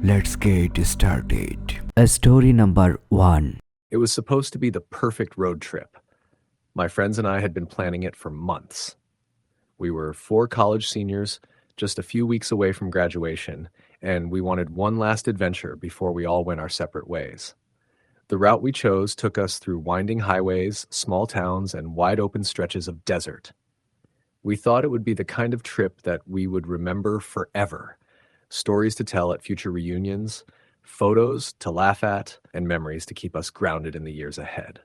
Let's get started. Story number 1. It was supposed to be the perfect road trip. My friends and I had been planning it for months. We were 4 college seniors, just a few weeks away from graduation, and we wanted one last adventure before we all went our separate ways. The route we chose took us through winding highways, small towns, and wide open stretches of desert. We thought it would be the kind of trip that we would remember forever. Stories to tell at future reunions, photos to laugh at, and memories to keep us grounded in the years ahead.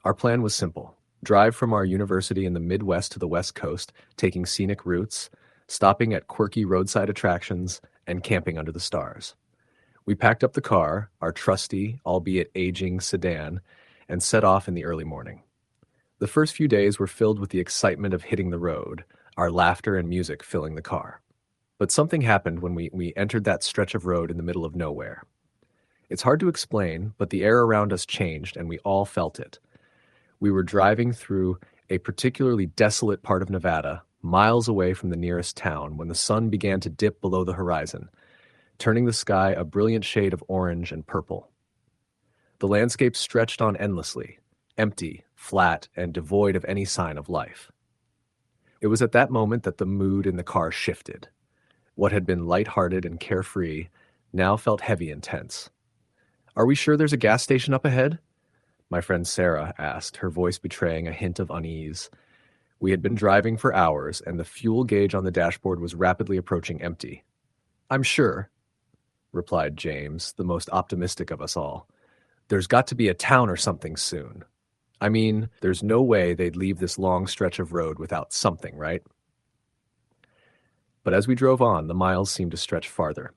Our plan was simple. Drive from our university in the Midwest to the West Coast, taking scenic routes, stopping at quirky roadside attractions, and camping under the stars. We packed up the car, our trusty, albeit aging sedan, and set off in the early morning. The first few days were filled with the excitement of hitting the road, our laughter and music filling the car. But something happened when we entered that stretch of road in the middle of nowhere. It's hard to explain, but the air around us changed and we all felt it. We were driving through a particularly desolate part of Nevada, miles away from the nearest town, when the sun began to dip below the horizon, turning the sky a brilliant shade of orange and purple. The landscape stretched on endlessly, empty, flat, and devoid of any sign of life. It was at that moment that the mood in the car shifted. What had been lighthearted and carefree now felt heavy and tense. "Are we sure there's a gas station up ahead?" My friend Sarah asked, her voice betraying a hint of unease. We had been driving for hours, and the fuel gauge on the dashboard was rapidly approaching empty. "I'm sure," replied James, the most optimistic of us all. "There's got to be a town or something soon. I mean, there's no way they'd leave this long stretch of road without something, right?" But as we drove on, the miles seemed to stretch farther.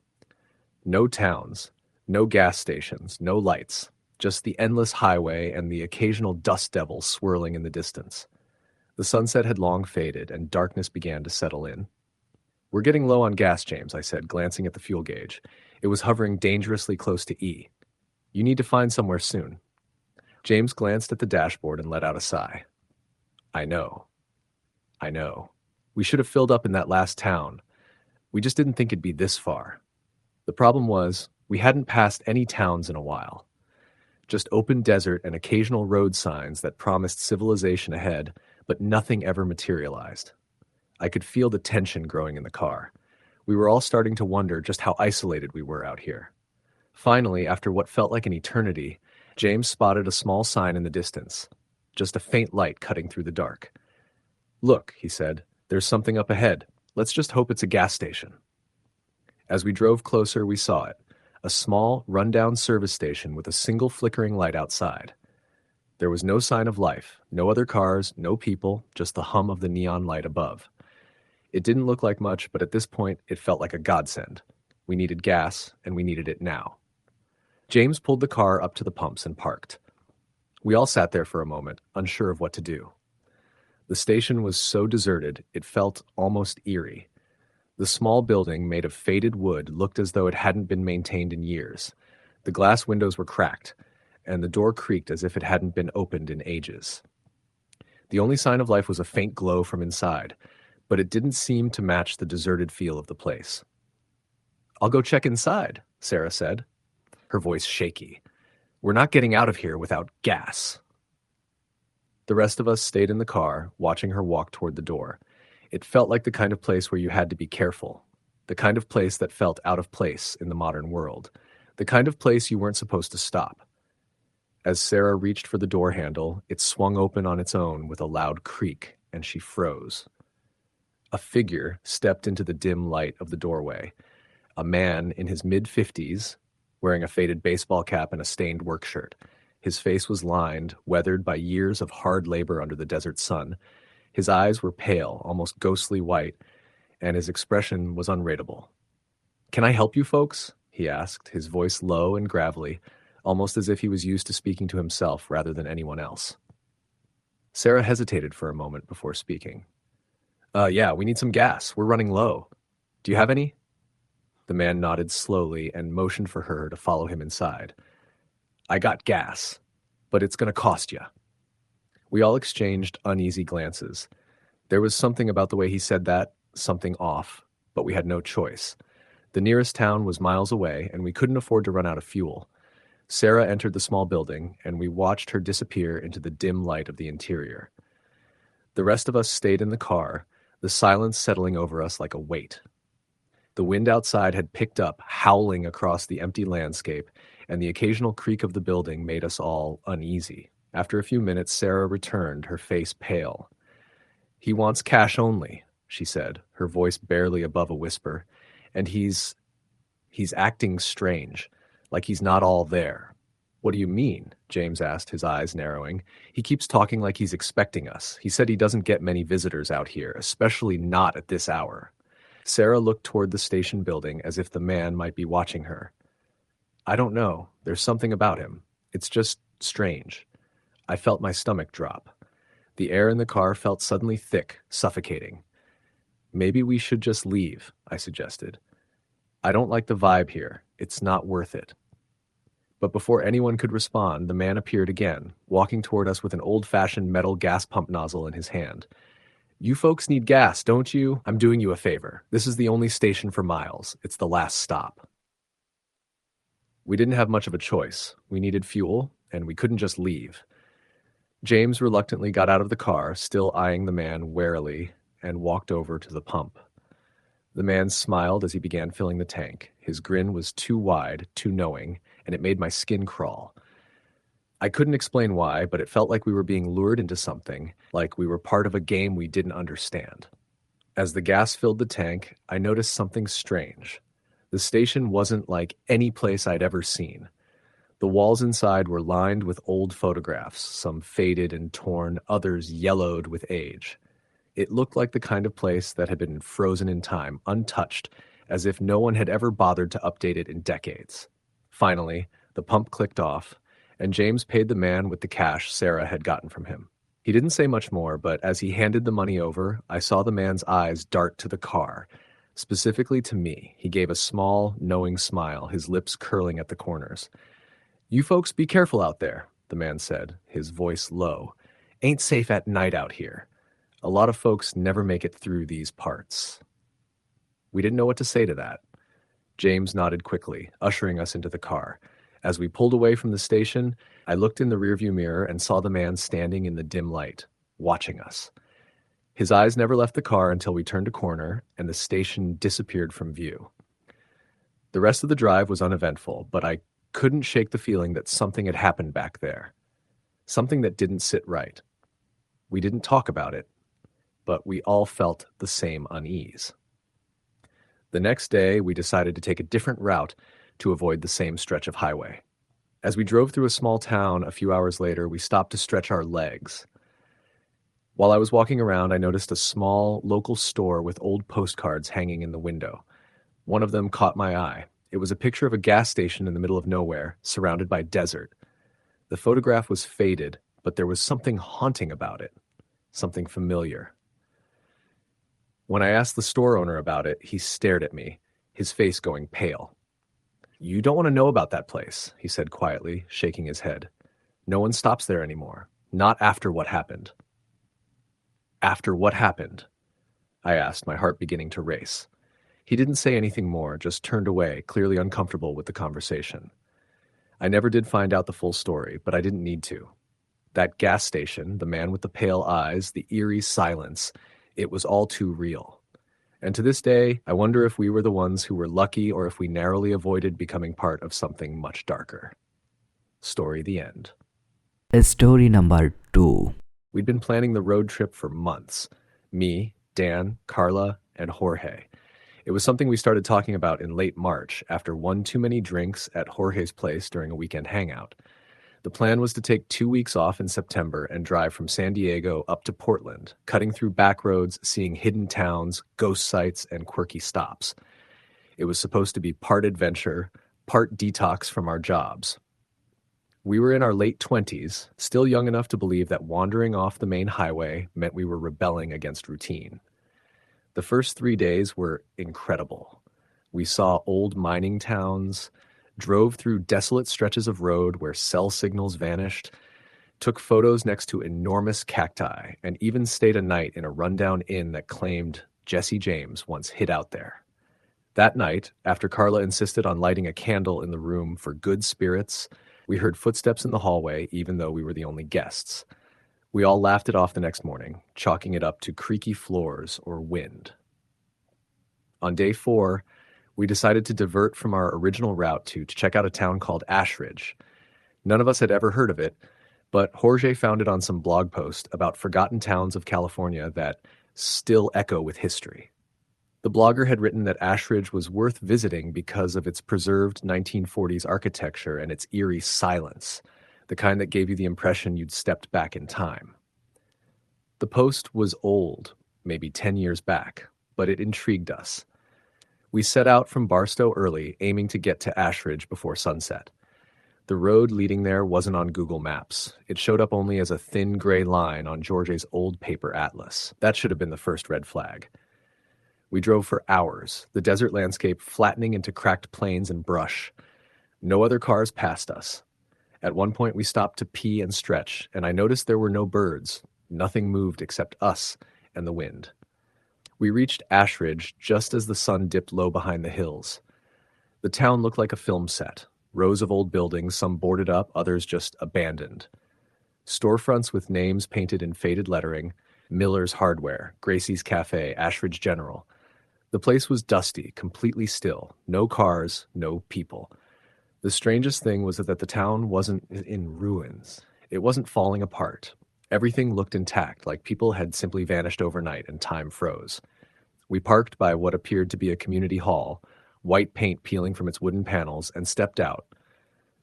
No towns, no gas stations, no lights, just the endless highway and the occasional dust devil swirling in the distance. The sunset had long faded, and darkness began to settle in. "We're getting low on gas, James," I said, glancing at the fuel gauge. It was hovering dangerously close to E. "You need to find somewhere soon." James glanced at the dashboard and let out a sigh. I know. We should have filled up in that last town. We just didn't think it'd be this far." The problem was, we hadn't passed any towns in a while. Just open desert and occasional road signs that promised civilization ahead, but nothing ever materialized. I could feel the tension growing in the car. We were all starting to wonder just how isolated we were out here. Finally, after what felt like an eternity, James spotted a small sign in the distance, just a faint light cutting through the dark. "Look," he said, "there's something up ahead. Let's just hope it's a gas station." As we drove closer, we saw it, a small, run-down service station with a single flickering light outside. There was no sign of life, no other cars, no people, just the hum of the neon light above. It didn't look like much, but at this point, it felt like a godsend. We needed gas, and we needed it now. James pulled the car up to the pumps and parked. We all sat there for a moment, unsure of what to do. The station was so deserted, it felt almost eerie. The small building, made of faded wood, looked as though it hadn't been maintained in years. The glass windows were cracked, and the door creaked as if it hadn't been opened in ages. The only sign of life was a faint glow from inside, but it didn't seem to match the deserted feel of the place. "I'll go check inside," Sarah said, her voice shaky. "We're not getting out of here without gas." The rest of us stayed in the car, watching her walk toward the door. It felt like the kind of place where you had to be careful, the kind of place that felt out of place in the modern world, the kind of place you weren't supposed to stop. As Sarah reached for the door handle, it swung open on its own with a loud creak, and she froze. A figure stepped into the dim light of the doorway, a man in his mid-50s, wearing a faded baseball cap and a stained work shirt. His face was lined, weathered by years of hard labor under the desert sun. His eyes were pale, almost ghostly white, and his expression was unreadable. "Can I help you folks?" he asked, his voice low and gravelly, almost as if he was used to speaking to himself rather than anyone else. Sarah hesitated for a moment before speaking. Yeah, we need some gas. We're running low. Do you have any?" The man nodded slowly and motioned for her to follow him inside. "I got gas, but it's going to cost you." We all exchanged uneasy glances. There was something about the way he said that, something off, but we had no choice. The nearest town was miles away, and we couldn't afford to run out of fuel. Sarah entered the small building, and we watched her disappear into the dim light of the interior. The rest of us stayed in the car, the silence settling over us like a weight. The wind outside had picked up, howling across the empty landscape, and the occasional creak of the building made us all uneasy. After a few minutes, Sarah returned, her face pale. "He wants cash only," she said, her voice barely above a whisper, "and he's acting strange, like he's not all there." "What do you mean?" James asked, his eyes narrowing. "He keeps talking like he's expecting us. He said he doesn't get many visitors out here, especially not at this hour." Sarah looked toward the station building as if the man might be watching her. "I don't know. There's something about him. It's just strange." I felt my stomach drop. The air in the car felt suddenly thick, suffocating. "Maybe we should just leave," I suggested. "I don't like the vibe here. It's not worth it." But before anyone could respond, the man appeared again, walking toward us with an old-fashioned metal gas pump nozzle in his hand. "You folks need gas, don't you? I'm doing you a favor. This is the only station for miles. It's the last stop." We didn't have much of a choice. We needed fuel, and we couldn't just leave. James reluctantly got out of the car, still eyeing the man warily, and walked over to the pump. The man smiled as he began filling the tank. His grin was too wide, too knowing, and it made my skin crawl. I couldn't explain why, but it felt like we were being lured into something, like we were part of a game we didn't understand. As the gas filled the tank, I noticed something strange. The station wasn't like any place I'd ever seen. The walls inside were lined with old photographs, some faded and torn, others yellowed with age. It looked like the kind of place that had been frozen in time, untouched, as if no one had ever bothered to update it in decades. Finally, the pump clicked off, and James paid the man with the cash Sarah had gotten from him. He didn't say much more, but as he handed the money over, I saw the man's eyes dart to the car. Specifically to me, he gave a small, knowing smile, his lips curling at the corners. "You folks be careful out there," the man said, his voice low. "Ain't safe at night out here. A lot of folks never make it through these parts." We didn't know what to say to that. James nodded quickly, ushering us into the car. As we pulled away from the station, I looked in the rearview mirror and saw the man standing in the dim light, watching us. His eyes never left the car until we turned a corner and the station disappeared from view. The rest of the drive was uneventful, but I couldn't shake the feeling that something had happened back there. Something that didn't sit right. We didn't talk about it, but we all felt the same unease. The next day, we decided to take a different route to avoid the same stretch of highway. As we drove through a small town a few hours later, we stopped to stretch our legs. While I was walking around, I noticed a small local store with old postcards hanging in the window. One of them caught my eye. It was a picture of a gas station in the middle of nowhere, surrounded by desert. The photograph was faded, but there was something haunting about it, something familiar. When I asked the store owner about it, he stared at me, his face going pale. "You don't want to know about that place," he said quietly, shaking his head. "No one stops there anymore. Not after what happened." "After what happened?" I asked, my heart beginning to race. He didn't say anything more, just turned away, clearly uncomfortable with the conversation. I never did find out the full story, but I didn't need to. That gas station, the man with the pale eyes, the eerie silence, it was all too real. And to this day, I wonder if we were the ones who were lucky or if we narrowly avoided becoming part of something much darker. Story the end. Story number 2. We'd been planning the road trip for months. Me, Dan, Carla, and Jorge. It was something we started talking about in late March after one too many drinks at Jorge's place during a weekend hangout. The plan was to take 2 weeks off in September and drive from San Diego up to Portland, cutting through back roads, seeing hidden towns, ghost sites, and quirky stops. It was supposed to be part adventure, part detox from our jobs. We were in our late 20s, still young enough to believe that wandering off the main highway meant we were rebelling against routine. The first 3 days were incredible. We saw old mining towns, drove through desolate stretches of road where cell signals vanished, took photos next to enormous cacti, and even stayed a night in a rundown inn that claimed Jesse James once hid out there. That night, after Carla insisted on lighting a candle in the room for good spirits, we heard footsteps in the hallway, even though we were the only guests. We all laughed it off the next morning, chalking it up to creaky floors or wind. On day 4, we decided to divert from our original route to check out a town called Ashridge. None of us had ever heard of it, but Jorge found it on some blog post about forgotten towns of California that still echo with history. The blogger had written that Ashridge was worth visiting because of its preserved 1940s architecture and its eerie silence, the kind that gave you the impression you'd stepped back in time. The post was old, maybe 10 years back, but it intrigued us. We set out from Barstow early, aiming to get to Ashridge before sunset. The road leading there wasn't on Google Maps. It showed up only as a thin gray line on Jorge's old paper atlas. That should have been the first red flag. We drove for hours, the desert landscape flattening into cracked plains and brush. No other cars passed us. At one point we stopped to pee and stretch, and I noticed there were no birds. Nothing moved except us and the wind. We reached Ashridge just as the sun dipped low behind the hills. The town looked like a film set. Rows of old buildings, some boarded up, others just abandoned. Storefronts with names painted in faded lettering: Miller's Hardware, Gracie's Cafe, Ashridge General. The place was dusty, completely still. No cars, no people. The strangest thing was that the town wasn't in ruins. It wasn't falling apart. Everything looked intact, like people had simply vanished overnight and time froze. We parked by what appeared to be a community hall, white paint peeling from its wooden panels, and stepped out.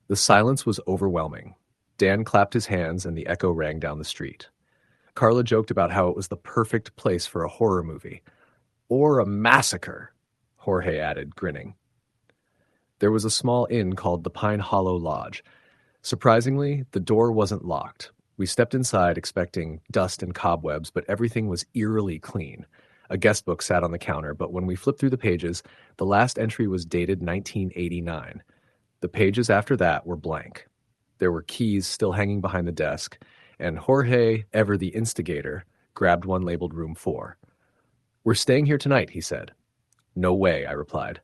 The silence was overwhelming. Dan clapped his hands and the echo rang down the street. Carla joked about how it was the perfect place for a horror movie. Or a massacre, Jorge added, grinning. There was a small inn called the Pine Hollow Lodge. Surprisingly, the door wasn't locked. We stepped inside expecting dust and cobwebs, but everything was eerily clean. A guest book sat on the counter, but when we flipped through the pages, the last entry was dated 1989. The pages after that were blank. There were keys still hanging behind the desk, and Jorge, ever the instigator, grabbed one labeled Room 4. "We're staying here tonight," he said. "No way," I replied.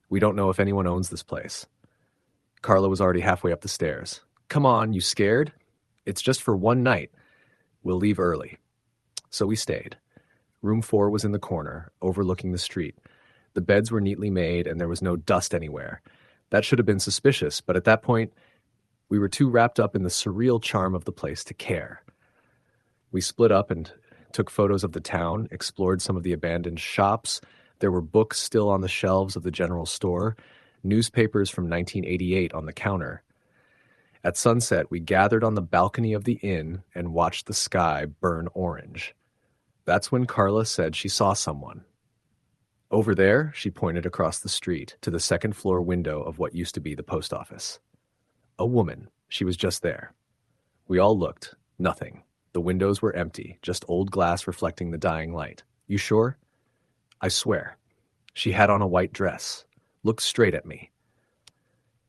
"We don't know if anyone owns this place." Carla was already halfway up the stairs. "Come on, you scared? It's just for one night. We'll leave early." So we stayed. Room 4 was in the corner, overlooking the street. The beds were neatly made, and there was no dust anywhere. That should have been suspicious, but at that point, we were too wrapped up in the surreal charm of the place to care. We split up and took photos of the town, explored some of the abandoned shops. There were books still on the shelves of the general store, newspapers from 1988 on the counter. At sunset, we gathered on the balcony of the inn and watched the sky burn orange. That's when Carla said she saw someone. Over there, she pointed across the street to the second-floor window of what used to be the post office. A woman. She was just there. We all looked. Nothing. The windows were empty, just old glass reflecting the dying light. "You sure?" "I swear." She had on a white dress. Looked straight at me.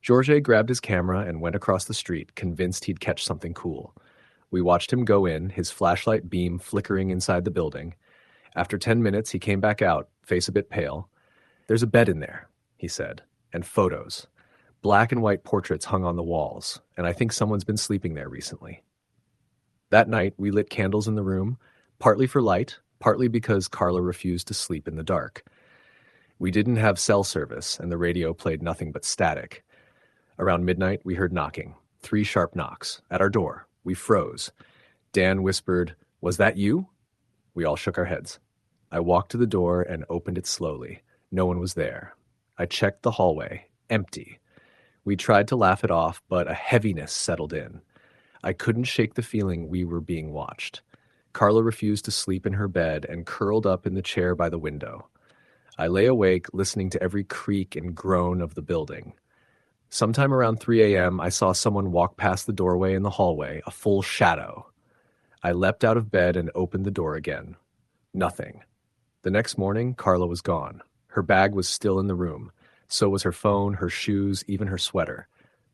Jorge grabbed his camera and went across the street, convinced he'd catch something cool. We watched him go in, his flashlight beam flickering inside the building. After 10 minutes, he came back out, face a bit pale. "There's a bed in there," he said, "and photos. Black and white portraits hung on the walls, and I think someone's been sleeping there recently." That night, we lit candles in the room, partly for light, partly because Carla refused to sleep in the dark. We didn't have cell service, and the radio played nothing but static. Around midnight, we heard knocking. 3 sharp knocks. At our door. We froze. Dan whispered, "Was that you?" We all shook our heads. I walked to the door and opened it slowly. No one was there. I checked the hallway. Empty. We tried to laugh it off, but a heaviness settled in. I couldn't shake the feeling we were being watched. Carla refused to sleep in her bed and curled up in the chair by the window. I lay awake, listening to every creak and groan of the building. Sometime around 3 a.m., I saw someone walk past the doorway in the hallway, a full shadow. I leapt out of bed and opened the door again. Nothing. The next morning, Carla was gone. Her bag was still in the room. So was her phone, her shoes, even her sweater.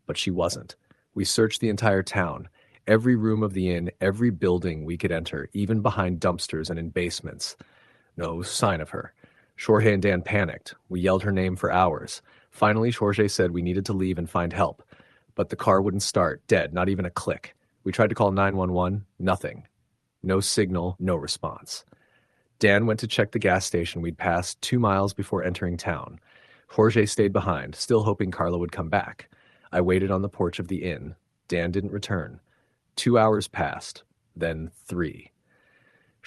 But she wasn't. We searched the entire town. Every room of the inn, every building we could enter, even behind dumpsters and in basements. No sign of her. Jorge and Dan panicked. We yelled her name for hours. Finally, Jorge said we needed to leave and find help. But the car wouldn't start, dead, not even a click. We tried to call 911, nothing. No signal, no response. Dan went to check the gas station we'd passed 2 miles before entering town. Jorge stayed behind, still hoping Carla would come back. I waited on the porch of the inn. Dan didn't return. 2 hours passed, then 3.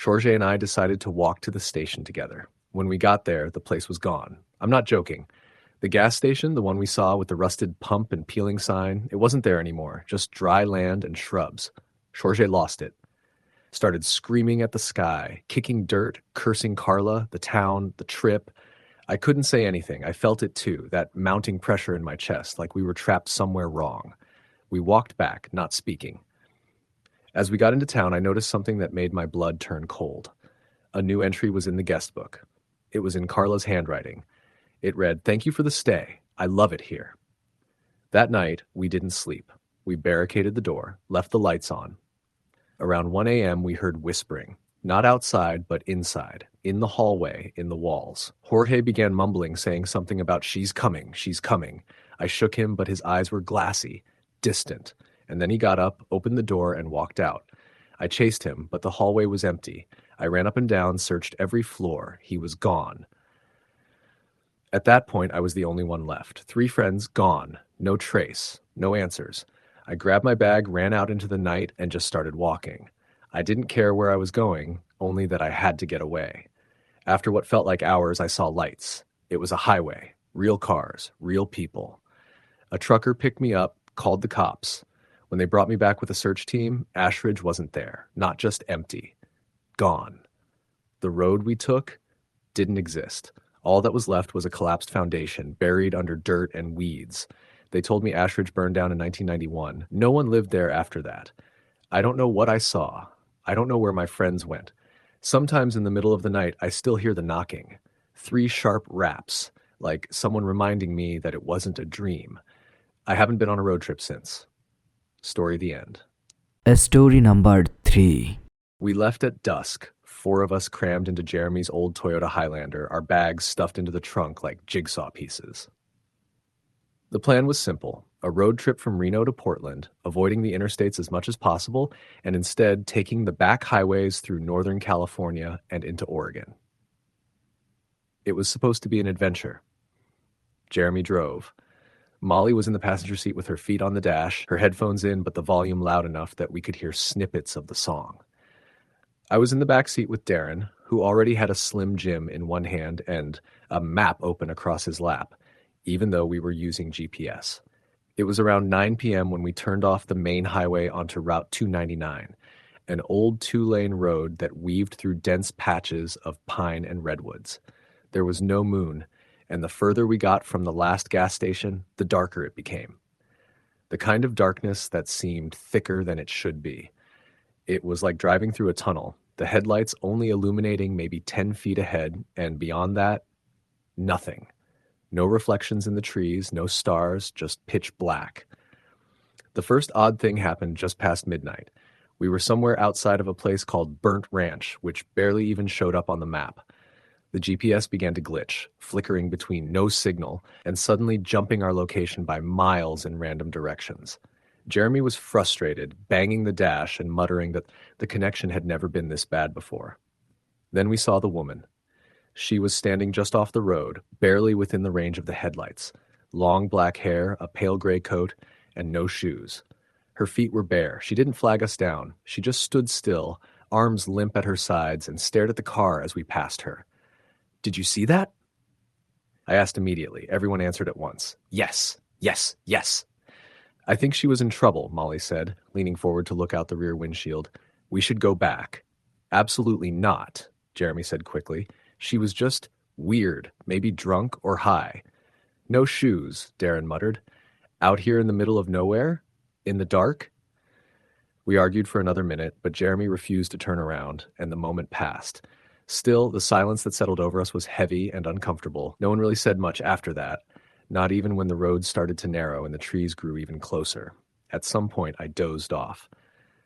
Jorge and I decided to walk to the station together. When we got there, the place was gone. I'm not joking. The gas station, the one we saw with the rusted pump and peeling sign, it wasn't there anymore, just dry land and shrubs. Jorge lost it. Started screaming at the sky, kicking dirt, cursing Carla, the town, the trip. I couldn't say anything. I felt it too, that mounting pressure in my chest, like we were trapped somewhere wrong. We walked back, not speaking. As we got into town, I noticed something that made my blood turn cold. A new entry was in the guest book. It was in Carla's handwriting. It read, "Thank you for the stay. I love it here." That night, we didn't sleep. We barricaded the door, left the lights on. Around 1 a.m., we heard whispering. Not outside, but inside, in the hallway, in the walls. Jorge began mumbling, saying something about she's coming, she's coming. I shook him, but his eyes were glassy, distant. And then he got up, opened the door, and walked out. I chased him, but the hallway was empty. I ran up and down, searched every floor. He was gone. At that point, I was the only one left. 3 friends gone. No trace. No answers. I grabbed my bag, ran out into the night, and just started walking. I didn't care where I was going, only that I had to get away. After what felt like hours, I saw lights. It was a highway. Real cars. Real people. A trucker picked me up, called the cops. When they brought me back with a search team, Ashridge wasn't there. Not just empty. Gone. The road we took didn't exist. All that was left was a collapsed foundation, buried under dirt and weeds. They told me Ashridge burned down in 1991. No one lived there after that. I don't know what I saw. I don't know where my friends went. Sometimes in the middle of the night, I still hear the knocking. 3 sharp raps, like someone reminding me that it wasn't a dream. I haven't been on a road trip since. Story the end. Story number 3. We left at dusk, 4 of us crammed into Jeremy's old Toyota Highlander, our bags stuffed into the trunk like jigsaw pieces. The plan was simple, a road trip from Reno to Portland, avoiding the interstates as much as possible, and instead taking the back highways through Northern California and into Oregon. It was supposed to be an adventure. Jeremy drove. Molly was in the passenger seat with her feet on the dash, her headphones in, but the volume loud enough that we could hear snippets of the song. I was in the back seat with Darren, who already had a Slim Jim in one hand and a map open across his lap, even though we were using GPS. It was around 9 p.m. when we turned off the main highway onto Route 299, an old 2-lane road that weaved through dense patches of pine and redwoods. There was no moon, and the further we got from the last gas station, the darker it became. The kind of darkness that seemed thicker than it should be. It was like driving through a tunnel, the headlights only illuminating maybe 10 feet ahead, and beyond that, nothing. No reflections in the trees, no stars, just pitch black. The first odd thing happened just past midnight. We were somewhere outside of a place called Burnt Ranch, which barely even showed up on the map. The GPS began to glitch, flickering between no signal and suddenly jumping our location by miles in random directions. Jeremy was frustrated, banging the dash and muttering that the connection had never been this bad before. Then we saw the woman. She was standing just off the road, barely within the range of the headlights. Long black hair, a pale gray coat, and no shoes. Her feet were bare. She didn't flag us down. She just stood still, arms limp at her sides, and stared at the car as we passed her. "Did you see that?" I asked immediately. Everyone answered at once. "Yes, yes, yes." "I think she was in trouble," Molly said, leaning forward to look out the rear windshield. "We should go back." "Absolutely not," Jeremy said quickly. "She was just weird, maybe drunk or high." "No shoes," Darren muttered. "Out here in the middle of nowhere? In the dark?" We argued for another minute, but Jeremy refused to turn around, and the moment passed. Still, the silence that settled over us was heavy and uncomfortable. No one really said much after that, not even when the road started to narrow and the trees grew even closer. At some point, I dozed off.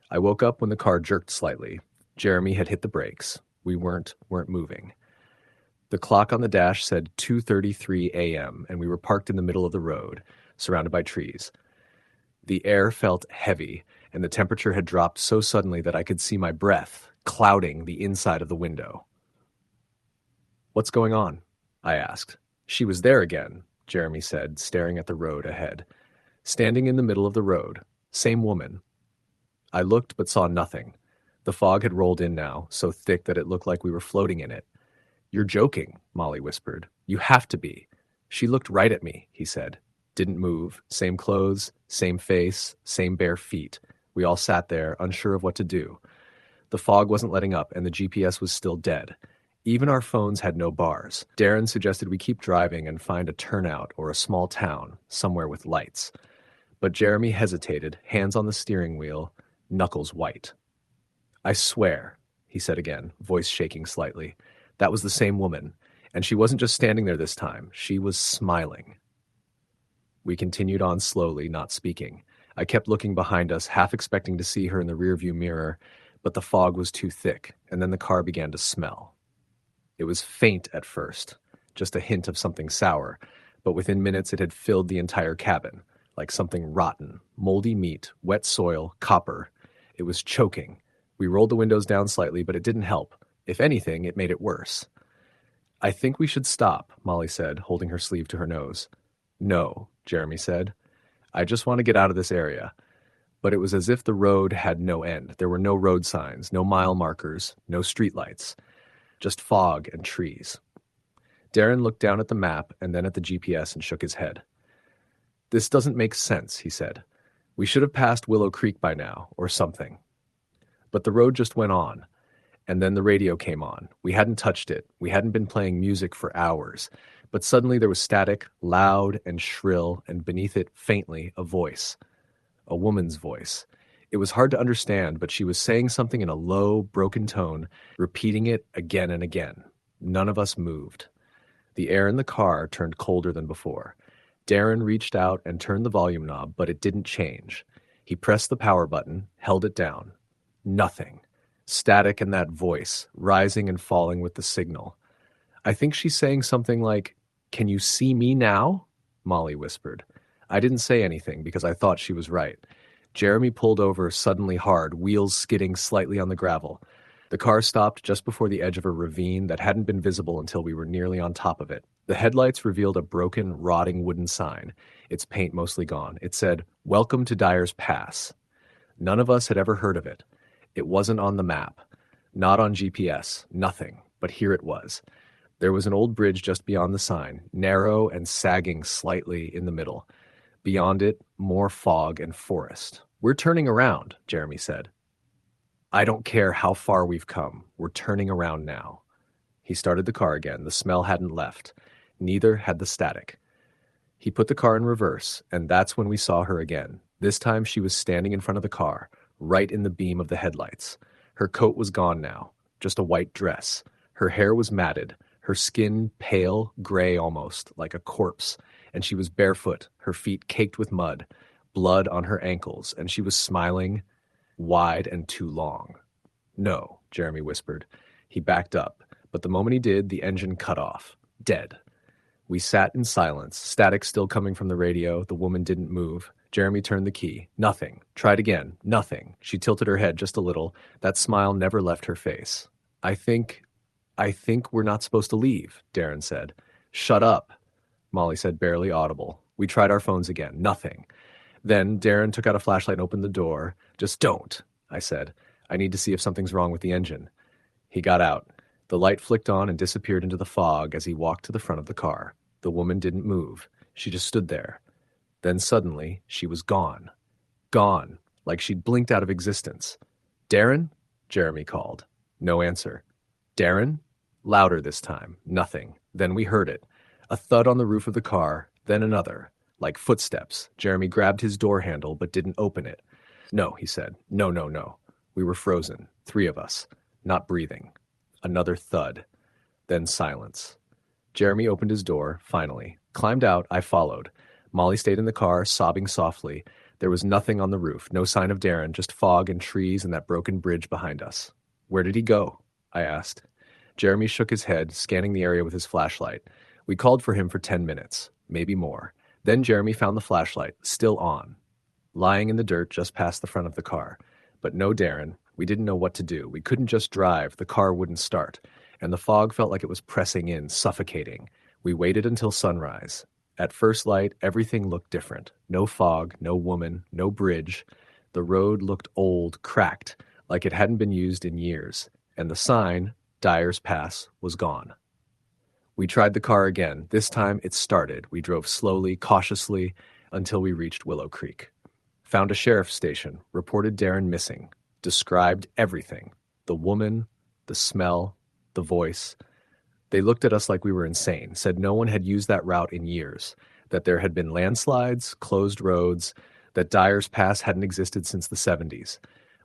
I woke up when the car jerked slightly. Jeremy had hit the brakes. We weren't moving. The clock on the dash said 2:33 a.m., and we were parked in the middle of the road, surrounded by trees. The air felt heavy, and the temperature had dropped so suddenly that I could see my breath clouding the inside of the window. "What's going on?" I asked. "She was there again," Jeremy said, staring at the road ahead. "Standing in the middle of the road. Same woman." I looked but saw nothing. The fog had rolled in now, so thick that it looked like we were floating in it. "You're joking," Molly whispered. "You have to be." "She looked right at me," he said. Didn't move. Same clothes, same face, same bare feet. We all sat there, unsure of what to do. The fog wasn't letting up, and the GPS was still dead. Even our phones had no bars. Darren suggested we keep driving and find a turnout or a small town, somewhere with lights. But Jeremy hesitated, hands on the steering wheel, knuckles white. "I swear," he said again, voice shaking slightly. "That was the same woman. And she wasn't just standing there this time. She was smiling." We continued on slowly, not speaking. I kept looking behind us, half expecting to see her in the rearview mirror, but the fog was too thick, and then the car began to smell. It was faint at first, just a hint of something sour, but within minutes it had filled the entire cabin, like something rotten, moldy meat, wet soil, copper. It was choking. We rolled the windows down slightly, but it didn't help. If anything, it made it worse. "I think we should stop," Molly said, holding her sleeve to her nose. "No," Jeremy said. "I just want to get out of this area." But it was as if the road had no end. There were no road signs, no mile markers, no streetlights, just fog and trees. Darren looked down at the map and then at the GPS and shook his head. "This doesn't make sense," he said. "We should have passed Willow Creek by now, or something." But the road just went on, and then the radio came on. We hadn't touched it. We hadn't been playing music for hours. But suddenly there was static, loud and shrill, and beneath it, faintly, a voice. A woman's voice. It was hard to understand, but she was saying something in a low, broken tone, repeating it again and again. None of us moved. The air in the car turned colder than before. Darren reached out and turned the volume knob, but it didn't change. He pressed the power button, held it down. Nothing. Static and that voice, rising and falling with the signal. "I think she's saying something like, 'Can you see me now?'" Molly whispered. I didn't say anything because I thought she was right. Jeremy pulled over suddenly hard, wheels skidding slightly on the gravel. The car stopped just before the edge of a ravine that hadn't been visible until we were nearly on top of it. The headlights revealed a broken, rotting wooden sign, its paint mostly gone. It said, "Welcome to Dyer's Pass." None of us had ever heard of it. It wasn't on the map, not on GPS, nothing, but here it was. There was an old bridge just beyond the sign, narrow and sagging slightly in the middle. Beyond it, more fog and forest. "We're turning around," Jeremy said. "I don't care how far we've come. We're turning around now." He started the car again. The smell hadn't left. Neither had the static. He put the car in reverse, and that's when we saw her again. This time she was standing in front of the car, right in the beam of the headlights. Her coat was gone now, just a white dress. Her hair was matted, her skin pale, gray almost, like a corpse, and she was barefoot, her feet caked with mud, blood on her ankles, and she was smiling, wide and too long. "No," Jeremy whispered. He backed up, but the moment he did, the engine cut off. Dead. We sat in silence, static still coming from the radio. The woman didn't move. Jeremy turned the key. Nothing. Tried again. Nothing. She tilted her head just a little. That smile never left her face. I think we're not supposed to leave," Darren said. "Shut up," Molly said, barely audible. We tried our phones again. Nothing. Then Darren took out a flashlight and opened the door. "Just don't," I said. "I need to see if something's wrong with the engine." He got out. The light flicked on and disappeared into the fog as he walked to the front of the car. The woman didn't move. She just stood there. Then suddenly, she was gone. Gone, like she'd blinked out of existence. "Darren?" Jeremy called. No answer. "Darren?" Louder this time. Nothing. Then we heard it. A thud on the roof of the car, then another. Like footsteps. Jeremy grabbed his door handle but didn't open it. "No," he said. "No, no, no." We were frozen. 3 of us. Not breathing. Another thud. Then silence. Jeremy opened his door, finally. Climbed out, I followed. Molly stayed in the car, sobbing softly. There was nothing on the roof, no sign of Darren, just fog and trees and that broken bridge behind us. "Where did he go?" I asked. Jeremy shook his head, scanning the area with his flashlight. We called for him for 10 minutes, maybe more. Then Jeremy found the flashlight, still on, lying in the dirt just past the front of the car. But no Darren. We didn't know what to do. We couldn't just drive. The car wouldn't start. And the fog felt like it was pressing in, suffocating. We waited until sunrise. At first light, everything looked different. No fog, no woman, no bridge. The road looked old, cracked, like it hadn't been used in years. And the sign, Dyer's Pass, was gone. We tried the car again. This time it started. We drove slowly, cautiously, until we reached Willow Creek. Found a sheriff's station, reported Darren missing, described everything. The woman, the smell, the voice. They looked at us like we were insane, said no one had used that route in years, that there had been landslides, closed roads, that Dyer's Pass hadn't existed since the 70s.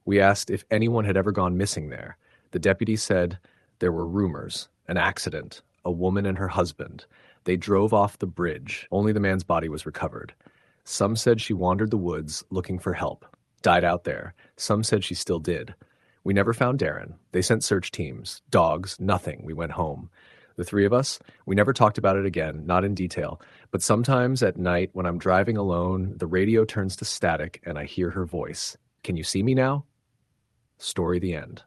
We asked if anyone had ever gone missing there. The deputy said there were rumors, an accident, a woman and her husband. They drove off the bridge. Only the man's body was recovered. Some said she wandered the woods looking for help, died out there. Some said she still did. We never found Darren. They sent search teams, dogs, nothing. We went home. The three of us, we never talked about it again, not in detail. But sometimes at night when I'm driving alone, the radio turns to static and I hear her voice. Can you see me now? Story the end.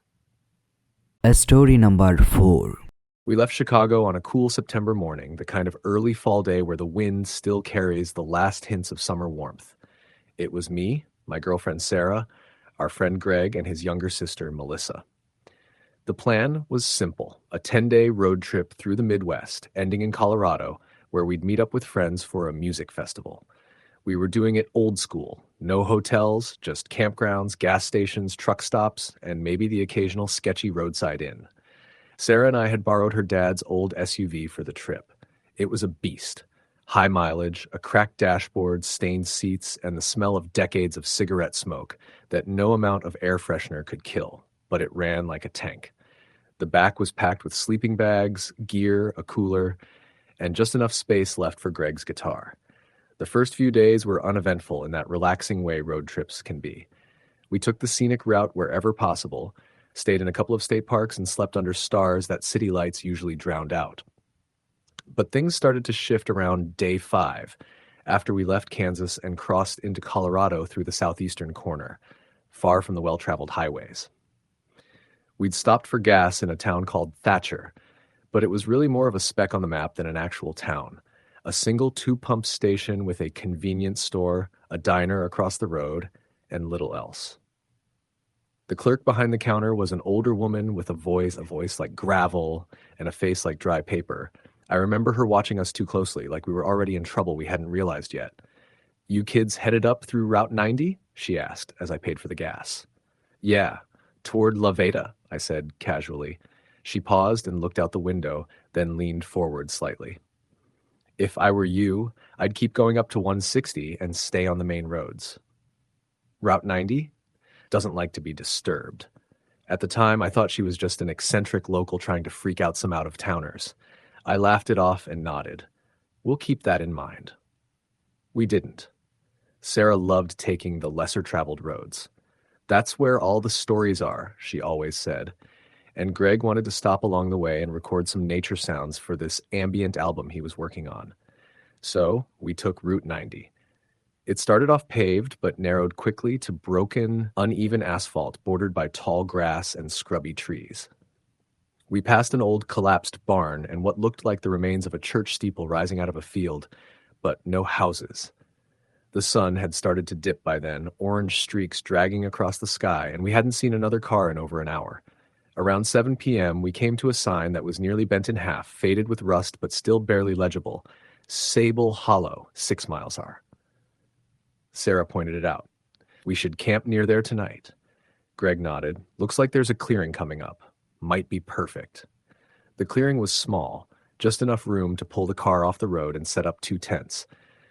Story number 4. We left Chicago on a cool September morning, the kind of early fall day where the wind still carries the last hints of summer warmth. It was me, my girlfriend Sarah, our friend Greg, and his younger sister Melissa. The plan was simple, a 10-day road trip through the Midwest, ending in Colorado, where we'd meet up with friends for a music festival. We were doing it old school, no hotels, just campgrounds, gas stations, truck stops, and maybe the occasional sketchy roadside inn. Sarah and I had borrowed her dad's old SUV for the trip. It was a beast. High mileage, a cracked dashboard, stained seats, and the smell of decades of cigarette smoke that no amount of air freshener could kill, but it ran like a tank. The back was packed with sleeping bags, gear, a cooler, and just enough space left for Greg's guitar. The first few days were uneventful in that relaxing way road trips can be. We took the scenic route wherever possible, stayed in a couple of state parks, and slept under stars that city lights usually drowned out. But things started to shift around day 5, after we left Kansas and crossed into Colorado through the southeastern corner, far from the well-traveled highways. We'd stopped for gas in a town called Thatcher, but it was really more of a speck on the map than an actual town. A single 2-pump station with a convenience store, a diner across the road, and little else. The clerk behind the counter was an older woman with a voice like gravel and a face like dry paper. I remember her watching us too closely, like we were already in trouble we hadn't realized yet. "You kids headed up through Route 90?" she asked as I paid for the gas. "Yeah, toward La Veta," I said casually. She paused and looked out the window, then leaned forward slightly. "If I were you, I'd keep going up to 160 and stay on the main roads." "Route 90? Doesn't like to be disturbed." At the time, I thought she was just an eccentric local trying to freak out some out-of-towners. I laughed it off and nodded. "We'll keep that in mind." We didn't. Sarah loved taking the lesser-traveled roads. "That's where all the stories are," she always said. And Greg wanted to stop along the way and record some nature sounds for this ambient album he was working on. So we took Route 90. It started off paved, but narrowed quickly to broken, uneven asphalt bordered by tall grass and scrubby trees. We passed an old collapsed barn and what looked like the remains of a church steeple rising out of a field, but no houses. The sun had started to dip by then, orange streaks dragging across the sky, and we hadn't seen another car in over an hour. Around 7 p.m., we came to a sign that was nearly bent in half, faded with rust but still barely legible. Sable Hollow, 6 miles are. Sarah pointed it out. "We should camp near there tonight." Greg nodded. "Looks like there's a clearing coming up. Might be perfect." The clearing was small, just enough room to pull the car off the road and set up 2 tents.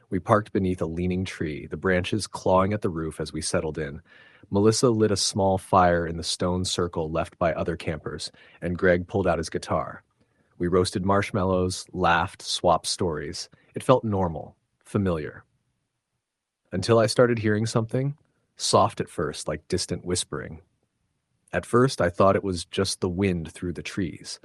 We parked beneath a leaning tree, the branches clawing at the roof as we settled in. Melissa lit a small fire in the stone circle left by other campers, and Greg pulled out his guitar. We roasted marshmallows, laughed, swapped stories. It felt normal, familiar. Until I started hearing something, soft at first, like distant whispering. At first, I thought it was just the wind through the trees.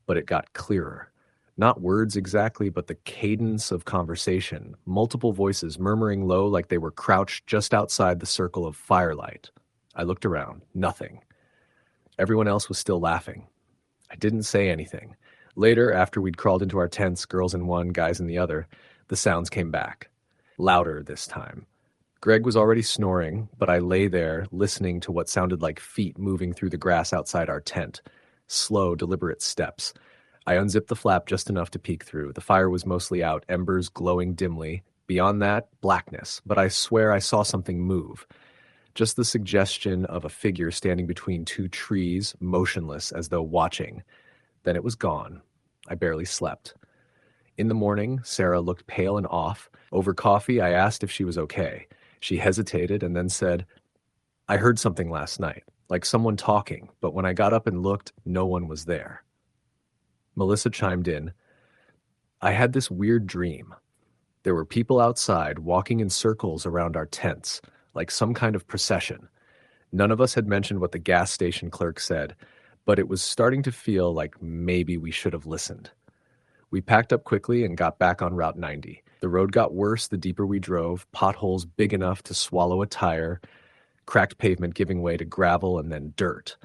but it got clearer. Not words exactly, but the cadence of conversation, multiple voices murmuring low like they were crouched just outside the circle of firelight. I looked around. Nothing. Everyone else was still laughing. I didn't say anything. Later, after we'd crawled into our tents, girls in one, guys in the other, the sounds came back. Louder this time. Greg was already snoring, but I lay there listening to what sounded like feet moving through the grass outside our tent. Slow, deliberate steps. I unzipped the flap just enough to peek through. The fire was mostly out, embers glowing dimly. Beyond that, blackness, but I swear I saw something move. Just the suggestion of a figure standing between two trees, motionless as though watching. Then it was gone. I barely slept. In the morning, Sarah looked pale and off. Over coffee, I asked if she was okay. She hesitated and then said, "I heard something last night, like someone talking, but when I got up and looked, no one was there." Melissa chimed in, "I had this weird dream. There were people outside walking in circles around our tents, like some kind of procession. None of us had mentioned what the gas station clerk said, but it was starting to feel like maybe we should have listened." We packed up quickly and got back on Route 90. The road got worse the deeper we drove, potholes big enough to swallow a tire, cracked pavement giving way to gravel and then dirt.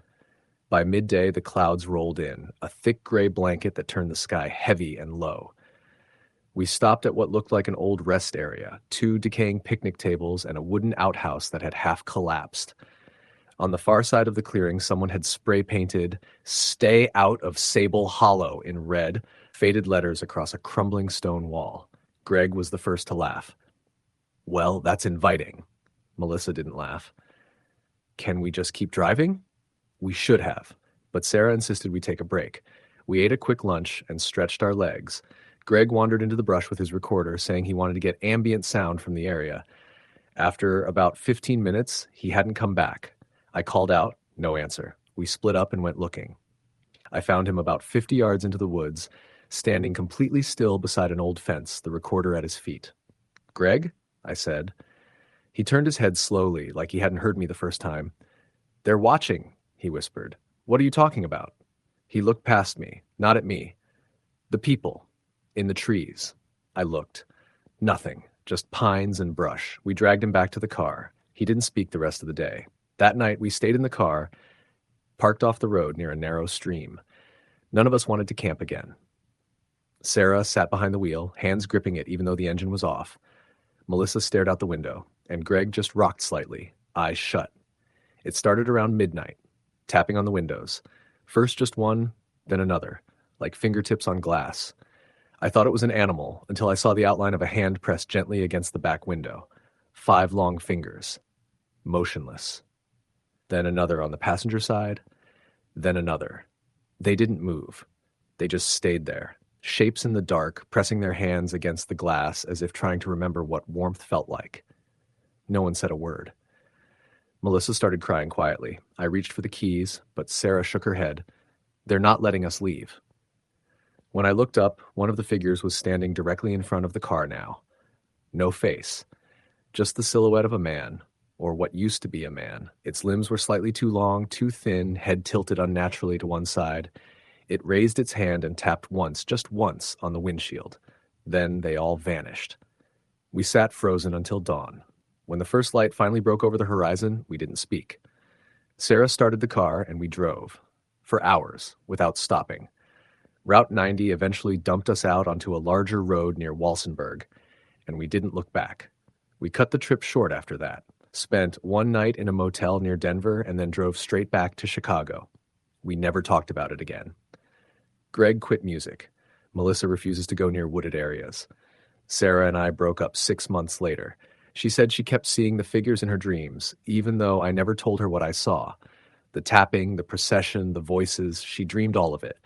By midday, the clouds rolled in, a thick gray blanket that turned the sky heavy and low. We stopped at what looked like an old rest area, 2 decaying picnic tables and a wooden outhouse that had half collapsed. On the far side of the clearing, someone had spray painted "Stay out of Sable Hollow" in red, faded letters across a crumbling stone wall. Greg was the first to laugh. "Well, that's inviting." Melissa didn't laugh. "Can we just keep driving?" We should have, but Sarah insisted we take a break. We ate a quick lunch and stretched our legs. Greg wandered into the brush with his recorder, saying he wanted to get ambient sound from the area. After about 15 minutes, he hadn't come back. I called out, no answer. We split up and went looking. I found him about 50 yards into the woods, standing completely still beside an old fence, the recorder at his feet. "Greg?" I said. He turned his head slowly, like he hadn't heard me the first time. "They're watching," he whispered. "What are you talking about?" He looked past me, not at me. "The people. In the trees." I looked. Nothing, just pines and brush. We dragged him back to the car. He didn't speak the rest of the day. That night, we stayed in the car, parked off the road near a narrow stream. None of us wanted to camp again. Sarah sat behind the wheel, hands gripping it even though the engine was off. Melissa stared out the window, and Greg just rocked slightly, eyes shut. It started around midnight, tapping on the windows. First just one, then another, like fingertips on glass. I thought it was an animal until I saw the outline of a hand pressed gently against the back window. 5 long fingers. Motionless. Then another on the passenger side. Then another. They didn't move. They just stayed there. Shapes in the dark, pressing their hands against the glass as if trying to remember what warmth felt like. No one said a word. Melissa started crying quietly. I reached for the keys, but Sarah shook her head. "They're not letting us leave." When I looked up, one of the figures was standing directly in front of the car now. No face. Just the silhouette of a man, or what used to be a man. Its limbs were slightly too long, too thin, head tilted unnaturally to one side. It raised its hand and tapped once, just once, on the windshield. Then they all vanished. We sat frozen until dawn. When the first light finally broke over the horizon, we didn't speak. Sarah started the car and we drove. For hours, without stopping. Route 90 eventually dumped us out onto a larger road near Walsenburg, and we didn't look back. We cut the trip short after that, spent one night in a motel near Denver, and then drove straight back to Chicago. We never talked about it again. Greg quit music. Melissa refuses to go near wooded areas. Sarah and I broke up 6 months later. She said she kept seeing the figures in her dreams, even though I never told her what I saw. The tapping, the procession, the voices, she dreamed all of it.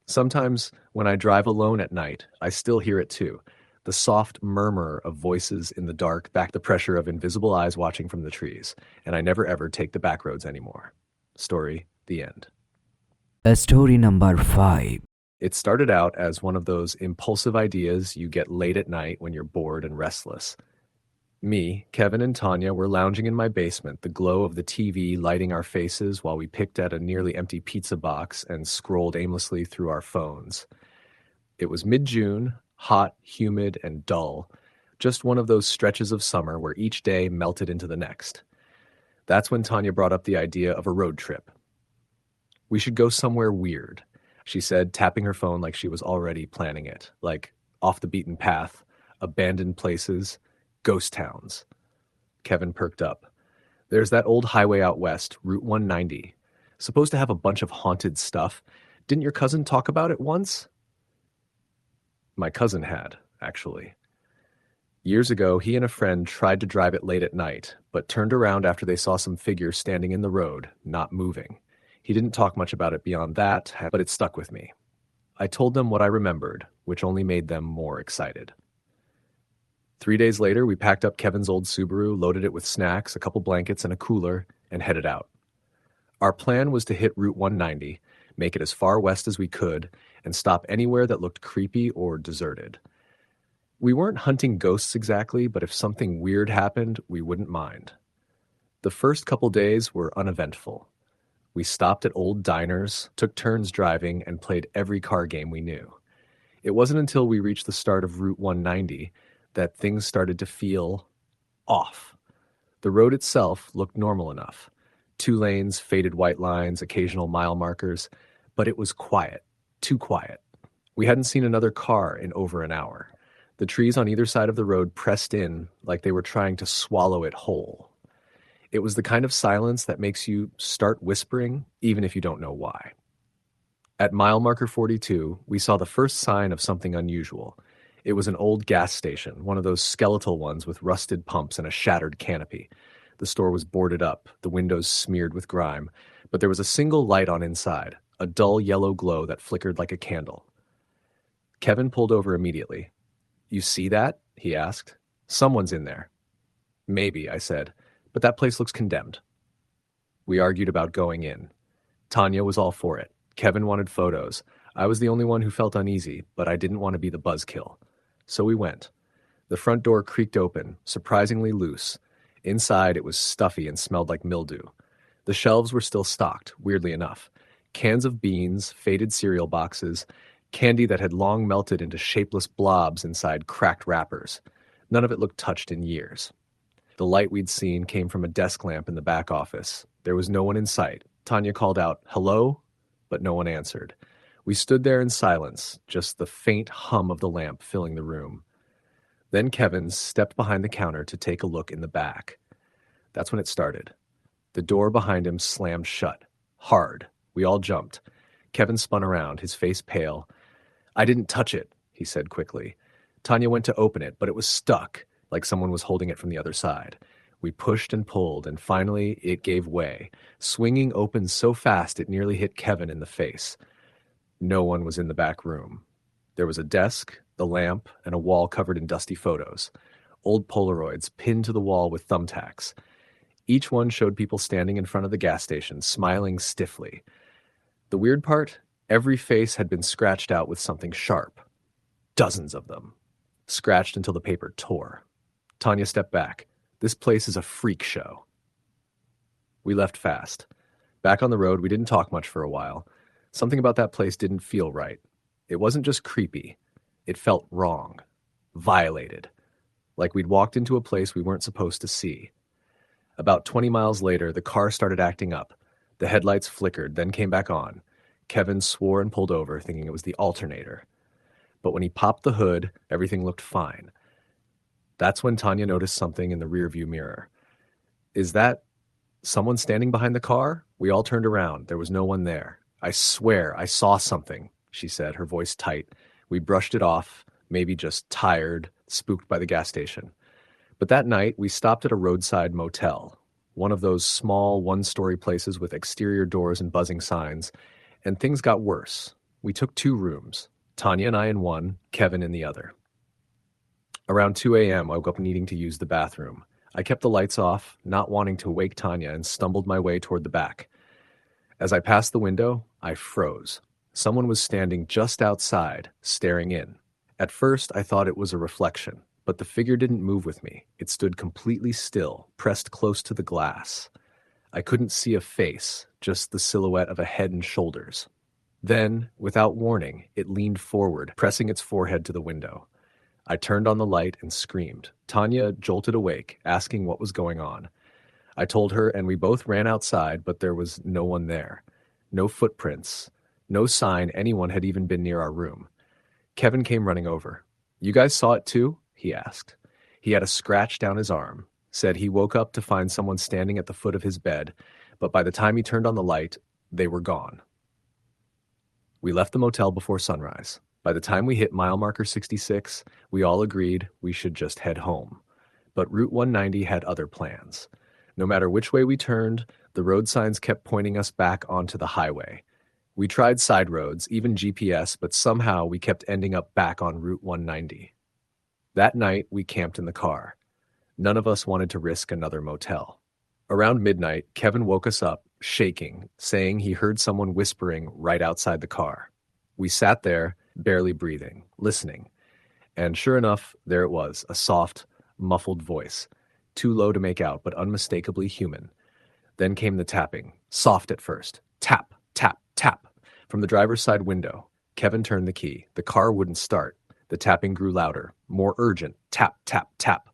Sometimes, when I drive alone at night, I still hear it too. The soft murmur of voices in the dark back the pressure of invisible eyes watching from the trees, and I never ever take the back roads anymore. Story, the end. Story number 5. It started out as one of those impulsive ideas you get late at night when you're bored and restless. Me, Kevin, and Tanya were lounging in my basement, the glow of the TV lighting our faces while we picked at a nearly empty pizza box and scrolled aimlessly through our phones. It was mid-June, hot, humid, and dull, just one of those stretches of summer where each day melted into the next. That's when Tanya brought up the idea of a road trip. We should go somewhere weird, she said, tapping her phone like she was already planning it, like off the beaten path, abandoned places, ghost towns. Kevin perked up. There's that old highway out west, Route 190. Supposed to have a bunch of haunted stuff. Didn't your cousin talk about it once? My cousin had, actually. Years ago, he and a friend tried to drive it late at night, but turned around after they saw some figure standing in the road, not moving. He didn't talk much about it beyond that, but it stuck with me. I told them what I remembered, which only made them more excited. 3 days later, we packed up Kevin's old Subaru, loaded it with snacks, a couple blankets, and a cooler, and headed out. Our plan was to hit Route 190, make it as far west as we could, and stop anywhere that looked creepy or deserted. We weren't hunting ghosts exactly, but if something weird happened, we wouldn't mind. The first couple days were uneventful. We stopped at old diners, took turns driving, and played every car game we knew. It wasn't until we reached the start of Route 190 that things started to feel off. The road itself looked normal enough. 2 lanes, faded white lines, occasional mile markers, but it was quiet, too quiet. We hadn't seen another car in over an hour. The trees on either side of the road pressed in like they were trying to swallow it whole. It was the kind of silence that makes you start whispering, even if you don't know why. At mile marker 42, we saw the first sign of something unusual. It was an old gas station, one of those skeletal ones with rusted pumps and a shattered canopy. The store was boarded up, the windows smeared with grime, but there was a single light on inside, a dull yellow glow that flickered like a candle. Kevin pulled over immediately. "You see that?" he asked. "Someone's in there." "Maybe," I said, "but that place looks condemned." We argued about going in. Tanya was all for it. Kevin wanted photos. I was the only one who felt uneasy, but I didn't want to be the buzzkill. So we went. The front door creaked open, surprisingly loose. Inside, it was stuffy and smelled like mildew. The shelves were still stocked, weirdly enough. Cans of beans, faded cereal boxes, candy that had long melted into shapeless blobs inside cracked wrappers. None of it looked touched in years. The light we'd seen came from a desk lamp in the back office. There was no one in sight. Tanya called out, "Hello?" but no one answered. We stood there in silence, just the faint hum of the lamp filling the room. Then Kevin stepped behind the counter to take a look in the back. That's when it started. The door behind him slammed shut. Hard. We all jumped. Kevin spun around, his face pale. "I didn't touch it," he said quickly. Tanya went to open it, but it was stuck, like someone was holding it from the other side. We pushed and pulled, and finally it gave way, swinging open so fast it nearly hit Kevin in the face. No one was in the back room. There was a desk, the lamp, and a wall covered in dusty photos. Old Polaroids pinned to the wall with thumbtacks. Each one showed people standing in front of the gas station, smiling stiffly. The weird part? Every face had been scratched out with something sharp. Dozens of them. Scratched until the paper tore. Tanya stepped back. "This place is a freak show." We left fast. Back on the road, we didn't talk much for a while. Something about that place didn't feel right. It wasn't just creepy. It felt wrong. Violated. Like we'd walked into a place we weren't supposed to see. About 20 miles later, the car started acting up. The headlights flickered, then came back on. Kevin swore and pulled over, thinking it was the alternator. But when he popped the hood, everything looked fine. That's when Tanya noticed something in the rearview mirror. "Is that someone standing behind the car?" We all turned around. There was no one there. "I swear I saw something," she said, her voice tight. We brushed it off, maybe just tired, spooked by the gas station. But that night, we stopped at a roadside motel, one of those small, one-story places with exterior doors and buzzing signs, and things got worse. We took 2 rooms, Tanya and I in one, Kevin in the other. Around 2 a.m., I woke up needing to use the bathroom. I kept the lights off, not wanting to wake Tanya, and stumbled my way toward the back. As I passed the window, I froze. Someone was standing just outside, staring in. At first, I thought it was a reflection, but the figure didn't move with me. It stood completely still, pressed close to the glass. I couldn't see a face, just the silhouette of a head and shoulders. Then, without warning, it leaned forward, pressing its forehead to the window. I turned on the light and screamed. Tanya jolted awake, asking what was going on. I told her, and we both ran outside, but there was no one there. No footprints, no sign anyone had even been near our room. Kevin came running over. "You guys saw it too?" he asked. He had a scratch down his arm, said he woke up to find someone standing at the foot of his bed, but by the time he turned on the light, they were gone. We left the motel before sunrise. By the time we hit mile marker 66, we all agreed we should just head home. But Route 190 had other plans. No matter which way we turned, the road signs kept pointing us back onto the highway. We tried side roads, even GPS, but somehow we kept ending up back on Route 190. That night, we camped in the car. None of us wanted to risk another motel. Around midnight, Kevin woke us up, shaking, saying he heard someone whispering right outside the car. We sat there, barely breathing, listening. And sure enough, there it was, a soft, muffled voice, too low to make out, but unmistakably human. Then came the tapping, soft at first. Tap, tap, tap. From the driver's side window, Kevin turned the key. The car wouldn't start. The tapping grew louder, more urgent. Tap, tap, tap.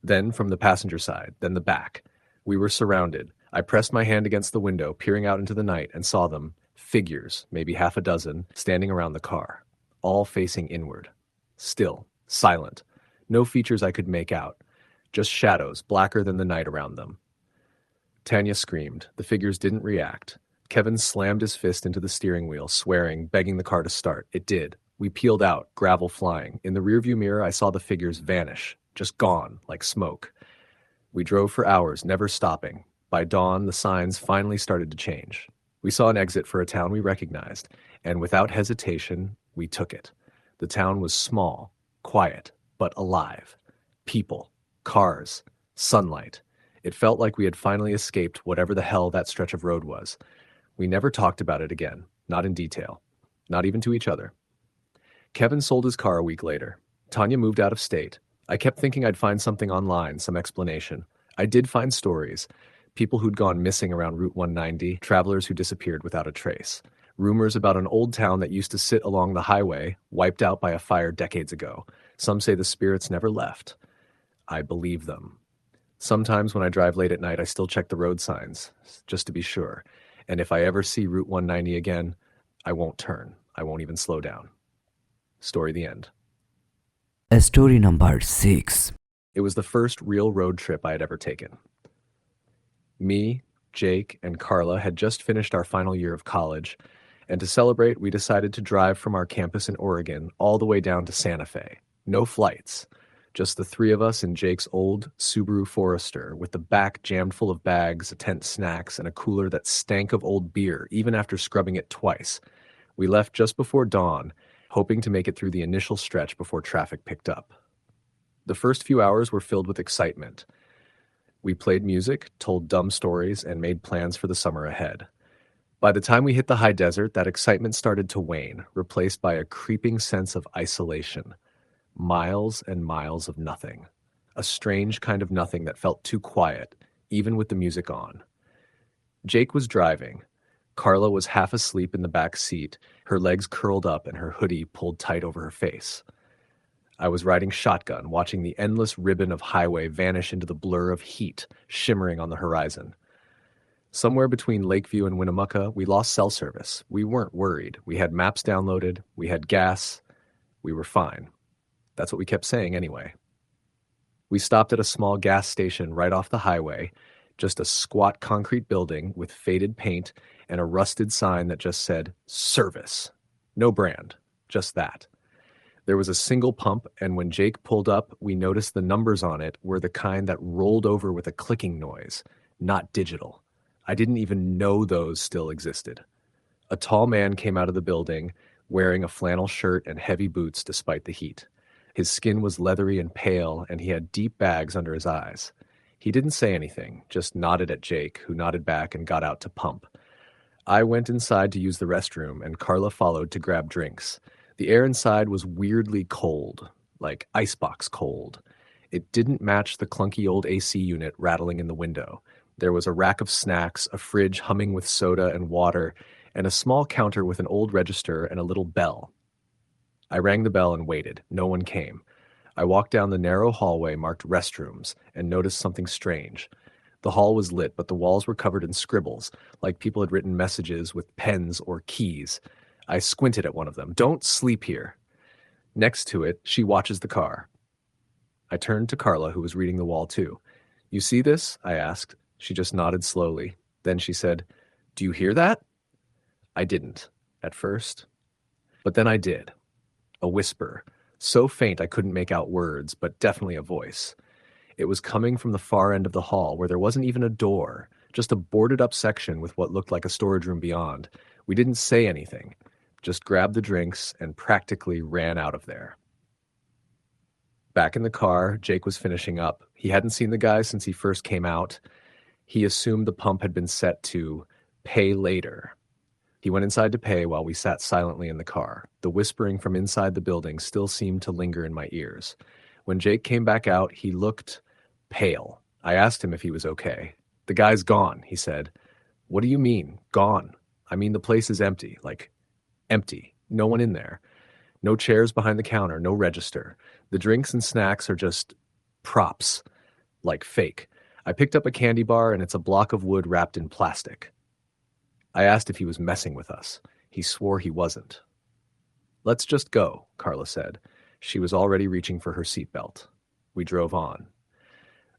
Then from the passenger side, then the back. We were surrounded. I pressed my hand against the window, peering out into the night, and saw them, figures, maybe half a dozen, standing around the car, all facing inward. Still, silent. No features I could make out. Just shadows, blacker than the night around them. Tanya screamed. The figures didn't react. Kevin slammed his fist into the steering wheel, swearing, begging the car to start. It did. We peeled out, gravel flying. In the rearview mirror, I saw the figures vanish, just gone, like smoke. We drove for hours, never stopping. By dawn, the signs finally started to change. We saw an exit for a town we recognized, and without hesitation, we took it. The town was small, quiet, but alive. People, cars, sunlight. It felt like we had finally escaped whatever the hell that stretch of road was. We never talked about it again, not in detail, not even to each other. Kevin sold his car a week later. Tanya moved out of state. I kept thinking I'd find something online, some explanation. I did find stories. People who'd gone missing around Route 190, travelers who disappeared without a trace. Rumors about an old town that used to sit along the highway, wiped out by a fire decades ago. Some say the spirits never left. I believe them. Sometimes when I drive late at night, I still check the road signs, just to be sure. And if I ever see Route 190 again, I won't turn. I won't even slow down. Story the end. Story number 6. It was the first real road trip I had ever taken. Me, Jake, and Carla had just finished our final year of college, and to celebrate, we decided to drive from our campus in Oregon all the way down to Santa Fe. No flights. Just the three of us in Jake's old Subaru Forester, with the back jammed full of bags, a tent snacks, and a cooler that stank of old beer, even after scrubbing it twice. We left just before dawn, hoping to make it through the initial stretch before traffic picked up. The first few hours were filled with excitement. We played music, told dumb stories, and made plans for the summer ahead. By the time we hit the high desert, that excitement started to wane, replaced by a creeping sense of isolation. Miles and miles of nothing. A strange kind of nothing that felt too quiet, even with the music on. Jake was driving. Carla was half asleep in the back seat, her legs curled up and her hoodie pulled tight over her face. I was riding shotgun, watching the endless ribbon of highway vanish into the blur of heat shimmering on the horizon. Somewhere between Lakeview and Winnemucca, we lost cell service. We weren't worried. We had maps downloaded. We had gas. We were fine. That's what we kept saying anyway. We stopped at a small gas station right off the highway, just a squat concrete building with faded paint and a rusted sign that just said, "Service." No brand, just that. There was a single pump, and when Jake pulled up, we noticed the numbers on it were the kind that rolled over with a clicking noise, not digital. I didn't even know those still existed. A tall man came out of the building, wearing a flannel shirt and heavy boots despite the heat. His skin was leathery and pale, and he had deep bags under his eyes. He didn't say anything, just nodded at Jake, who nodded back and got out to pump. I went inside to use the restroom, and Carla followed to grab drinks. The air inside was weirdly cold, like icebox cold. It didn't match the clunky old AC unit rattling in the window. There was a rack of snacks, a fridge humming with soda and water, and a small counter with an old register and a little bell. I rang the bell and waited. No one came. I walked down the narrow hallway marked restrooms and noticed something strange. The hall was lit, but the walls were covered in scribbles, like people had written messages with pens or keys. I squinted at one of them. "Don't sleep here." Next to it, "She watches the car." I turned to Carla, who was reading the wall too. "You see this?" I asked. She just nodded slowly. Then she said, "Do you hear that?" I didn't, at first. But then I did. A whisper, so faint I couldn't make out words, but definitely a voice. It was coming from the far end of the hall, where there wasn't even a door, just a boarded-up section with what looked like a storage room beyond. We didn't say anything, just grabbed the drinks and practically ran out of there. Back in the car, Jake was finishing up. He hadn't seen the guy since he first came out. He assumed the pump had been set to pay later. He went inside to pay while we sat silently in the car. The whispering from inside the building still seemed to linger in my ears. When Jake came back out, he looked pale. I asked him if he was okay. "The guy's gone," he said. "What do you mean, gone?" "I mean, the place is empty. Like, empty. No one in there. No chairs behind the counter, no register. The drinks and snacks are just props, like fake. I picked up a candy bar and it's a block of wood wrapped in plastic." I asked if he was messing with us. He swore he wasn't. "Let's just go," Carla said. She was already reaching for her seatbelt. We drove on.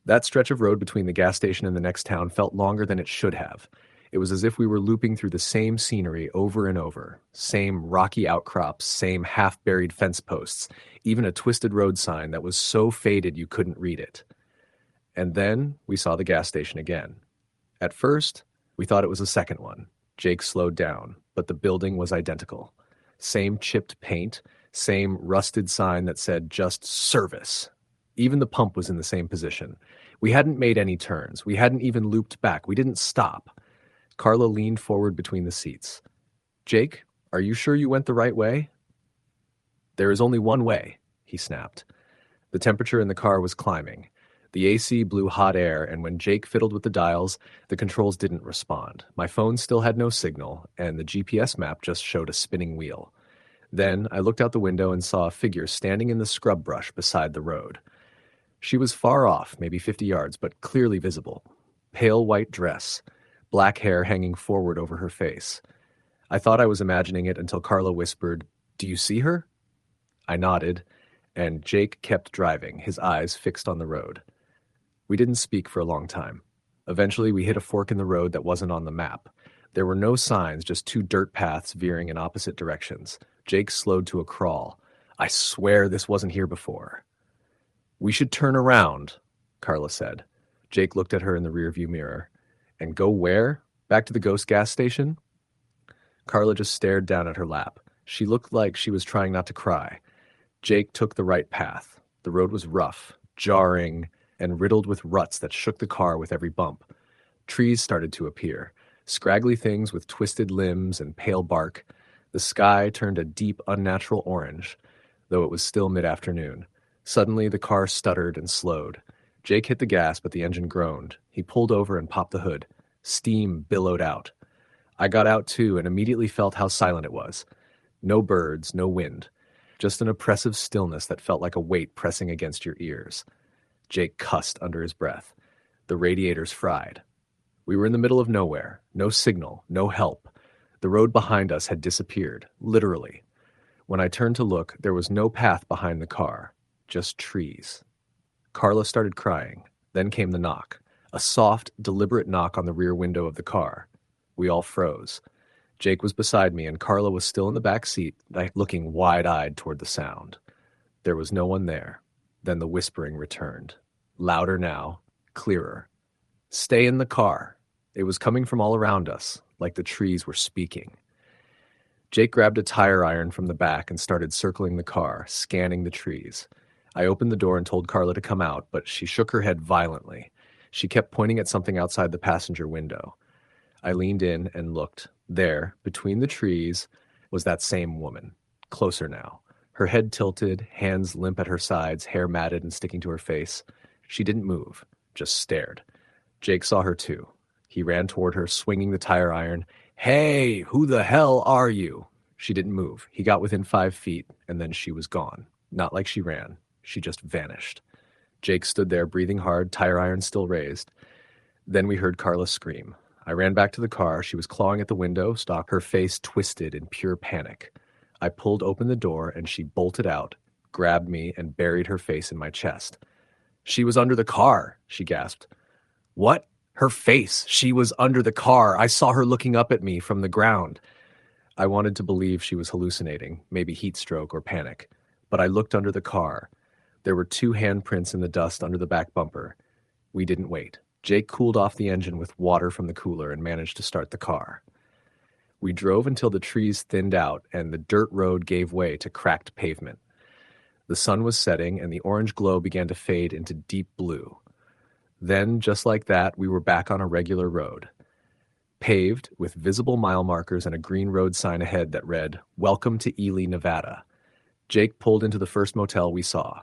That stretch of road between the gas station and the next town felt longer than it should have. It was as if we were looping through the same scenery over and over. Same rocky outcrops, same half-buried fence posts, even a twisted road sign that was so faded you couldn't read it. And then we saw the gas station again. At first, we thought it was a second one. Jake slowed down, but the building was identical. Same chipped paint, same rusted sign that said just service. Even the pump was in the same position. We hadn't made any turns. We hadn't even looped back. We didn't stop. Carla leaned forward between the seats. "Jake, are you sure you went the right way?" "There is only one way," he snapped. The temperature in the car was climbing. The AC blew hot air, and when Jake fiddled with the dials, the controls didn't respond. My phone still had no signal, and the GPS map just showed a spinning wheel. Then I looked out the window and saw a figure standing in the scrub brush beside the road. She was far off, maybe 50 yards, but clearly visible. Pale white dress, black hair hanging forward over her face. I thought I was imagining it until Carla whispered, "Do you see her?" I nodded, and Jake kept driving, his eyes fixed on the road. We didn't speak for a long time. Eventually, we hit a fork in the road that wasn't on the map. There were no signs, just two dirt paths veering in opposite directions. Jake slowed to a crawl. "I swear this wasn't here before." "We should turn around," Carla said. Jake looked at her in the rearview mirror. "And go where? Back to the ghost gas station?" Carla just stared down at her lap. She looked like she was trying not to cry. Jake took the right path. The road was rough, jarring, and riddled with ruts that shook the car with every bump. Trees started to appear, scraggly things with twisted limbs and pale bark. The sky turned a deep, unnatural orange, though it was still mid-afternoon. Suddenly, the car stuttered and slowed. Jake hit the gas, but the engine groaned. He pulled over and popped the hood. Steam billowed out. I got out too and immediately felt how silent it was. No birds, no wind. Just an oppressive stillness that felt like a weight pressing against your ears. Jake cussed under his breath. The radiators fried. We were in the middle of nowhere. No signal, no help. The road behind us had disappeared, literally. When I turned to look, there was no path behind the car, just trees. Carla started crying. Then came the knock. A soft, deliberate knock on the rear window of the car. We all froze. Jake was beside me, and Carla was still in the back seat, looking wide-eyed toward the sound. There was no one there. Then the whispering returned. Louder now, clearer. "Stay in the car." It was coming from all around us, like the trees were speaking. Jake grabbed a tire iron from the back and started circling the car, scanning the trees. I opened the door and told Carla to come out, but she shook her head violently. She kept pointing at something outside the passenger window. I leaned in and looked. There, between the trees, was that same woman, closer now. Her head tilted, hands limp at her sides, hair matted and sticking to her face. She didn't move, just stared. Jake saw her too. He ran toward her, swinging the tire iron. "Hey, who the hell are you?" She didn't move. He got within 5 feet, and then she was gone. Not like she ran. She just vanished. Jake stood there, breathing hard, tire iron still raised. Then we heard Carla scream. I ran back to the car. She was clawing at the window, stopped, her face twisted in pure panic. I pulled open the door, and she bolted out, grabbed me, and buried her face in my chest. "She was under the car," she gasped. "What? Her face. She was under the car. I saw her looking up at me from the ground." I wanted to believe she was hallucinating, maybe heat stroke or panic. But I looked under the car. There were 2 handprints in the dust under the back bumper. We didn't wait. Jake cooled off the engine with water from the cooler and managed to start the car. We drove until the trees thinned out and the dirt road gave way to cracked pavement. The sun was setting and the orange glow began to fade into deep blue. Then, just like that, we were back on a regular road. Paved, with visible mile markers and a green road sign ahead that read, "Welcome to Ely, Nevada." Jake pulled into the first motel we saw.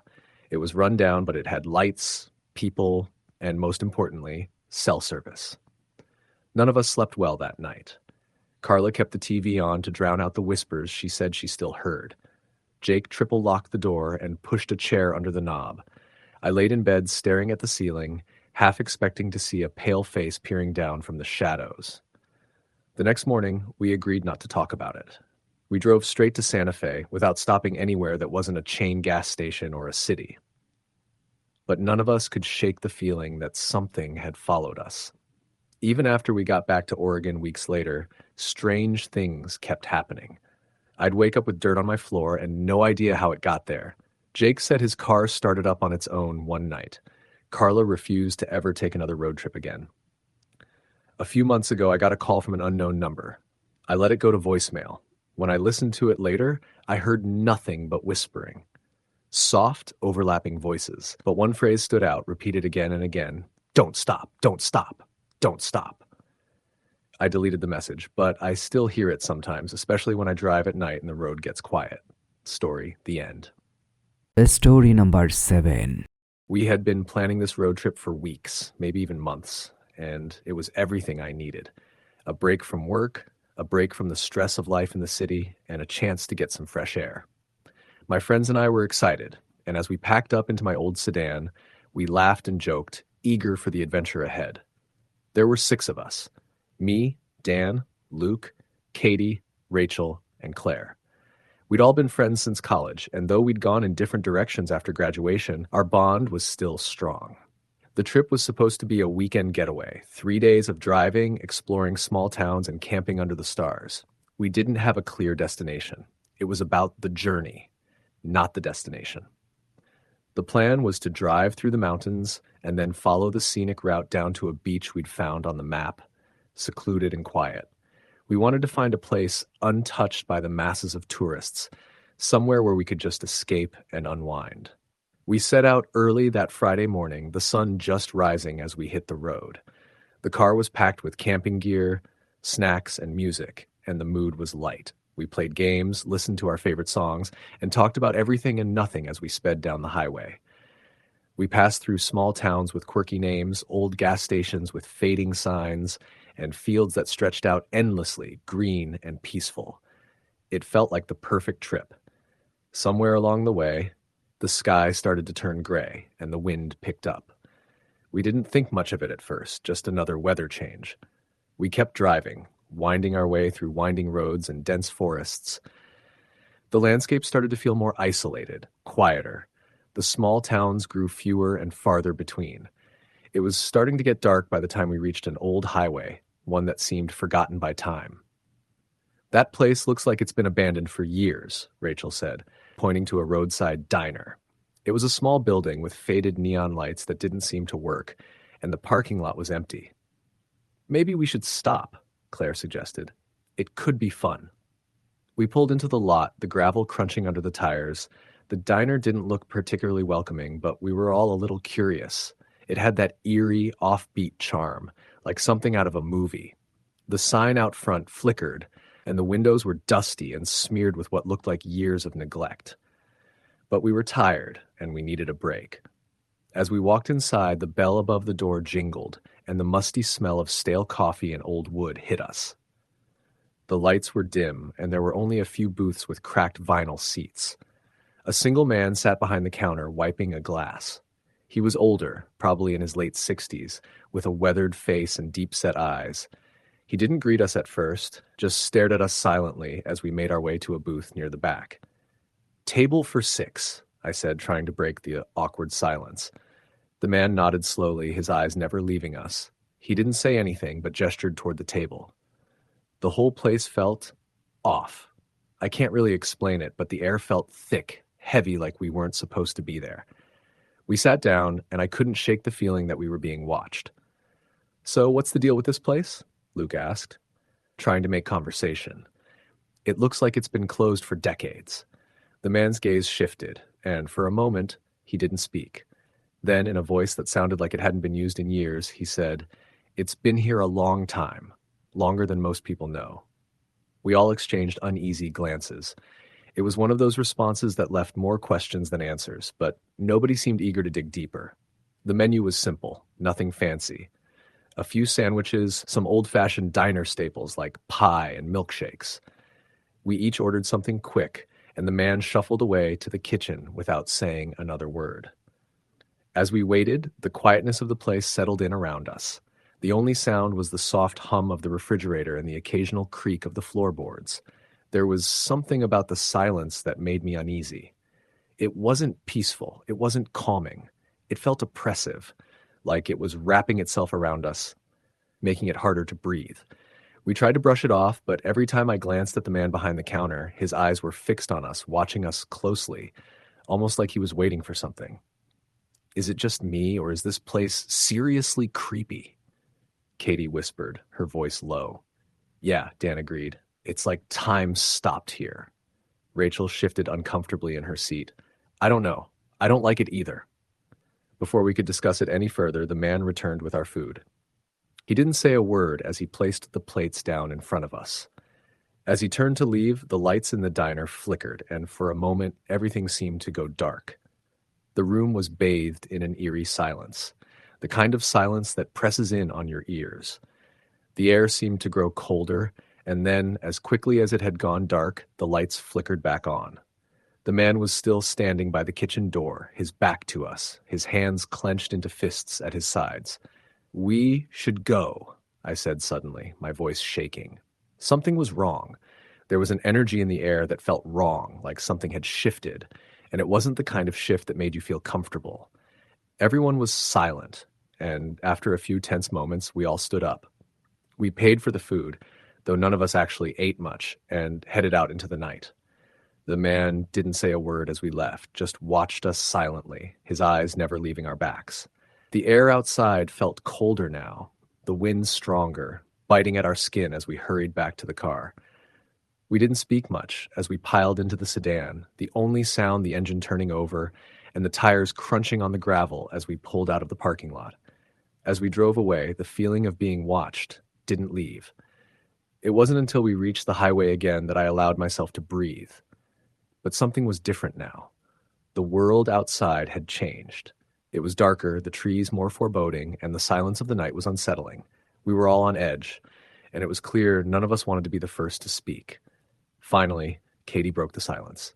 It was run down, but it had lights, people, and most importantly, cell service. None of us slept well that night. Carla kept the TV on to drown out the whispers she said she still heard. Jake triple-locked the door and pushed a chair under the knob. I laid in bed staring at the ceiling, half expecting to see a pale face peering down from the shadows. The next morning, we agreed not to talk about it. We drove straight to Santa Fe without stopping anywhere that wasn't a chain gas station or a city. But none of us could shake the feeling that something had followed us. Even after we got back to Oregon weeks later, strange things kept happening. I'd wake up with dirt on my floor and no idea how it got there. Jake said his car started up on its own one night. Carla refused to ever take another road trip again. A few months ago, I got a call from an unknown number. I let it go to voicemail. When I listened to it later, I heard nothing but whispering. Soft, overlapping voices. But one phrase stood out, repeated again and again. "Don't stop, don't stop, don't stop." I deleted the message, but I still hear it sometimes, especially when I drive at night and the road gets quiet. Story, the end. Story number 7. We had been planning this road trip for weeks, maybe even months, and it was everything I needed. A break from work, a break from the stress of life in the city, and a chance to get some fresh air. My friends and I were excited, and as we packed up into my old sedan, we laughed and joked, eager for the adventure ahead. There were 6 of us. Me, Dan, Luke, Katie, Rachel, and Claire. We'd all been friends since college, and though we'd gone in different directions after graduation, our bond was still strong. The trip was supposed to be a weekend getaway, 3 days of driving, exploring small towns, and camping under the stars. We didn't have a clear destination. It was about the journey, not the destination. The plan was to drive through the mountains and then follow the scenic route down to a beach we'd found on the map, secluded and quiet. We wanted to find a place untouched by the masses of tourists, somewhere where we could just escape and unwind. We set out early that Friday morning, the sun just rising as we hit the road. The car was packed with camping gear, snacks, and music, and the mood was light. We played games, listened to our favorite songs, and talked about everything and nothing as we sped down the highway. We passed through small towns with quirky names, old gas stations with fading signs, and fields that stretched out endlessly, green and peaceful. It felt like the perfect trip. Somewhere along the way, the sky started to turn gray, and the wind picked up. We didn't think much of it at first, just another weather change. We kept driving, winding our way through winding roads and dense forests. The landscape started to feel more isolated, quieter. The small towns grew fewer and farther between. It was starting to get dark by the time we reached an old highway, one that seemed forgotten by time. "That place looks like it's been abandoned for years," Rachel said, pointing to a roadside diner. It was a small building with faded neon lights that didn't seem to work, and the parking lot was empty. "Maybe we should stop," Claire suggested. "It could be fun." We pulled into the lot, the gravel crunching under the tires. The diner didn't look particularly welcoming, but we were all a little curious. It had that eerie, offbeat charm, like something out of a movie. The sign out front flickered, and the windows were dusty and smeared with what looked like years of neglect. But we were tired, and we needed a break. As we walked inside, the bell above the door jingled, and the musty smell of stale coffee and old wood hit us. The lights were dim, and there were only a few booths with cracked vinyl seats. A single man sat behind the counter, wiping a glass. He was older, probably in his late 60s, with a weathered face and deep-set eyes. He didn't greet us at first, just stared at us silently as we made our way to a booth near the back. "Table for 6, I said, trying to break the awkward silence. The man nodded slowly, his eyes never leaving us. He didn't say anything, but gestured toward the table. The whole place felt off. I can't really explain it, but the air felt thick, heavy, like we weren't supposed to be there. We sat down, and I couldn't shake the feeling that we were being watched. "So, what's the deal with this place?" Luke asked, trying to make conversation. "It looks like it's been closed for decades." The man's gaze shifted, and for a moment, he didn't speak. Then, in a voice that sounded like it hadn't been used in years, he said, "It's been here a long time, longer than most people know." We all exchanged uneasy glances. It was one of those responses that left more questions than answers, but nobody seemed eager to dig deeper. The menu was simple, nothing fancy. A few sandwiches, some old-fashioned diner staples like pie and milkshakes. We each ordered something quick, and the man shuffled away to the kitchen without saying another word. As we waited, the quietness of the place settled in around us. The only sound was the soft hum of the refrigerator and the occasional creak of the floorboards. There was something about the silence that made me uneasy. It wasn't peaceful. It wasn't calming. It felt oppressive, like it was wrapping itself around us, making it harder to breathe. We tried to brush it off, but every time I glanced at the man behind the counter, his eyes were fixed on us, watching us closely, almost like he was waiting for something. "Is it just me, or is this place seriously creepy?" Katie whispered, her voice low. "Yeah," Dan agreed. "It's like time stopped here." Rachel shifted uncomfortably in her seat. "I don't know. I don't like it either." Before we could discuss it any further, the man returned with our food. He didn't say a word as he placed the plates down in front of us. As he turned to leave, the lights in the diner flickered, and for a moment, everything seemed to go dark. The room was bathed in an eerie silence, the kind of silence that presses in on your ears. The air seemed to grow colder, and then, as quickly as it had gone dark, the lights flickered back on. The man was still standing by the kitchen door, his back to us, his hands clenched into fists at his sides. "We should go," I said suddenly, my voice shaking. Something was wrong. There was an energy in the air that felt wrong, like something had shifted, and it wasn't the kind of shift that made you feel comfortable. Everyone was silent, and after a few tense moments, we all stood up. We paid for the food, though none of us actually ate much, and headed out into the night. The man didn't say a word as we left, just watched us silently, his eyes never leaving our backs. The air outside felt colder now, the wind stronger, biting at our skin as we hurried back to the car. We didn't speak much as we piled into the sedan, the only sound the engine turning over and the tires crunching on the gravel as we pulled out of the parking lot. As we drove away, the feeling of being watched didn't leave. It wasn't until we reached the highway again that I allowed myself to breathe. But something was different now. The world outside had changed. It was darker, the trees more foreboding, and the silence of the night was unsettling. We were all on edge, and it was clear none of us wanted to be the first to speak. Finally, Katie broke the silence.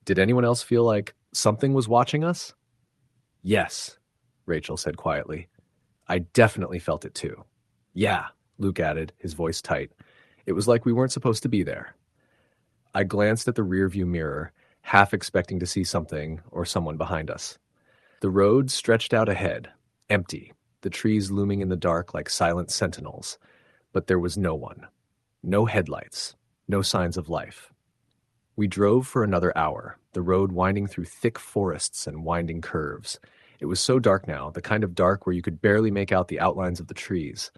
"Did anyone else feel like something was watching us?" "Yes," Rachel said quietly. "I definitely felt it too." "Yeah," Luke added, his voice tight. "It was like we weren't supposed to be there." I glanced at the rearview mirror, half expecting to see something or someone behind us. The road stretched out ahead, empty, the trees looming in the dark like silent sentinels, but there was no one. No headlights, no signs of life. We drove for another hour, the road winding through thick forests and winding curves. It was so dark now, the kind of dark where you could barely make out the outlines of the trees.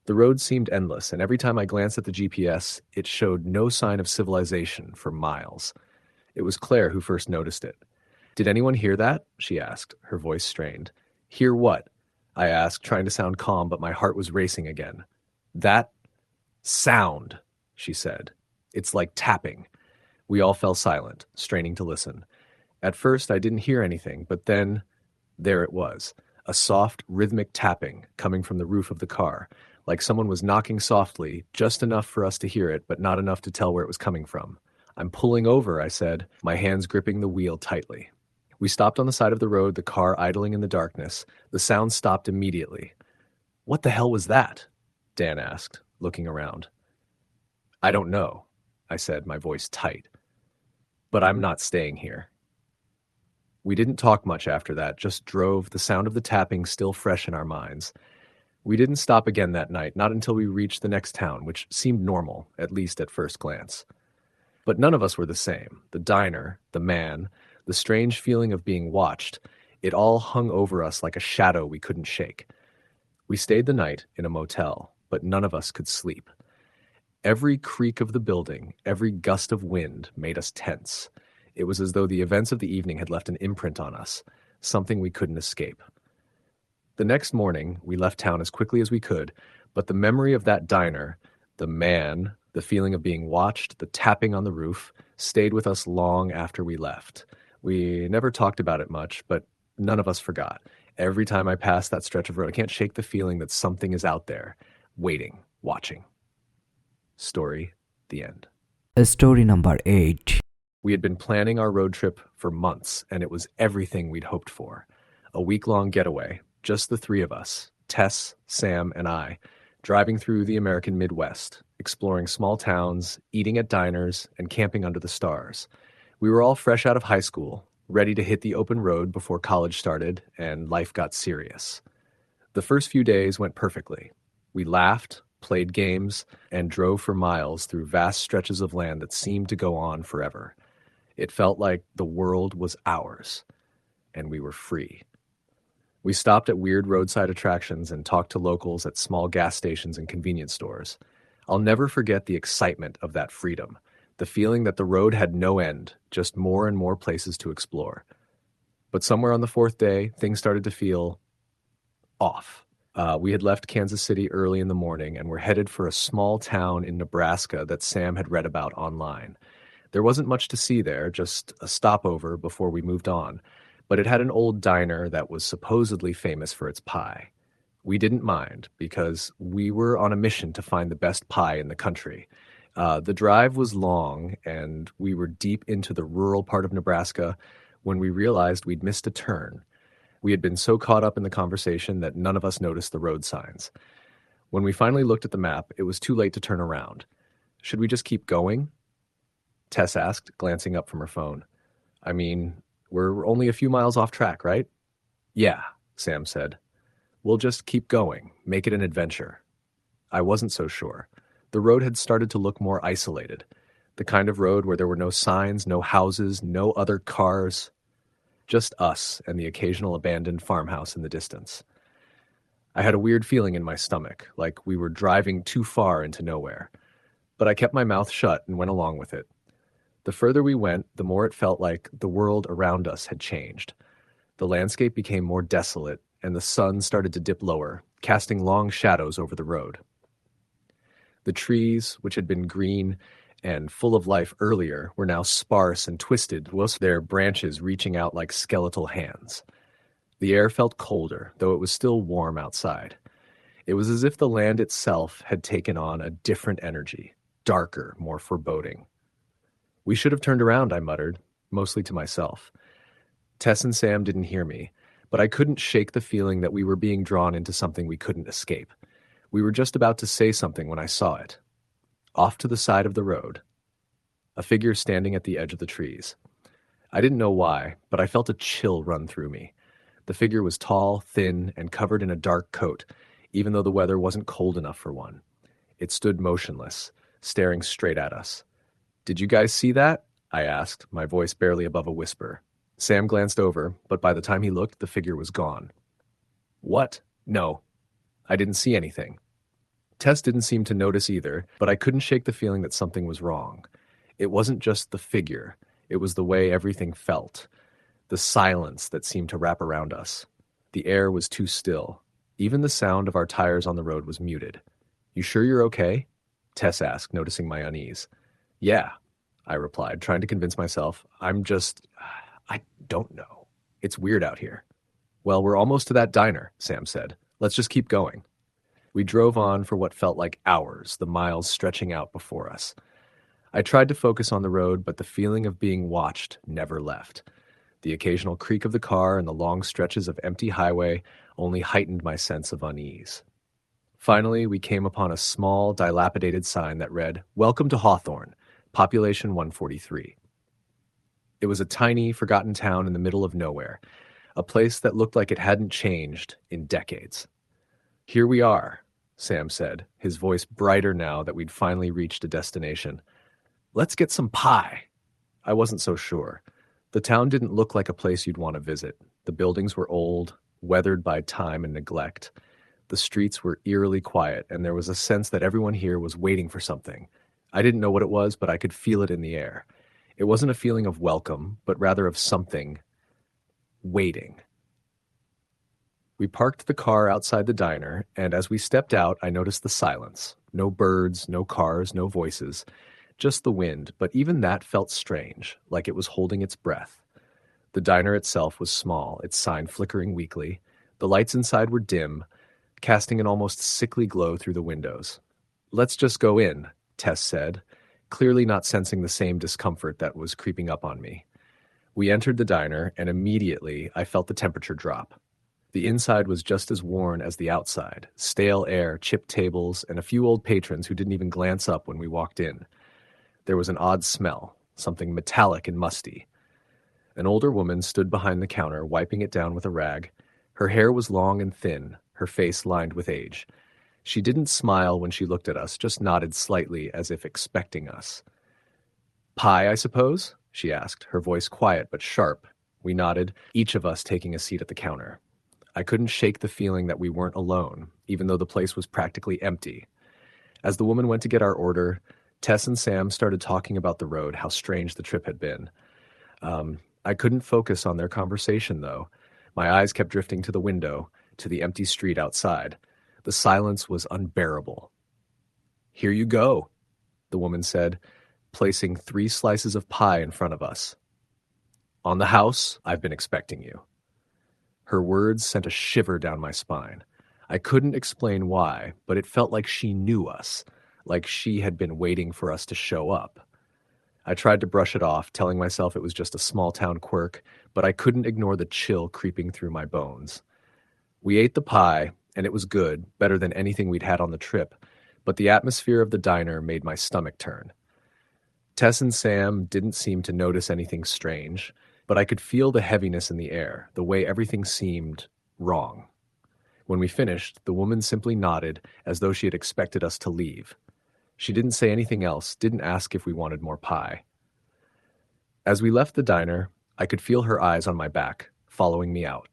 The road seemed endless, and every time I glanced at the GPS, it showed no sign of civilization for miles. It was Claire who first noticed it. "Did anyone hear that?" she asked, her voice strained. "Hear what?" I asked, trying to sound calm, but my heart was racing again. "That sound," she said. "It's like tapping." We all fell silent, straining to listen. At first, I didn't hear anything, but then there it was, a soft, rhythmic tapping coming from the roof of the car, like someone was knocking softly, just enough for us to hear it, but not enough to tell where it was coming from. "I'm pulling over," I said, my hands gripping the wheel tightly. We stopped on the side of the road, the car idling in the darkness. The sound stopped immediately. "What the hell was that?" Dan asked, looking around. "I don't know," I said, my voice tight. "But I'm not staying here." We didn't talk much after that, just drove, the sound of the tapping still fresh in our minds. We didn't stop again that night, not until we reached the next town, which seemed normal, at least at first glance. But none of us were the same. The diner, the man, the strange feeling of being watched, it all hung over us like a shadow we couldn't shake. We stayed the night in a motel, but none of us could sleep. Every creak of the building, every gust of wind made us tense. It was as though the events of the evening had left an imprint on us, something we couldn't escape. The next morning, we left town as quickly as we could, but the memory of that diner, the man, the feeling of being watched, the tapping on the roof, stayed with us long after we left. We never talked about it much, but none of us forgot. Every time I pass that stretch of road, I can't shake the feeling that something is out there, waiting, watching. Story, the end. Story number 8. We had been planning our road trip for months, and it was everything we'd hoped for. A week-long getaway, just the three of us, Tess, Sam, and I, driving through the American Midwest, exploring small towns, eating at diners, and camping under the stars. We were all fresh out of high school, ready to hit the open road before college started and life got serious. The first few days went perfectly. We laughed, played games, and drove for miles through vast stretches of land that seemed to go on forever. It felt like the world was ours, and we were free. We stopped at weird roadside attractions and talked to locals at small gas stations and convenience stores. I'll never forget the excitement of that freedom, the feeling that the road had no end, just more and more places to explore. But somewhere on the fourth day, things started to feel off. We had left Kansas City early in the morning and were headed for a small town in Nebraska that Sam had read about online. There wasn't much to see there, just a stopover before we moved on, but it had an old diner that was supposedly famous for its pie. We didn't mind because we were on a mission to find the best pie in the country. The drive was long, and we were deep into the rural part of Nebraska when we realized we'd missed a turn. We had been so caught up in the conversation that none of us noticed the road signs. When we finally looked at the map, it was too late to turn around. "Should we just keep going?" Tess asked, glancing up from her phone. "I mean, we're only a few miles off track, right?" "Yeah," Sam said. "We'll just keep going, make it an adventure." I wasn't so sure. The road had started to look more isolated. The kind of road where there were no signs, no houses, no other cars. Just us and the occasional abandoned farmhouse in the distance. I had a weird feeling in my stomach, like we were driving too far into nowhere. But I kept my mouth shut and went along with it. The further we went, the more it felt like the world around us had changed. The landscape became more desolate, and the sun started to dip lower, casting long shadows over the road. The trees, which had been green and full of life earlier, were now sparse and twisted, with their branches reaching out like skeletal hands. The air felt colder, though it was still warm outside. It was as if the land itself had taken on a different energy, darker, more foreboding. "We should have turned around," I muttered, mostly to myself. Tess and Sam didn't hear me, but I couldn't shake the feeling that we were being drawn into something we couldn't escape. We were just about to say something when I saw it. Off to the side of the road, a figure standing at the edge of the trees. I didn't know why, but I felt a chill run through me. The figure was tall, thin, and covered in a dark coat, even though the weather wasn't cold enough for one. It stood motionless, staring straight at us. "Did you guys see that?" I asked, my voice barely above a whisper. Sam glanced over, but by the time he looked, the figure was gone. "What? No. I didn't see anything." Tess didn't seem to notice either, but I couldn't shake the feeling that something was wrong. It wasn't just the figure, it was the way everything felt. The silence that seemed to wrap around us. The air was too still. Even the sound of our tires on the road was muted. "You sure you're okay?" Tess asked, noticing my unease. "Yeah," I replied, trying to convince myself. I don't know. It's weird out here. Well, we're almost to that diner, Sam said. Let's just keep going. We drove on for what felt like hours, the miles stretching out before us. I tried to focus on the road, but the feeling of being watched never left. The occasional creak of the car and the long stretches of empty highway only heightened my sense of unease. Finally, we came upon a small, dilapidated sign that read, "Welcome to Hawthorne, population 143. It was a tiny, forgotten town in the middle of nowhere, a place that looked like it hadn't changed in decades. "Here we are," Sam said, his voice brighter now that we'd finally reached a destination. "Let's get some pie." I wasn't so sure. The town didn't look like a place you'd want to visit. The buildings were old, weathered by time and neglect. The streets were eerily quiet, and there was a sense that everyone here was waiting for something. I didn't know what it was, but I could feel it in the air. It wasn't a feeling of welcome, but rather of something waiting. We parked the car outside the diner, and as we stepped out, I noticed the silence. No birds, no cars, no voices. Just the wind, but even that felt strange, like it was holding its breath. The diner itself was small, its sign flickering weakly. The lights inside were dim, casting an almost sickly glow through the windows. "Let's just go in," Tess said, clearly not sensing the same discomfort that was creeping up on me. We entered the diner, and immediately I felt the temperature drop. The inside was just as worn as the outside, stale air, chipped tables, and a few old patrons who didn't even glance up when we walked in. There was an odd smell, something metallic and musty. An older woman stood behind the counter, wiping it down with a rag. Her hair was long and thin, her face lined with age. She didn't smile when she looked at us, just nodded slightly as if expecting us. "Pie, I suppose?" she asked, her voice quiet but sharp. We nodded, each of us taking a seat at the counter. I couldn't shake the feeling that we weren't alone, even though the place was practically empty. As the woman went to get our order, Tess and Sam started talking about the road, how strange the trip had been. I couldn't focus on their conversation, though. My eyes kept drifting to the window, to the empty street outside. The silence was unbearable. "Here you go," the woman said, placing 3 slices of pie in front of us. "On the house, I've been expecting you." Her words sent a shiver down my spine. I couldn't explain why, but it felt like she knew us, like she had been waiting for us to show up. I tried to brush it off, telling myself it was just a small-town quirk, but I couldn't ignore the chill creeping through my bones. We ate the pie, and it was good, better than anything we'd had on the trip, but the atmosphere of the diner made my stomach turn. Tess and Sam didn't seem to notice anything strange, but I could feel the heaviness in the air, the way everything seemed wrong. When we finished, the woman simply nodded as though she had expected us to leave. She didn't say anything else, didn't ask if we wanted more pie. As we left the diner, I could feel her eyes on my back, following me out.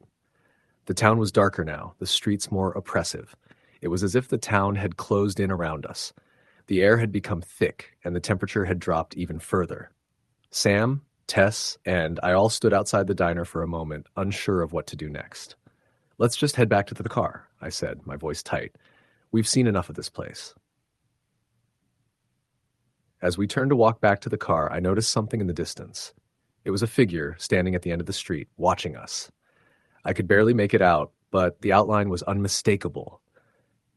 The town was darker now, the streets more oppressive. It was as if the town had closed in around us. The air had become thick, and the temperature had dropped even further. Sam, Tess, and I all stood outside the diner for a moment, unsure of what to do next. "Let's just head back to the car," I said, my voice tight. "We've seen enough of this place." As we turned to walk back to the car, I noticed something in the distance. It was a figure standing at the end of the street, watching us. I could barely make it out, but the outline was unmistakable.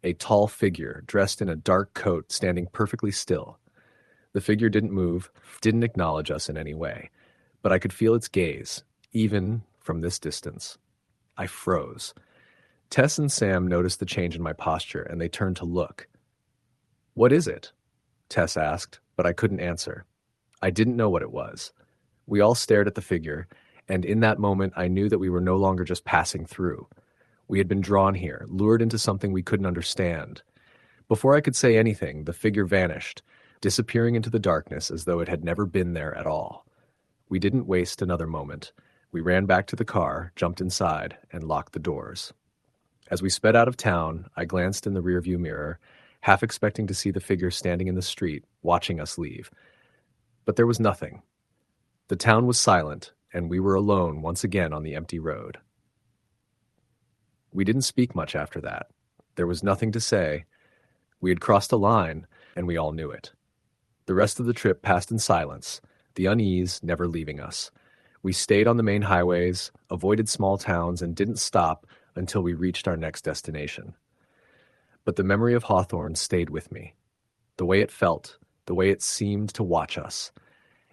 A tall figure, dressed in a dark coat, standing perfectly still. The figure didn't move, didn't acknowledge us in any way, but I could feel its gaze, even from this distance. I froze. Tess and Sam noticed the change in my posture, and they turned to look. "What is it?" Tess asked, but I couldn't answer. I didn't know what it was. We all stared at the figure, and in that moment I knew that we were no longer just passing through. We had been drawn here, lured into something we couldn't understand. Before I could say anything, the figure vanished, disappearing into the darkness as though it had never been there at all. We didn't waste another moment. We ran back to the car, jumped inside, and locked the doors. As we sped out of town, I glanced in the rearview mirror, half expecting to see the figure standing in the street, watching us leave. But there was nothing. The town was silent, and we were alone once again on the empty road. We didn't speak much after that. There was nothing to say. We had crossed a line, and we all knew it. The rest of the trip passed in silence, the unease never leaving us. We stayed on the main highways, avoided small towns, and didn't stop until we reached our next destination. But the memory of Hawthorne stayed with me. The way it felt, the way it seemed to watch us.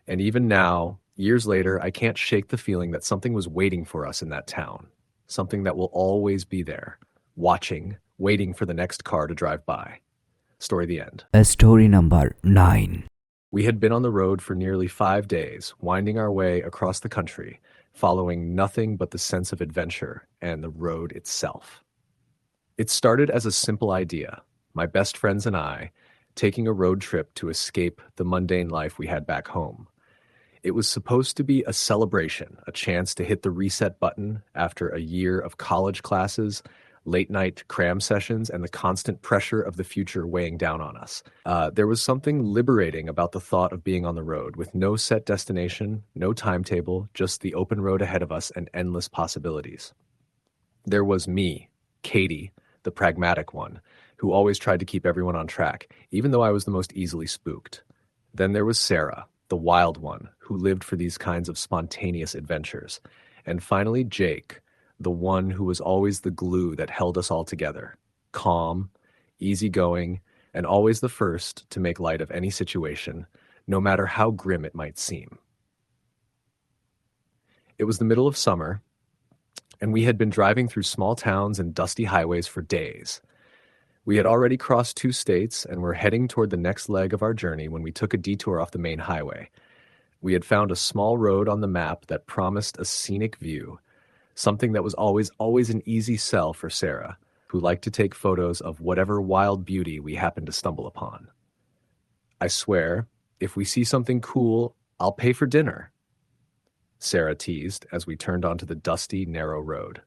And even now, years later, I can't shake the feeling that something was waiting for us in that town. Something that will always be there, watching, waiting for the next car to drive by. Story the end. Story number 9. We had been on the road for nearly 5 days, winding our way across the country, following nothing but the sense of adventure and the road itself. It started as a simple idea, my best friends and I, taking a road trip to escape the mundane life we had back home. It was supposed to be a celebration, a chance to hit the reset button after a year of college classes, late-night cram sessions, and the constant pressure of the future weighing down on us. There was something liberating about the thought of being on the road, with no set destination, no timetable, just the open road ahead of us and endless possibilities. There was me, Katie, the pragmatic one, who always tried to keep everyone on track, even though I was the most easily spooked. Then there was Sarah, the wild one, who lived for these kinds of spontaneous adventures. And finally, Jake, the one who was always the glue that held us all together, calm, easygoing, and always the first to make light of any situation, no matter how grim it might seem. It was the middle of summer, and we had been driving through small towns and dusty highways for days. We had already crossed 2 states and were heading toward the next leg of our journey when we took a detour off the main highway. We had found a small road on the map that promised a scenic view, something that was always an easy sell for Sarah, who liked to take photos of whatever wild beauty we happened to stumble upon. I swear, if we see something cool, I'll pay for dinner, Sarah teased as we turned onto the dusty, narrow road.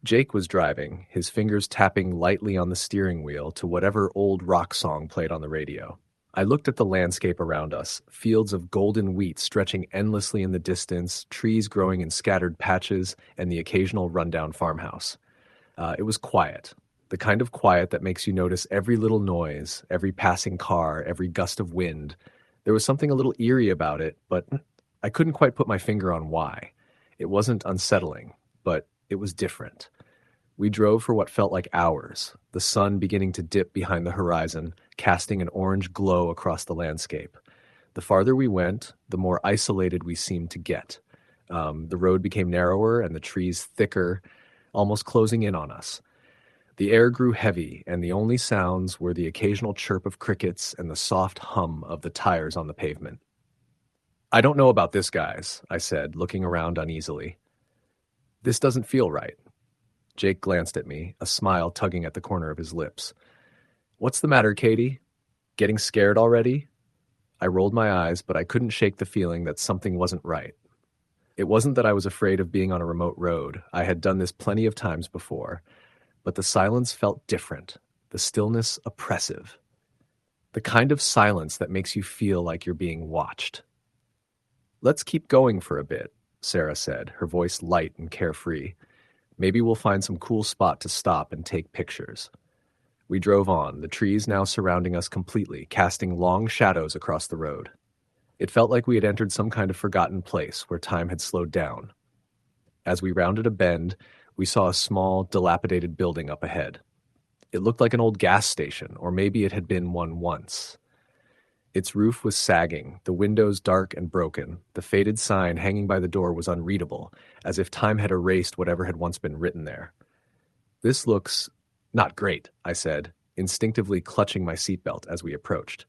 Jake was driving, his fingers tapping lightly on the steering wheel to whatever old rock song played on the radio. I looked at the landscape around us, fields of golden wheat stretching endlessly in the distance, trees growing in scattered patches, and the occasional rundown farmhouse. It was quiet, the kind of quiet that makes you notice every little noise, every passing car, every gust of wind. There was something a little eerie about it, but I couldn't quite put my finger on why. It wasn't unsettling, but it was different. We drove for what felt like hours, the sun beginning to dip behind the horizon, casting an orange glow across the landscape. The farther we went, the more isolated we seemed to get. The road became narrower and the trees thicker, almost closing in on us. The air grew heavy, and the only sounds were the occasional chirp of crickets and the soft hum of the tires on the pavement. "I don't know about this, guys," I said, looking around uneasily. "This doesn't feel right." Jake glanced at me, a smile tugging at the corner of his lips. "What's the matter, Katie? Getting scared already?" I rolled my eyes, but I couldn't shake the feeling that something wasn't right. It wasn't that I was afraid of being on a remote road. I had done this plenty of times before. But the silence felt different, the stillness oppressive. The kind of silence that makes you feel like you're being watched. "Let's keep going for a bit," Sarah said, her voice light and carefree. "Maybe we'll find some cool spot to stop and take pictures." We drove on, the trees now surrounding us completely, casting long shadows across the road. It felt like we had entered some kind of forgotten place where time had slowed down. As we rounded a bend, we saw a small, dilapidated building up ahead. It looked like an old gas station, or maybe it had been one once. Its roof was sagging, the windows dark and broken. The faded sign hanging by the door was unreadable, as if time had erased whatever had once been written there. "This looks not great," I said, instinctively clutching my seatbelt as we approached.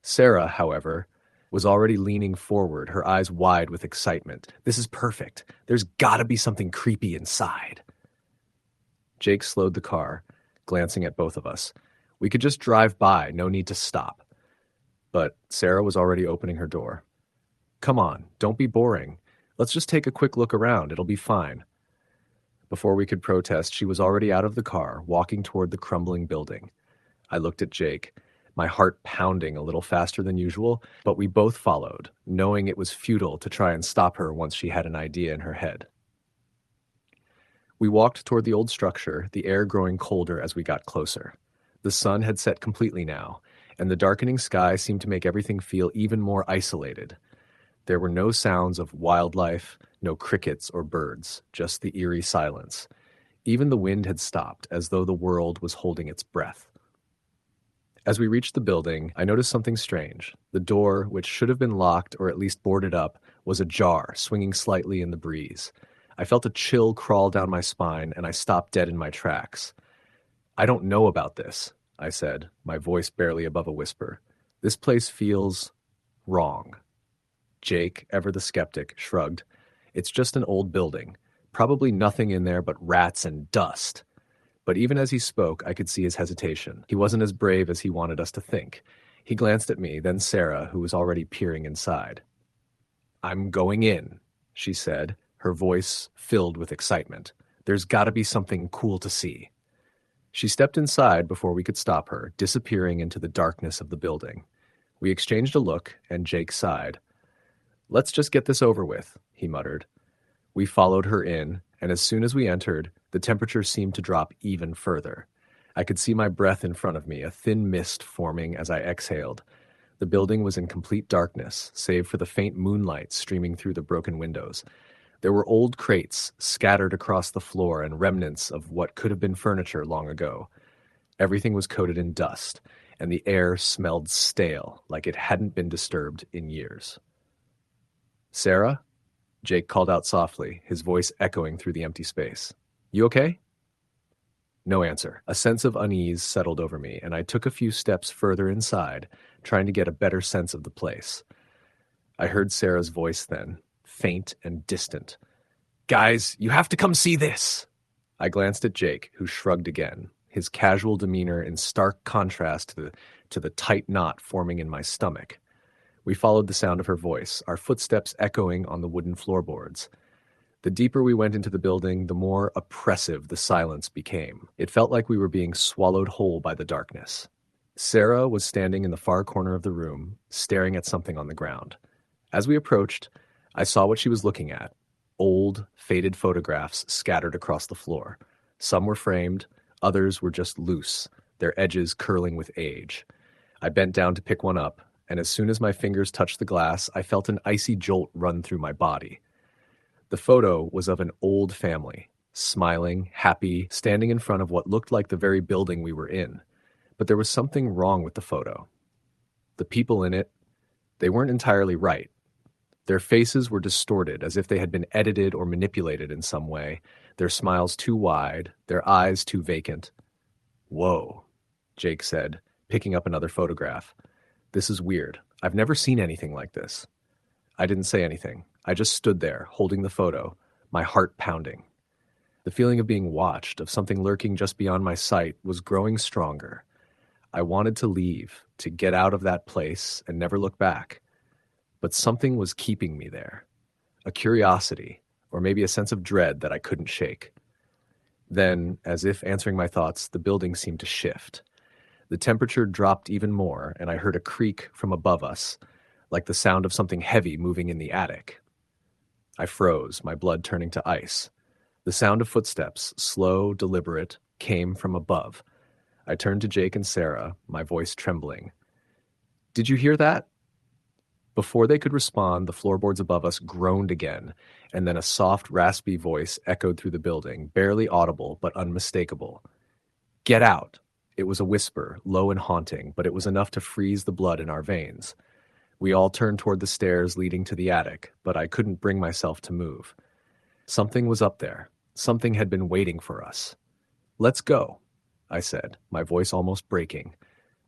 Sarah, however, was already leaning forward, her eyes wide with excitement. "This is perfect. There's gotta be something creepy inside." Jake slowed the car, glancing at both of us. We could just drive by, no need to stop. But Sarah was already opening her door. "Come on, don't be boring. Let's just take a quick look around. It'll be fine." Before we could protest, she was already out of the car, walking toward the crumbling building. I looked at Jake, my heart pounding a little faster than usual, but we both followed, knowing it was futile to try and stop her once she had an idea in her head. We walked toward the old structure, the air growing colder as we got closer. The sun had set completely now, and the darkening sky seemed to make everything feel even more isolated. There were no sounds of wildlife, no crickets or birds, just the eerie silence. Even the wind had stopped, as though the world was holding its breath. As we reached the building, I noticed something strange. The door, which should have been locked or at least boarded up, was ajar, swinging slightly in the breeze. I felt a chill crawl down my spine, and I stopped dead in my tracks. "I don't know about this," I said, my voice barely above a whisper. "This place feels wrong." Jake, ever the skeptic, shrugged. "It's just an old building. Probably nothing in there but rats and dust." But even as he spoke, I could see his hesitation. He wasn't as brave as he wanted us to think. He glanced at me, then Sarah, who was already peering inside. "I'm going in," she said, her voice filled with excitement. "There's got to be something cool to see." She stepped inside before we could stop her, disappearing into the darkness of the building. We exchanged a look, and Jake sighed. "Let's just get this over with," he muttered. We followed her in, and as soon as we entered, the temperature seemed to drop even further. I could see my breath in front of me, a thin mist forming as I exhaled. The building was in complete darkness, save for the faint moonlight streaming through the broken windows. There were old crates scattered across the floor and remnants of what could have been furniture long ago. Everything was coated in dust, and the air smelled stale, like it hadn't been disturbed in years. "Sarah?" Jake called out softly, his voice echoing through the empty space. "You okay?" No answer. A sense of unease settled over me, and I took a few steps further inside, trying to get a better sense of the place. I heard Sarah's voice then, faint and distant. "Guys, you have to come see this!" I glanced at Jake, who shrugged again, his casual demeanor in stark contrast to the tight knot forming in my stomach. We followed the sound of her voice, our footsteps echoing on the wooden floorboards. The deeper we went into the building, the more oppressive the silence became. It felt like we were being swallowed whole by the darkness. Sarah was standing in the far corner of the room, staring at something on the ground. As we approached, I saw what she was looking at. Old, faded photographs scattered across the floor. Some were framed, others were just loose, their edges curling with age. I bent down to pick one up, and as soon as my fingers touched the glass, I felt an icy jolt run through my body. The photo was of an old family, smiling, happy, standing in front of what looked like the very building we were in. But there was something wrong with the photo. The people in it, they weren't entirely right. Their faces were distorted, as if they had been edited or manipulated in some way, their smiles too wide, their eyes too vacant. "Whoa," Jake said, picking up another photograph. "This is weird. I've never seen anything like this." I didn't say anything. I just stood there, holding the photo, my heart pounding. The feeling of being watched, of something lurking just beyond my sight, was growing stronger. I wanted to leave, to get out of that place and never look back. But something was keeping me there. A curiosity, or maybe a sense of dread that I couldn't shake. Then, as if answering my thoughts, the building seemed to shift. The temperature dropped even more, and I heard a creak from above us, like the sound of something heavy moving in the attic. I froze, my blood turning to ice. The sound of footsteps, slow, deliberate, came from above. I turned to Jake and Sarah, my voice trembling. "Did you hear that?" Before they could respond, the floorboards above us groaned again, and then a soft, raspy voice echoed through the building, barely audible but unmistakable. "Get out!" It was a whisper, low and haunting, but it was enough to freeze the blood in our veins. We all turned toward the stairs leading to the attic, but I couldn't bring myself to move. Something was up there. Something had been waiting for us. "Let's go," I said, my voice almost breaking.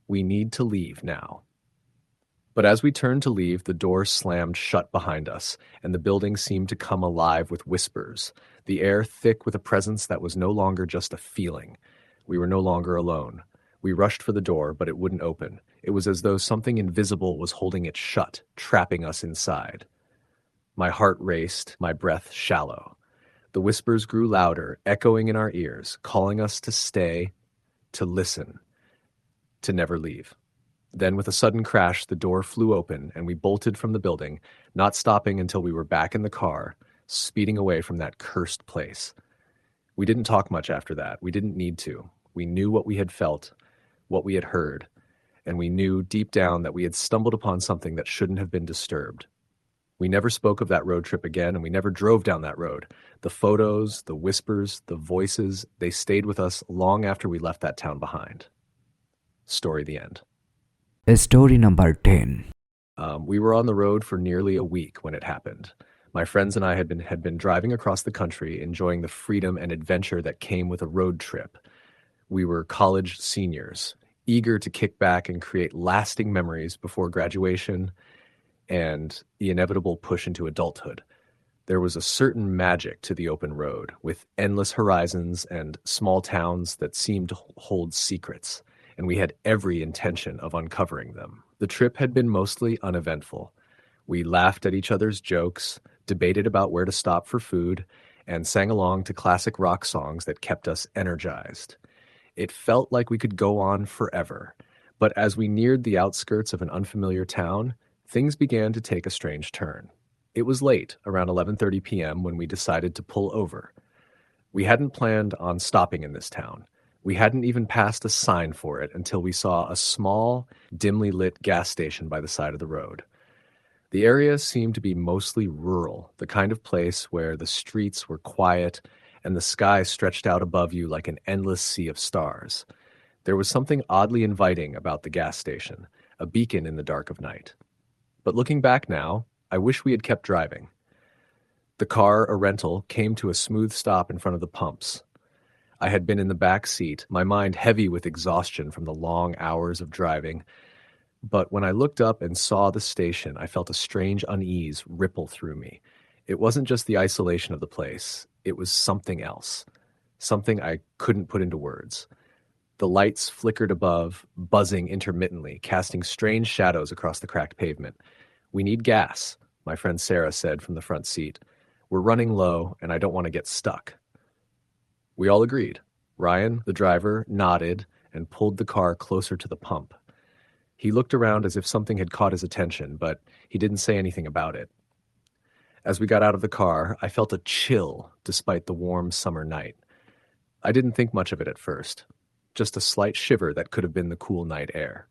"We need to leave now." But as we turned to leave, the door slammed shut behind us, and the building seemed to come alive with whispers, the air thick with a presence that was no longer just a feeling. We were no longer alone. We rushed for the door, but it wouldn't open. It was as though something invisible was holding it shut, trapping us inside. My heart raced, my breath shallow. The whispers grew louder, echoing in our ears, calling us to stay, to listen, to never leave. Then with a sudden crash, the door flew open, and we bolted from the building, not stopping until we were back in the car, speeding away from that cursed place. We didn't talk much after that. We didn't need to. We knew what we had felt, what we had heard, and we knew deep down that we had stumbled upon something that shouldn't have been disturbed. We never spoke of that road trip again, and we never drove down that road. The photos, the whispers, the voices, they stayed with us long after we left that town behind. Story the end. Story number 10. We were on the road for nearly a week when it happened. My friends and I had been driving across the country, enjoying the freedom and adventure that came with a road trip. We were college seniors, eager to kick back and create lasting memories before graduation and the inevitable push into adulthood. There was a certain magic to the open road, with endless horizons and small towns that seemed to hold secrets, and we had every intention of uncovering them. The trip had been mostly uneventful. We laughed at each other's jokes, debated about where to stop for food, and sang along to classic rock songs that kept us energized. It felt like we could go on forever, but as we neared the outskirts of an unfamiliar town, things began to take a strange turn. It was late, around 11:30 p.m., when we decided to pull over. We hadn't planned on stopping in this town. We hadn't even passed a sign for it until we saw a small, dimly lit gas station by the side of the road. The area seemed to be mostly rural, the kind of place where the streets were quiet and the sky stretched out above you like an endless sea of stars. There was something oddly inviting about the gas station, a beacon in the dark of night. But looking back now, I wish we had kept driving. The car, a rental, came to a smooth stop in front of the pumps. I had been in the back seat, my mind heavy with exhaustion from the long hours of driving. But when I looked up and saw the station, I felt a strange unease ripple through me. It wasn't just the isolation of the place. It was something else. Something I couldn't put into words. The lights flickered above, buzzing intermittently, casting strange shadows across the cracked pavement. "We need gas," my friend Sarah said from the front seat. "We're running low, and I don't want to get stuck." We all agreed. Ryan, the driver, nodded and pulled the car closer to the pump. He looked around as if something had caught his attention, but he didn't say anything about it. As we got out of the car, I felt a chill despite the warm summer night. I didn't think much of it at first, just a slight shiver that could have been the cool night air.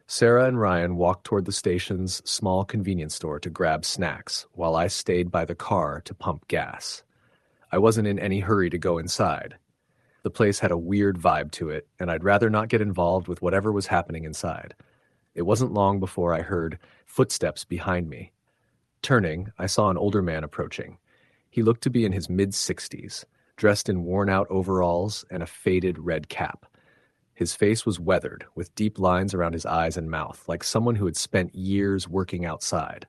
Sarah and Ryan walked toward the station's small convenience store to grab snacks, while I stayed by the car to pump gas. I wasn't in any hurry to go inside. The place had a weird vibe to it, and I'd rather not get involved with whatever was happening inside. It wasn't long before I heard footsteps behind me. Turning, I saw an older man approaching. He looked to be in his mid-60s, dressed in worn-out overalls and a faded red cap. His face was weathered, with deep lines around his eyes and mouth, like someone who had spent years working outside.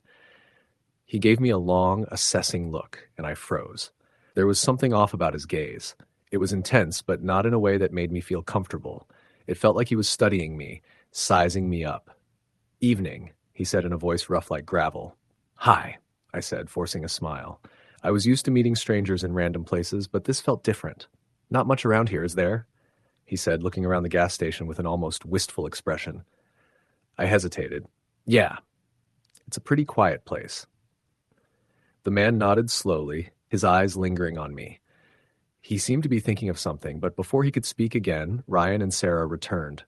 He gave me a long, assessing look, and I froze. There was something off about his gaze. It was intense, but not in a way that made me feel comfortable. It felt like he was studying me, sizing me up. "Evening," he said in a voice rough like gravel. "Hi," I said, forcing a smile. I was used to meeting strangers in random places, but this felt different. "Not much around here, is there?" he said, looking around the gas station with an almost wistful expression. I hesitated. "Yeah, it's a pretty quiet place." The man nodded slowly, his eyes lingering on me. He seemed to be thinking of something, but before he could speak again, Ryan and Sarah returned.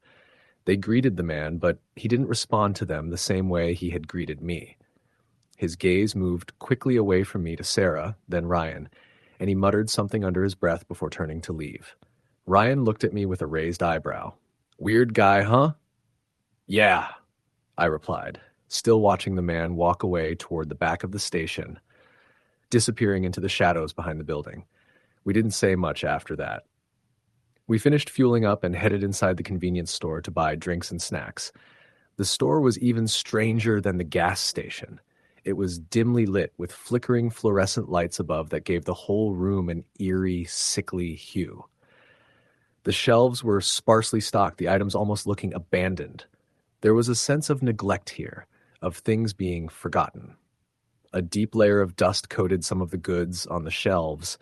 They greeted the man, but he didn't respond to them the same way he had greeted me. His gaze moved quickly away from me to Sarah, then Ryan, and he muttered something under his breath before turning to leave. Ryan looked at me with a raised eyebrow. "Weird guy, huh?" "Yeah," I replied, still watching the man walk away toward the back of the station, disappearing into the shadows behind the building. We didn't say much after that. We finished fueling up and headed inside the convenience store to buy drinks and snacks. The store was even stranger than the gas station. It was dimly lit with flickering fluorescent lights above that gave the whole room an eerie, sickly hue. The shelves were sparsely stocked, the items almost looking abandoned. There was a sense of neglect here, of things being forgotten. A deep layer of dust coated some of the goods on the shelves,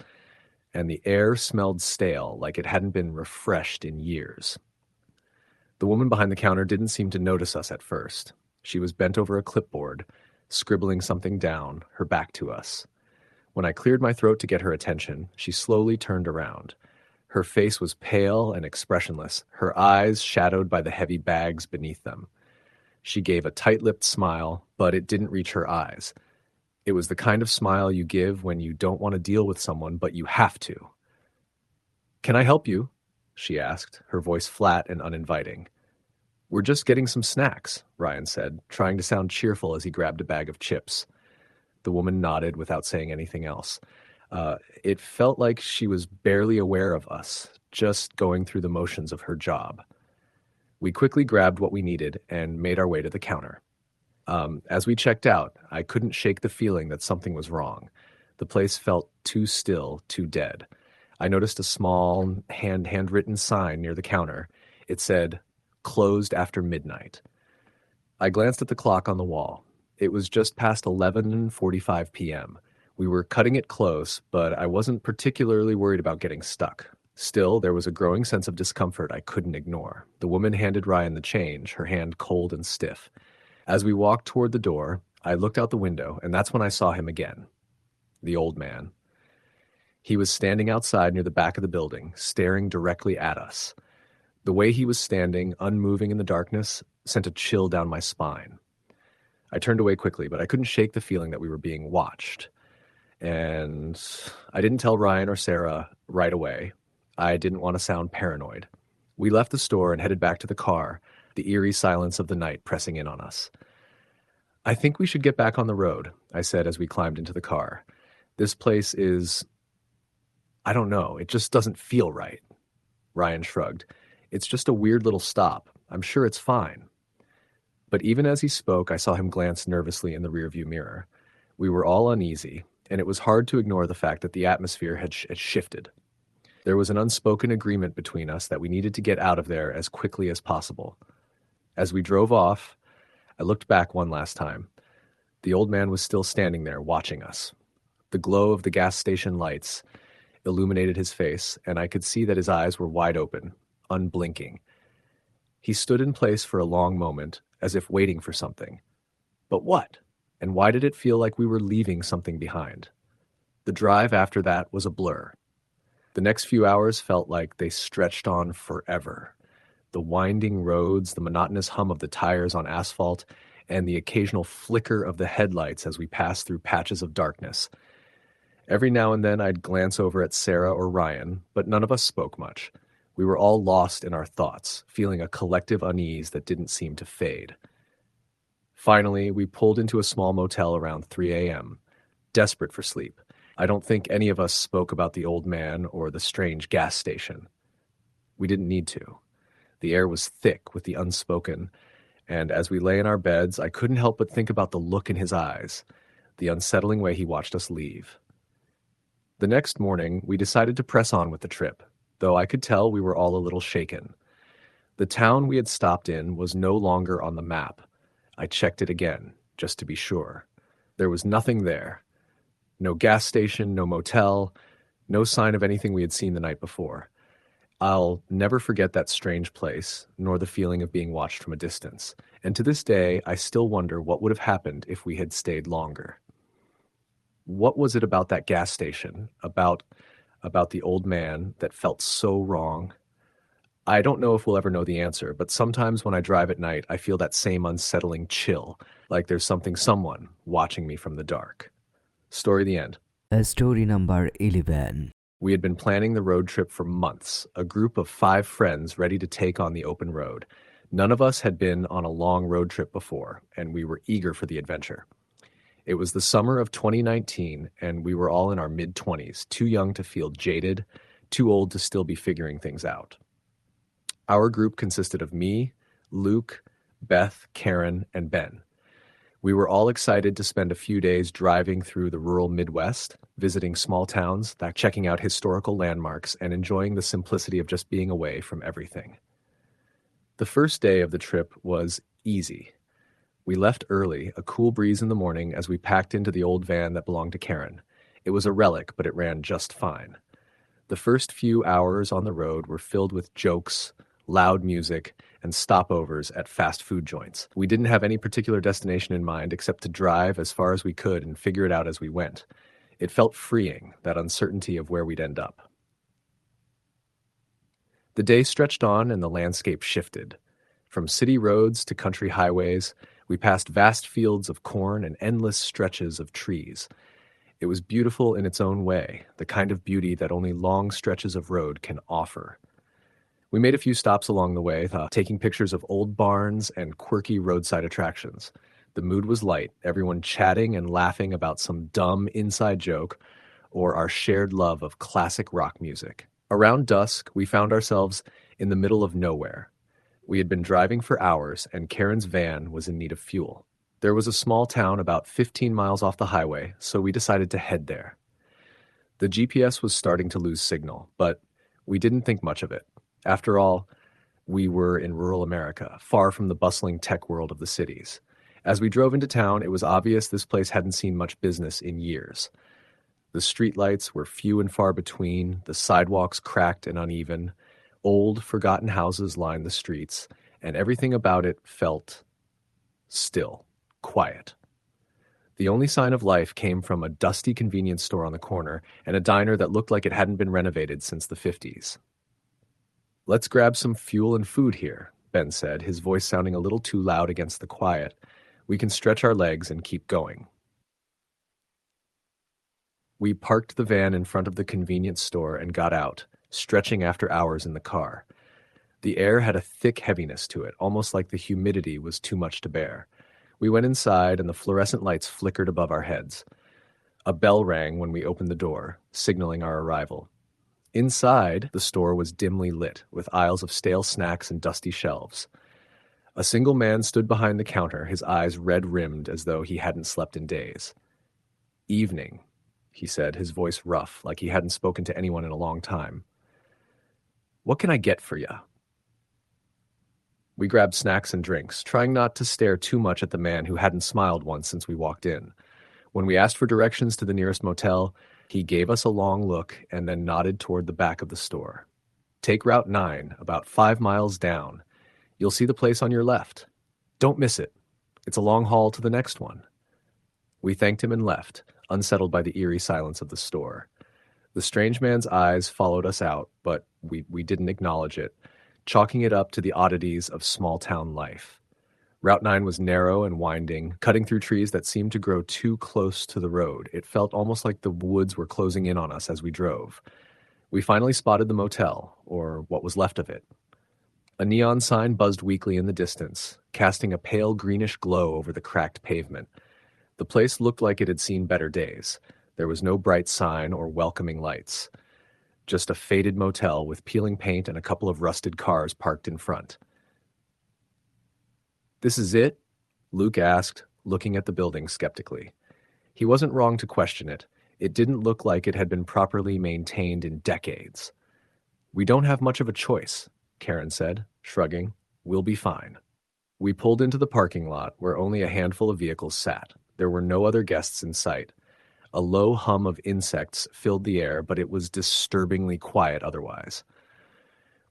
and the air smelled stale, like it hadn't been refreshed in years. The woman behind the counter didn't seem to notice us at first. She was bent over a clipboard, scribbling something down, her back to us. When I cleared my throat to get her attention, she slowly turned around. Her face was pale and expressionless, her eyes shadowed by the heavy bags beneath them. She gave a tight-lipped smile, but it didn't reach her eyes. It was the kind of smile you give when you don't want to deal with someone, but you have to. "Can I help you?" she asked, her voice flat and uninviting. "We're just getting some snacks," Ryan said, trying to sound cheerful as he grabbed a bag of chips. The woman nodded without saying anything else. It felt like she was barely aware of us, just going through the motions of her job. We quickly grabbed what we needed and made our way to the counter. As we checked out, I couldn't shake the feeling that something was wrong. The place felt too still, too dead. I noticed a small, handwritten sign near the counter. It said, "Closed after midnight." I glanced at the clock on the wall. It was just past 11:45 p.m. We were cutting it close, but I wasn't particularly worried about getting stuck. Still, there was a growing sense of discomfort I couldn't ignore. The woman handed Ryan the change, her hand cold and stiff. As we walked toward the door, I looked out the window, and that's when I saw him again. The old man. He was standing outside near the back of the building, staring directly at us. The way he was standing, unmoving in the darkness, sent a chill down my spine. I turned away quickly, but I couldn't shake the feeling that we were being watched. And I didn't tell Ryan or Sarah right away. I didn't want to sound paranoid. We left the store and headed back to the car, the eerie silence of the night pressing in on us. "I think we should get back on the road," I said as we climbed into the car. "This place is... I don't know, it just doesn't feel right." Ryan shrugged. "It's just a weird little stop. I'm sure it's fine." But even as he spoke, I saw him glance nervously in the rearview mirror. We were all uneasy, and it was hard to ignore the fact that the atmosphere had shifted. There was an unspoken agreement between us that we needed to get out of there as quickly as possible. As we drove off, I looked back one last time. The old man was still standing there, watching us. The glow of the gas station lights illuminated his face, and I could see that his eyes were wide open, unblinking. He stood in place for a long moment, as if waiting for something. But what? And why did it feel like we were leaving something behind? The drive after that was a blur. The next few hours felt like they stretched on forever. The winding roads, the monotonous hum of the tires on asphalt, and the occasional flicker of the headlights as we passed through patches of darkness. Every now and then I'd glance over at Sarah or Ryan, but none of us spoke much. We were all lost in our thoughts, feeling a collective unease that didn't seem to fade. Finally, we pulled into a small motel around 3 a.m., desperate for sleep. I don't think any of us spoke about the old man or the strange gas station. We didn't need to. The air was thick with the unspoken, and as we lay in our beds, I couldn't help but think about the look in his eyes, the unsettling way he watched us leave. The next morning, we decided to press on with the trip, though I could tell we were all a little shaken. The town we had stopped in was no longer on the map. I checked it again, just to be sure. There was nothing there. No gas station, no motel, no sign of anything we had seen the night before. I'll never forget that strange place, nor the feeling of being watched from a distance. And to this day, I still wonder what would have happened if we had stayed longer. What was it about that gas station, about the old man, that felt so wrong? I don't know if we'll ever know the answer, but sometimes when I drive at night, I feel that same unsettling chill, like there's someone watching me from the dark. Story the end. Story number 11. We had been planning the road trip for months, a group of 5 friends ready to take on the open road. None of us had been on a long road trip before, and we were eager for the adventure. It was the summer of 2019, and we were all in our mid-20s, too young to feel jaded, too old to still be figuring things out. Our group consisted of me, Luke, Beth, Karen, and Ben. We were all excited to spend a few days driving through the rural Midwest, visiting small towns, checking out historical landmarks, and enjoying the simplicity of just being away from everything. The first day of the trip was easy. We left early, a cool breeze in the morning, as we packed into the old van that belonged to Karen. It was a relic, but it ran just fine. The first few hours on the road were filled with jokes, loud music, and stopovers at fast food joints. We didn't have any particular destination in mind except to drive as far as we could and figure it out as we went. It felt freeing, that uncertainty of where we'd end up. The day stretched on and the landscape shifted. From city roads to country highways, We passed vast fields of corn and endless stretches of trees. It was beautiful in its own way, the kind of beauty that only long stretches of road can offer. We made a few stops along the way, taking pictures of old barns and quirky roadside attractions. The mood was light, everyone chatting and laughing about some dumb inside joke or our shared love of classic rock music. Around dusk, we found ourselves in the middle of nowhere. We had been driving for hours, and Karen's van was in need of fuel. There was a small town about 15 miles off the highway, so we decided to head there. The GPS was starting to lose signal, but we didn't think much of it. After all, we were in rural America, far from the bustling tech world of the cities. As we drove into town, it was obvious this place hadn't seen much business in years. The streetlights were few and far between, the sidewalks cracked and uneven, old, forgotten houses lined the streets, and everything about it felt still, quiet. The only sign of life came from a dusty convenience store on the corner and a diner that looked like it hadn't been renovated since the 50s. "Let's grab some fuel and food here," Ben said, his voice sounding a little too loud against the quiet. "We can stretch our legs and keep going." We parked the van in front of the convenience store and got out, stretching after hours in the car. The air had a thick heaviness to it, almost like the humidity was too much to bear. We went inside, and the fluorescent lights flickered above our heads. A bell rang when we opened the door, signaling our arrival. Inside, the store was dimly lit, with aisles of stale snacks and dusty shelves. A single man stood behind the counter, his eyes red-rimmed as though he hadn't slept in days. "Evening," he said, his voice rough, like he hadn't spoken to anyone in a long time. "What can I get for ya?" We grabbed snacks and drinks, trying not to stare too much at the man who hadn't smiled once since we walked in. When we asked for directions to the nearest motel, he gave us a long look and then nodded toward the back of the store. "Take Route 9, about 5 miles down. You'll see the place on your left. Don't miss it. It's a long haul to the next one." We thanked him and left, unsettled by the eerie silence of the store. The strange man's eyes followed us out, but we didn't acknowledge it, chalking it up to the oddities of small-town life. Route 9 was narrow and winding, cutting through trees that seemed to grow too close to the road. It felt almost like the woods were closing in on us as we drove. We finally spotted the motel, or what was left of it. A neon sign buzzed weakly in the distance, casting a pale greenish glow over the cracked pavement. The place looked like it had seen better days. There was no bright sign or welcoming lights. Just a faded motel with peeling paint and a couple of rusted cars parked in front. "This is it?" Luke asked, looking at the building skeptically. He wasn't wrong to question it. It didn't look like it had been properly maintained in decades. "We don't have much of a choice," Karen said, shrugging. "We'll be fine." We pulled into the parking lot where only a handful of vehicles sat. There were no other guests in sight. A low hum of insects filled the air, but it was disturbingly quiet otherwise.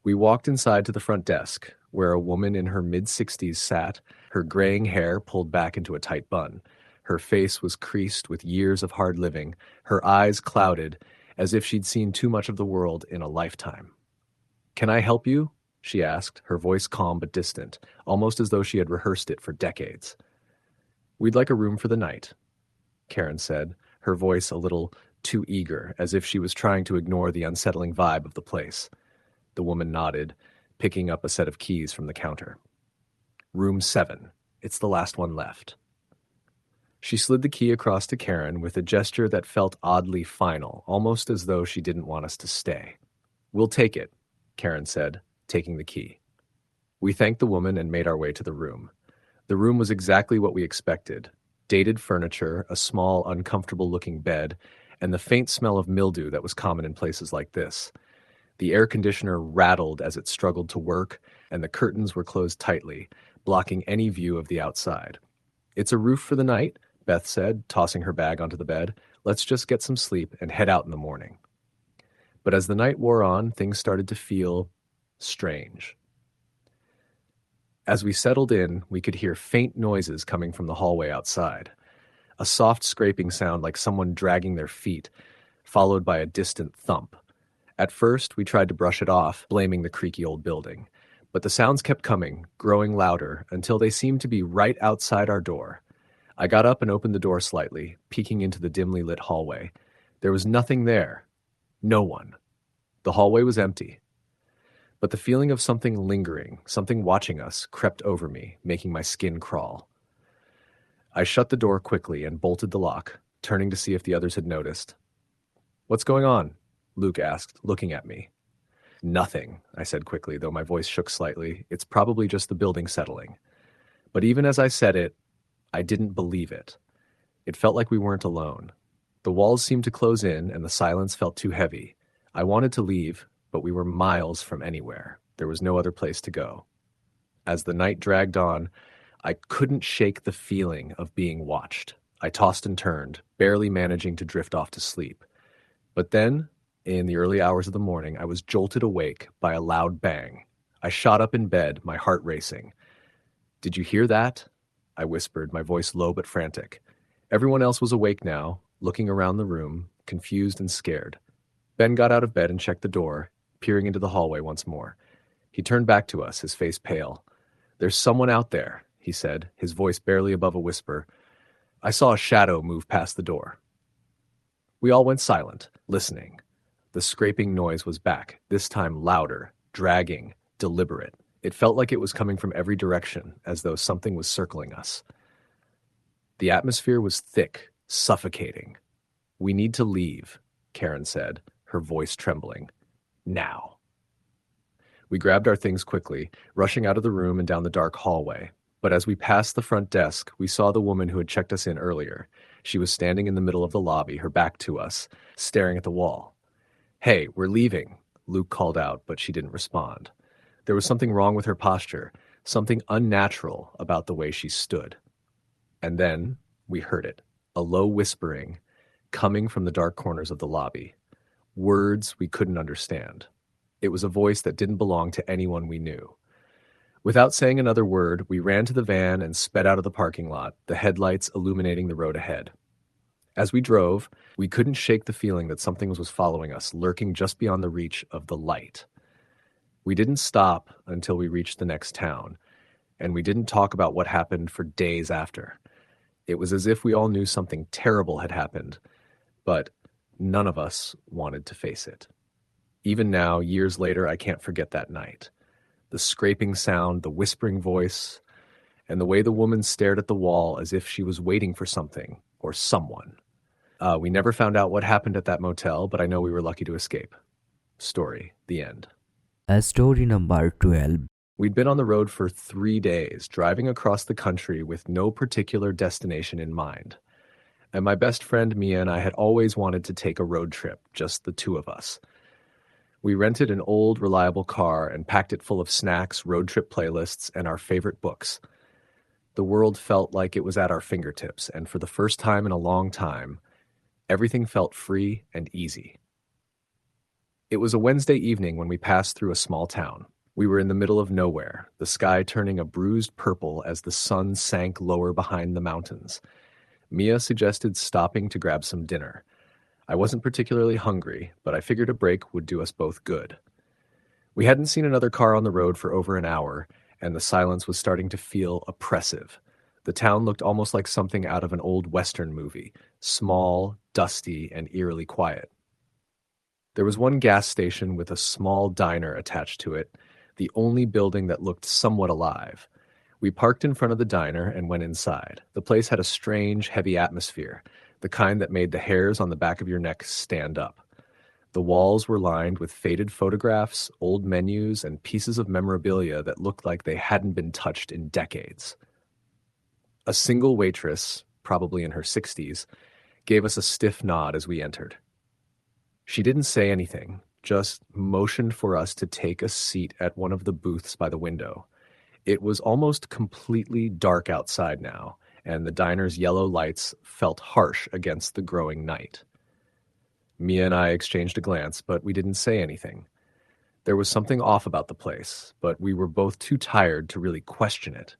We walked inside to the front desk, where a woman in her mid-60s sat, her graying hair pulled back into a tight bun. Her face was creased with years of hard living, her eyes clouded, as if she'd seen too much of the world in a lifetime. "Can I help you?" she asked, her voice calm but distant, almost as though she had rehearsed it for decades. "We'd like a room for the night," Karen said, her voice a little too eager, as if she was trying to ignore the unsettling vibe of the place. The woman nodded, picking up a set of keys from the counter. "Room 7. It's the last one left." She slid the key across to Karen with a gesture that felt oddly final, almost as though she didn't want us to stay. "We'll take it," Karen said, taking the key. We thanked the woman and made our way to the room. The room was exactly what we expected. Dated furniture, a small, uncomfortable-looking bed, and the faint smell of mildew that was common in places like this. The air conditioner rattled as it struggled to work, and the curtains were closed tightly, blocking any view of the outside. "It's a roof for the night," Beth said, tossing her bag onto the bed. "Let's just get some sleep and head out in the morning." But as the night wore on, things started to feel strange. As we settled in, we could hear faint noises coming from the hallway outside. A soft scraping sound like someone dragging their feet, followed by a distant thump. At first, we tried to brush it off, blaming the creaky old building. But the sounds kept coming, growing louder, until they seemed to be right outside our door. I got up and opened the door slightly, peeking into the dimly lit hallway. There was nothing there. No one. The hallway was empty. But the feeling of something lingering, something watching us, crept over me, making my skin crawl. I shut the door quickly and bolted the lock, turning to see if the others had noticed. "What's going on?" Luke asked, looking at me. "Nothing," I said quickly, though my voice shook slightly. "It's probably just the building settling." But even as I said it, I didn't believe it. It felt like we weren't alone. The walls seemed to close in, and the silence felt too heavy. I wanted to leave, but we were miles from anywhere. There was no other place to go. As the night dragged on, I couldn't shake the feeling of being watched. I tossed and turned, barely managing to drift off to sleep. But then, in the early hours of the morning, I was jolted awake by a loud bang. I shot up in bed, my heart racing. "Did you hear that?" I whispered, my voice low but frantic. Everyone else was awake now, looking around the room, confused and scared. Ben got out of bed and checked the door, peering into the hallway once more. He turned back to us, his face pale. "There's someone out there," he said, his voice barely above a whisper. "I saw a shadow move past the door." We all went silent, listening. The scraping noise was back, this time louder, dragging, deliberate. It felt like it was coming from every direction, as though something was circling us. The atmosphere was thick, suffocating. "We need to leave," Karen said, her voice trembling. "Now." We grabbed our things quickly, rushing out of the room and down the dark hallway. But as we passed the front desk, we saw the woman who had checked us in earlier. She was standing in the middle of the lobby, her back to us, staring at the wall. "Hey, we're leaving," Luke called out, but she didn't respond. There was something wrong with her posture, something unnatural about the way she stood. And then we heard it, a low whispering, coming from the dark corners of the lobby. Words we couldn't understand. It was a voice that didn't belong to anyone we knew. Without saying another word, we ran to the van and sped out of the parking lot, the headlights illuminating the road ahead. As we drove, we couldn't shake the feeling that something was following us, lurking just beyond the reach of the light. We didn't stop until we reached the next town, and we didn't talk about what happened for days after. It was as if we all knew something terrible had happened, but none of us wanted to face it. Even now, years later, I can't forget that night. The scraping sound, the whispering voice, and the way the woman stared at the wall as if she was waiting for something or someone. We never found out what happened at that motel, but I know we were lucky to escape. Story, the end. Story number 12. We'd been on the road for 3 days, driving across the country with no particular destination in mind. And my best friend Mia and I had always wanted to take a road trip, just the two of us. We rented an old, reliable car and packed it full of snacks, road trip playlists, and our favorite books. The world felt like it was at our fingertips, and for the first time in a long time, everything felt free and easy. It was a Wednesday evening when we passed through a small town. We were in the middle of nowhere, the sky turning a bruised purple as the sun sank lower behind the mountains. Mia suggested stopping to grab some dinner. I wasn't particularly hungry, but I figured a break would do us both good. We hadn't seen another car on the road for over an hour, and the silence was starting to feel oppressive. The town looked almost like something out of an old Western movie, small, dusty, and eerily quiet. There was one gas station with a small diner attached to it, the only building that looked somewhat alive. We parked in front of the diner and went inside. The place had a strange, heavy atmosphere, the kind that made the hairs on the back of your neck stand up. The walls were lined with faded photographs, old menus, and pieces of memorabilia that looked like they hadn't been touched in decades. A single waitress, probably in her 60s, gave us a stiff nod as we entered. She didn't say anything, just motioned for us to take a seat at one of the booths by the window. It was almost completely dark outside now, and the diner's yellow lights felt harsh against the growing night. Mia and I exchanged a glance, but we didn't say anything. There was something off about the place, but we were both too tired to really question it.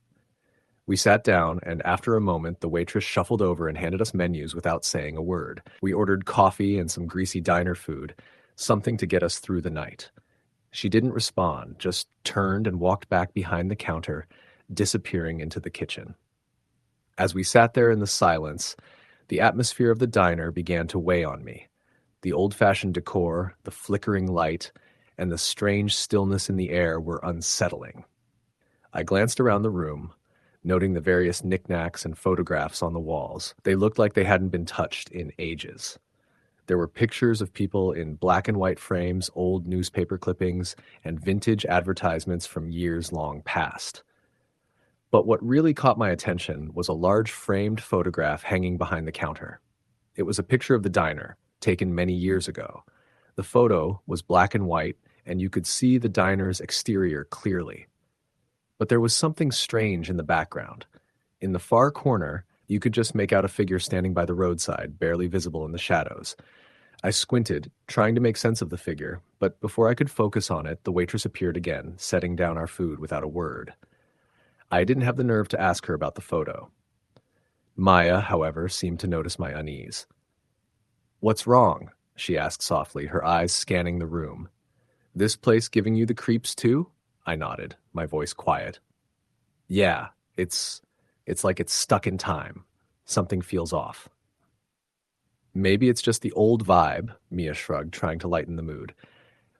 We sat down, and after a moment, the waitress shuffled over and handed us menus without saying a word. We ordered coffee and some greasy diner food, something to get us through the night. She didn't respond, just turned and walked back behind the counter, disappearing into the kitchen. As we sat there in the silence, the atmosphere of the diner began to weigh on me. The old-fashioned decor, the flickering light, and the strange stillness in the air were unsettling. I glanced around the room, noting the various knickknacks and photographs on the walls. They looked like they hadn't been touched in ages. There were pictures of people in black and white frames, old newspaper clippings, and vintage advertisements from years long past. But what really caught my attention was a large framed photograph hanging behind the counter. It was a picture of the diner, taken many years ago. The photo was black and white, and you could see the diner's exterior clearly. But there was something strange in the background. In the far corner, you could just make out a figure standing by the roadside, barely visible in the shadows. I squinted, trying to make sense of the figure, but before I could focus on it, the waitress appeared again, setting down our food without a word. I didn't have the nerve to ask her about the photo. Maya, however, seemed to notice my unease. "What's wrong?" she asked softly, her eyes scanning the room. "This place giving you the creeps too?" I nodded, my voice quiet. "Yeah, it's like it's stuck in time. Something feels off." "Maybe it's just the old vibe," Mia shrugged, trying to lighten the mood.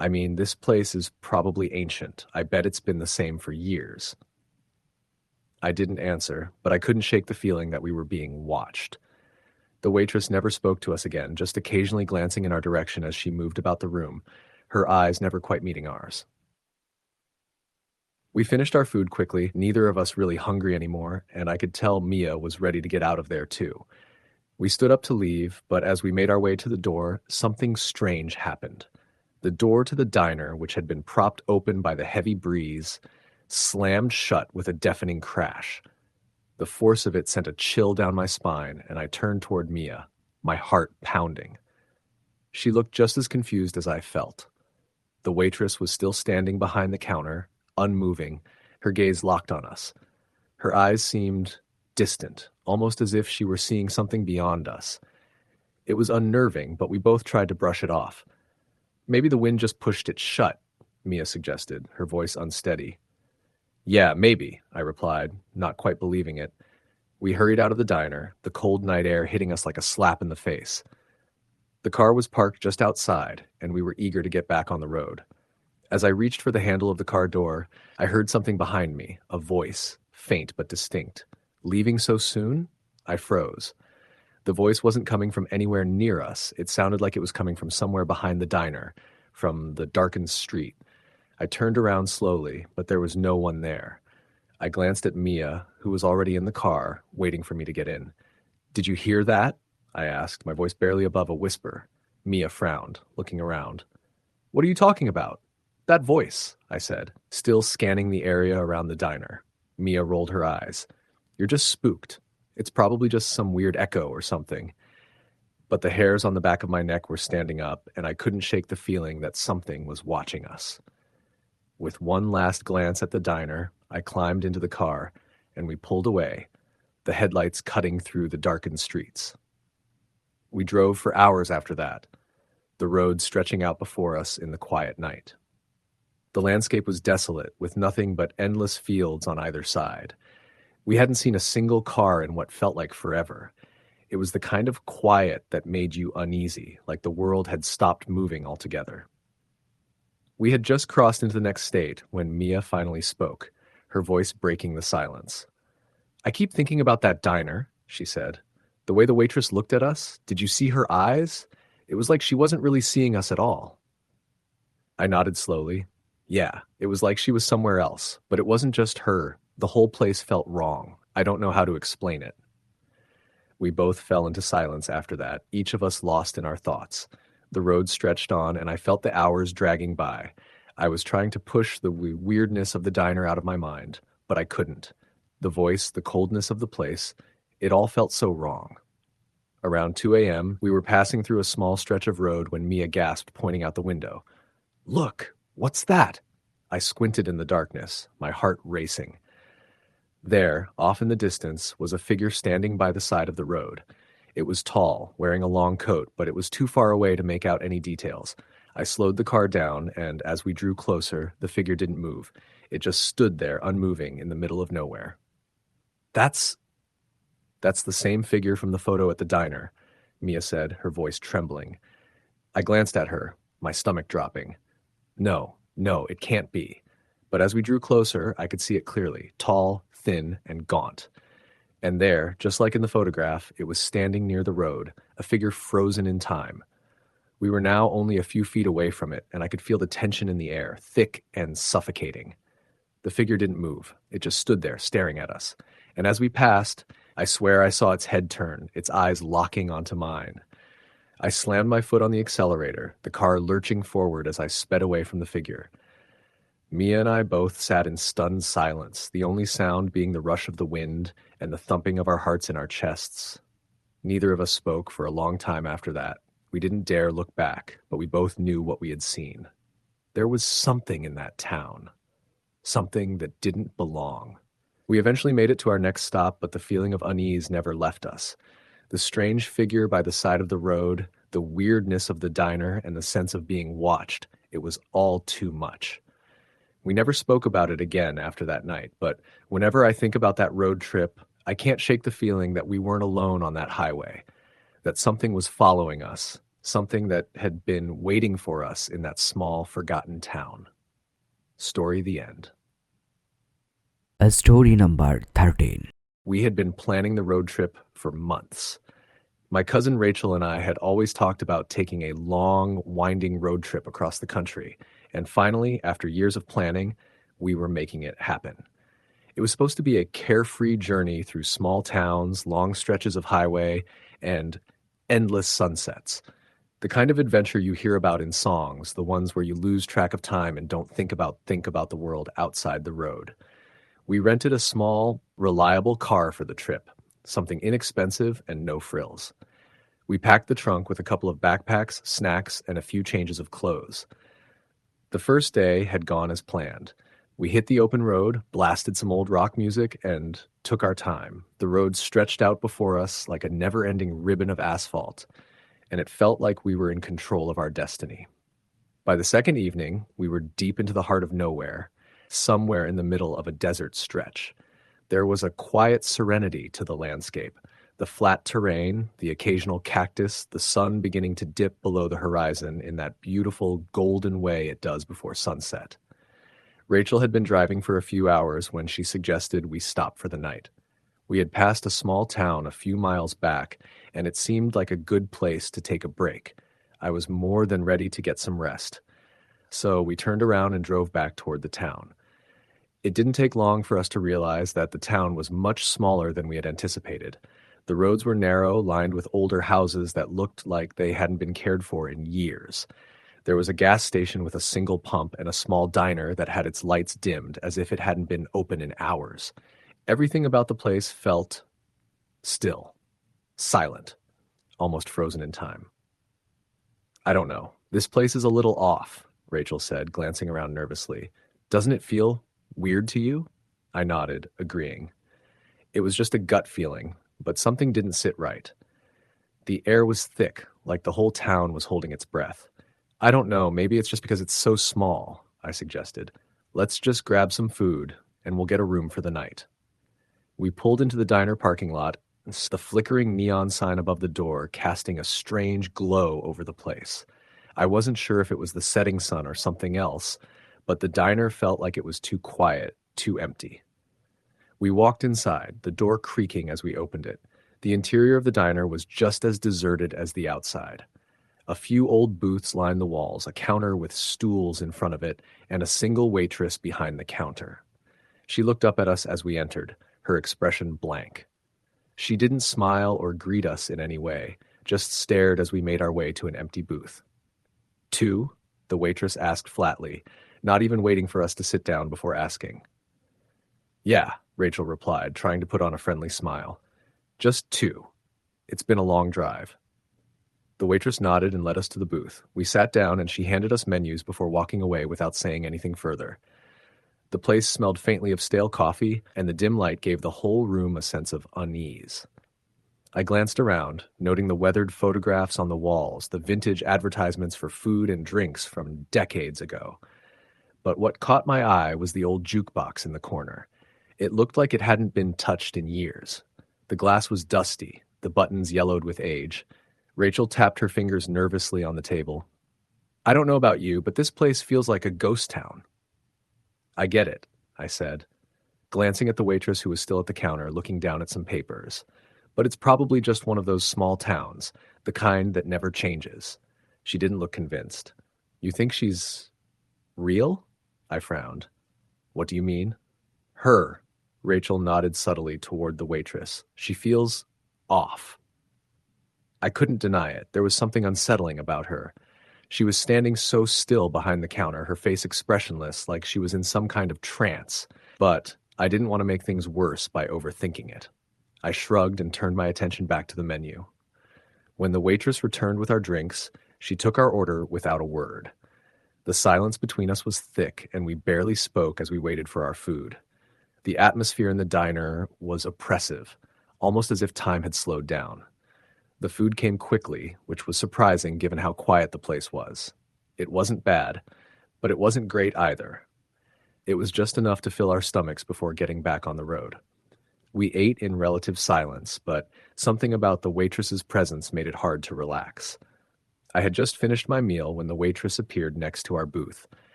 "I mean, this place is probably ancient. I bet it's been the same for years." I didn't answer, but I couldn't shake the feeling that we were being watched. The waitress never spoke to us again, just occasionally glancing in our direction as she moved about the room, her eyes never quite meeting ours. We finished our food quickly, neither of us really hungry anymore, and I could tell Mia was ready to get out of there too. We stood up to leave, but as we made our way to the door, something strange happened. The door to the diner, which had been propped open by the heavy breeze, slammed shut with a deafening crash. The force of it sent a chill down my spine, and I turned toward Mia, my heart pounding. She looked just as confused as I felt. The waitress was still standing behind the counter, unmoving, her gaze locked on us. Her eyes seemed distant, almost as if she were seeing something beyond us. It was unnerving, but we both tried to brush it off. "Maybe the wind just pushed it shut," Mia suggested, her voice unsteady. "Yeah, maybe," I replied, not quite believing it. We hurried out of the diner, the cold night air hitting us like a slap in the face. The car was parked just outside, and we were eager to get back on the road. As I reached for the handle of the car door, I heard something behind me, a voice, faint but distinct. "Leaving so soon?" I froze. The voice wasn't coming from anywhere near us. It sounded like it was coming from somewhere behind the diner, from the darkened street. I turned around slowly, but there was no one there. I glanced at Mia, who was already in the car, waiting for me to get in. "Did you hear that?" I asked, my voice barely above a whisper. Mia frowned, looking around. "What are you talking about?" "That voice," I said, still scanning the area around the diner. Mia rolled her eyes. "You're just spooked. It's probably just some weird echo or something." But the hairs on the back of my neck were standing up, and I couldn't shake the feeling that something was watching us. With one last glance at the diner, I climbed into the car, and we pulled away, the headlights cutting through the darkened streets. We drove for hours after that, the road stretching out before us in the quiet night. The landscape was desolate, with nothing but endless fields on either side. We hadn't seen a single car in what felt like forever. It was the kind of quiet that made you uneasy, like the world had stopped moving altogether. We had just crossed into the next state when Mia finally spoke, her voice breaking the silence. "I keep thinking about that diner," she said. "The way the waitress looked at us, did you see her eyes? It was like she wasn't really seeing us at all." I nodded slowly. Yeah, it was like she was somewhere else, but it wasn't just her. The whole place felt wrong. I don't know how to explain it. We both fell into silence after that, each of us lost in our thoughts. The road stretched on, and I felt the hours dragging by. I was trying to push the weirdness of the diner out of my mind, but I couldn't. The voice, the coldness of the place, it all felt so wrong. Around 2 a.m., we were passing through a small stretch of road when Mia gasped, pointing out the window. "Look, what's that?" I squinted in the darkness, my heart racing. There, off in the distance, was a figure standing by the side of the road. It was tall, wearing a long coat, but it was too far away to make out any details. I slowed the car down, and as we drew closer, the figure didn't move. It just stood there, unmoving, in the middle of nowhere. That's the same figure from the photo at the diner, Mia said, her voice trembling. I glanced at her, my stomach dropping. No, it can't be. But as we drew closer, I could see it clearly, tall, thin, and gaunt. And there, just like in the photograph, it was standing near the road, a figure frozen in time. We were now only a few feet away from it, and I could feel the tension in the air, thick and suffocating. The figure didn't move. It just stood there, staring at us. And as we passed, I swear I saw its head turn, its eyes locking onto mine. I slammed my foot on the accelerator, the car lurching forward as I sped away from the figure. Mia and I both sat in stunned silence, the only sound being the rush of the wind and the thumping of our hearts in our chests. Neither of us spoke for a long time after that. We didn't dare look back, but we both knew what we had seen. There was something in that town. Something that didn't belong. We eventually made it to our next stop, but the feeling of unease never left us. The strange figure by the side of the road, the weirdness of the diner, and the sense of being watched, it was all too much. We never spoke about it again after that night, but whenever I think about that road trip, I can't shake the feeling that we weren't alone on that highway, that something was following us, something that had been waiting for us in that small, forgotten town. Story the end. Story number 13. We had been planning the road trip for months. My cousin Rachel and I had always talked about taking a long, winding road trip across the country, and finally, after years of planning, we were making it happen. It was supposed to be a carefree journey through small towns, long stretches of highway, and endless sunsets. The kind of adventure you hear about in songs, the ones where you lose track of time and don't think about the world outside the road. We rented a small, reliable car for the trip, something inexpensive and no frills. We packed the trunk with a couple of backpacks, snacks, and a few changes of clothes. The first day had gone as planned. We hit the open road, blasted some old rock music, and took our time. The road stretched out before us like a never-ending ribbon of asphalt, and it felt like we were in control of our destiny. By the second evening, we were deep into the heart of nowhere, somewhere in the middle of a desert stretch. There was a quiet serenity to the landscape, the flat terrain, the occasional cactus, the sun beginning to dip below the horizon in that beautiful golden way it does before sunset. Rachel had been driving for a few hours when she suggested we stop for the night. We had passed a small town a few miles back, and it seemed like a good place to take a break. I was more than ready to get some rest. So we turned around and drove back toward the town. It didn't take long for us to realize that the town was much smaller than we had anticipated. The roads were narrow, lined with older houses that looked like they hadn't been cared for in years. There was a gas station with a single pump and a small diner that had its lights dimmed as if it hadn't been open in hours. Everything about the place felt still, silent, almost frozen in time. I don't know. This place is a little off, Rachel said, glancing around nervously. Doesn't it feel weird to you? I nodded, agreeing. It was just a gut feeling, but something didn't sit right. The air was thick, like the whole town was holding its breath. I don't know, maybe it's just because it's so small, I suggested. Let's just grab some food, and we'll get a room for the night. We pulled into the diner parking lot, the flickering neon sign above the door casting a strange glow over the place. I wasn't sure if it was the setting sun or something else, but the diner felt like it was too quiet, too empty. We walked inside, the door creaking as we opened it. The interior of the diner was just as deserted as the outside. A few old booths lined the walls, a counter with stools in front of it, and a single waitress behind the counter. She looked up at us as we entered, her expression blank. She didn't smile or greet us in any way, just stared as we made our way to an empty booth. "Two?" the waitress asked flatly, not even waiting for us to sit down before asking. "Yeah," Rachel replied, trying to put on a friendly smile. "Just two. It's been a long drive." The waitress nodded and led us to the booth. We sat down and she handed us menus before walking away without saying anything further. The place smelled faintly of stale coffee, and the dim light gave the whole room a sense of unease. I glanced around, noting the weathered photographs on the walls, the vintage advertisements for food and drinks from decades ago. But what caught my eye was the old jukebox in the corner. It looked like it hadn't been touched in years. The glass was dusty, the buttons yellowed with age. Rachel tapped her fingers nervously on the table. I don't know about you, but this place feels like a ghost town. I get it, I said, glancing at the waitress who was still at the counter, looking down at some papers. But it's probably just one of those small towns, the kind that never changes. She didn't look convinced. You think she's real? I frowned. What do you mean? Her. Rachel nodded subtly toward the waitress. She feels off. I couldn't deny it. There was something unsettling about her. She was standing so still behind the counter, her face expressionless, like she was in some kind of trance. But I didn't want to make things worse by overthinking it. I shrugged and turned my attention back to the menu. When the waitress returned with our drinks, she took our order without a word. The silence between us was thick, and we barely spoke as we waited for our food. The atmosphere in the diner was oppressive, almost as if time had slowed down. The food came quickly, which was surprising given how quiet the place was. It wasn't bad, but it wasn't great either. It was just enough to fill our stomachs before getting back on the road. We ate in relative silence, but something about the waitress's presence made it hard to relax. I had just finished my meal when the waitress appeared next to our booth.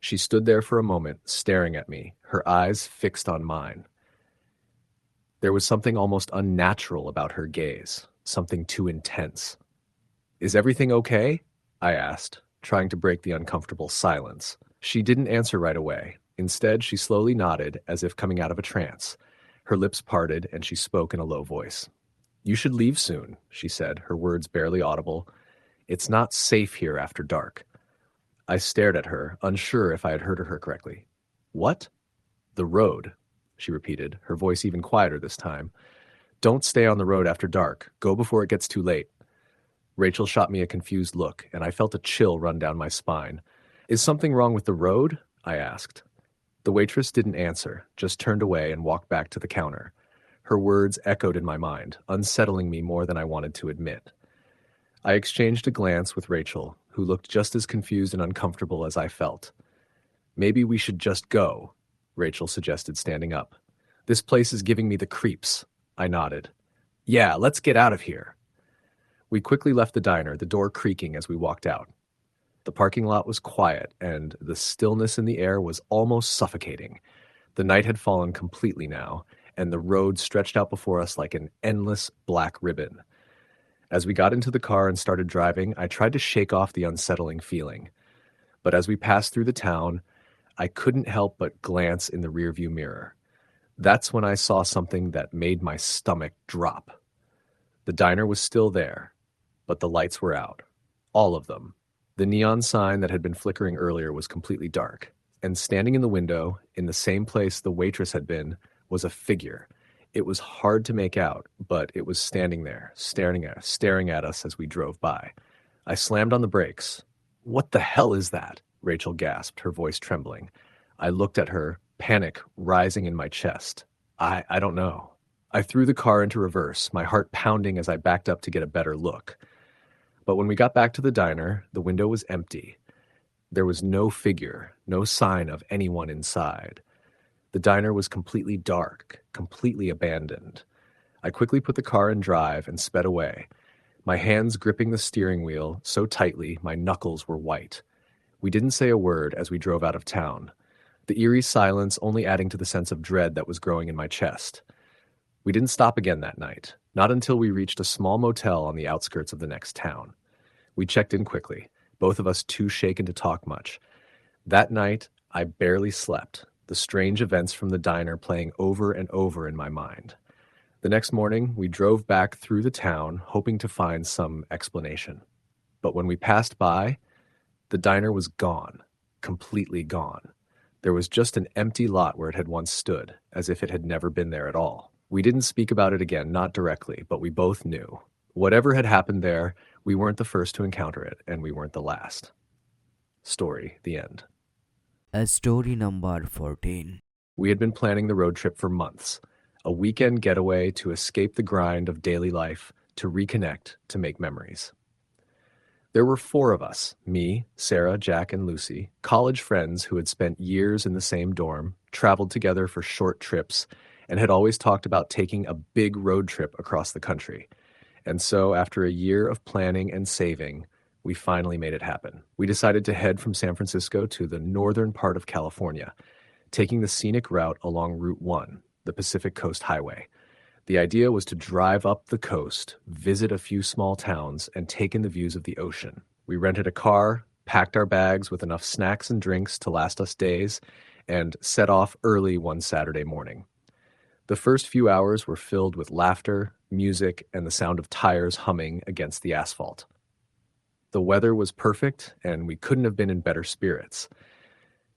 She stood there for a moment, staring at me, her eyes fixed on mine. There was something almost unnatural about her gaze, something too intense. "Is everything okay?" I asked, trying to break the uncomfortable silence. She didn't answer right away. Instead, she slowly nodded, as if coming out of a trance. Her lips parted, and she spoke in a low voice. "You should leave soon," she said, her words barely audible. "It's not safe here after dark." I stared at her, unsure if I had heard her correctly. "What?" "The road," she repeated, her voice even quieter this time. "Don't stay on the road after dark. Go before it gets too late." Rachel shot me a confused look, and I felt a chill run down my spine. "Is something wrong with the road?" I asked. The waitress didn't answer, just turned away and walked back to the counter. Her words echoed in my mind, unsettling me more than I wanted to admit. I exchanged a glance with Rachel, who looked just as confused and uncomfortable as I felt. "Maybe we should just go," Rachel suggested, standing up. "This place is giving me the creeps." I nodded. "Yeah, let's get out of here." We quickly left the diner, the door creaking as we walked out. The parking lot was quiet, and the stillness in the air was almost suffocating. The night had fallen completely now, and the road stretched out before us like an endless black ribbon. As we got into the car and started driving, I tried to shake off the unsettling feeling. But as we passed through the town, I couldn't help but glance in the rearview mirror. That's when I saw something that made my stomach drop. The diner was still there, but the lights were out. All of them. The neon sign that had been flickering earlier was completely dark, and standing in the window, in the same place the waitress had been, was a figure. It was hard to make out, but it was standing there, staring at us as we drove by. I slammed on the brakes. "What the hell is that?" Rachel gasped, her voice trembling. I looked at her, panic rising in my chest. I don't know. I threw the car into reverse, my heart pounding as I backed up to get a better look. But when we got back to the diner, the window was empty. There was no figure, no sign of anyone inside. The diner was completely dark, completely abandoned. I quickly put the car in drive and sped away, my hands gripping the steering wheel so tightly my knuckles were white. We didn't say a word as we drove out of town, the eerie silence only adding to the sense of dread that was growing in my chest. We didn't stop again that night, not until we reached a small motel on the outskirts of the next town. We checked in quickly, both of us too shaken to talk much. That night, I barely slept, the strange events from the diner playing over and over in my mind. The next morning, we drove back through the town, hoping to find some explanation. But when we passed by, the diner was gone, completely gone. There was just an empty lot where it had once stood, as if it had never been there at all. We didn't speak about it again, not directly, but we both knew. Whatever had happened there, we weren't the first to encounter it, and we weren't the last. Story, the end. Story number 14. We had been planning the road trip for months, a weekend getaway to escape the grind of daily life, to reconnect, to make memories. There were 4 of us, me, Sarah, Jack, and Lucy, college friends who had spent years in the same dorm, traveled together for short trips, and had always talked about taking a big road trip across the country. And so, after a year of planning and saving, we finally made it happen. We decided to head from San Francisco to the northern part of California, taking the scenic route along Route 1, the Pacific Coast Highway. The idea was to drive up the coast, visit a few small towns, and take in the views of the ocean. We rented a car, packed our bags with enough snacks and drinks to last us days, and set off early one Saturday morning. The first few hours were filled with laughter, music, and the sound of tires humming against the asphalt. The weather was perfect, and we couldn't have been in better spirits.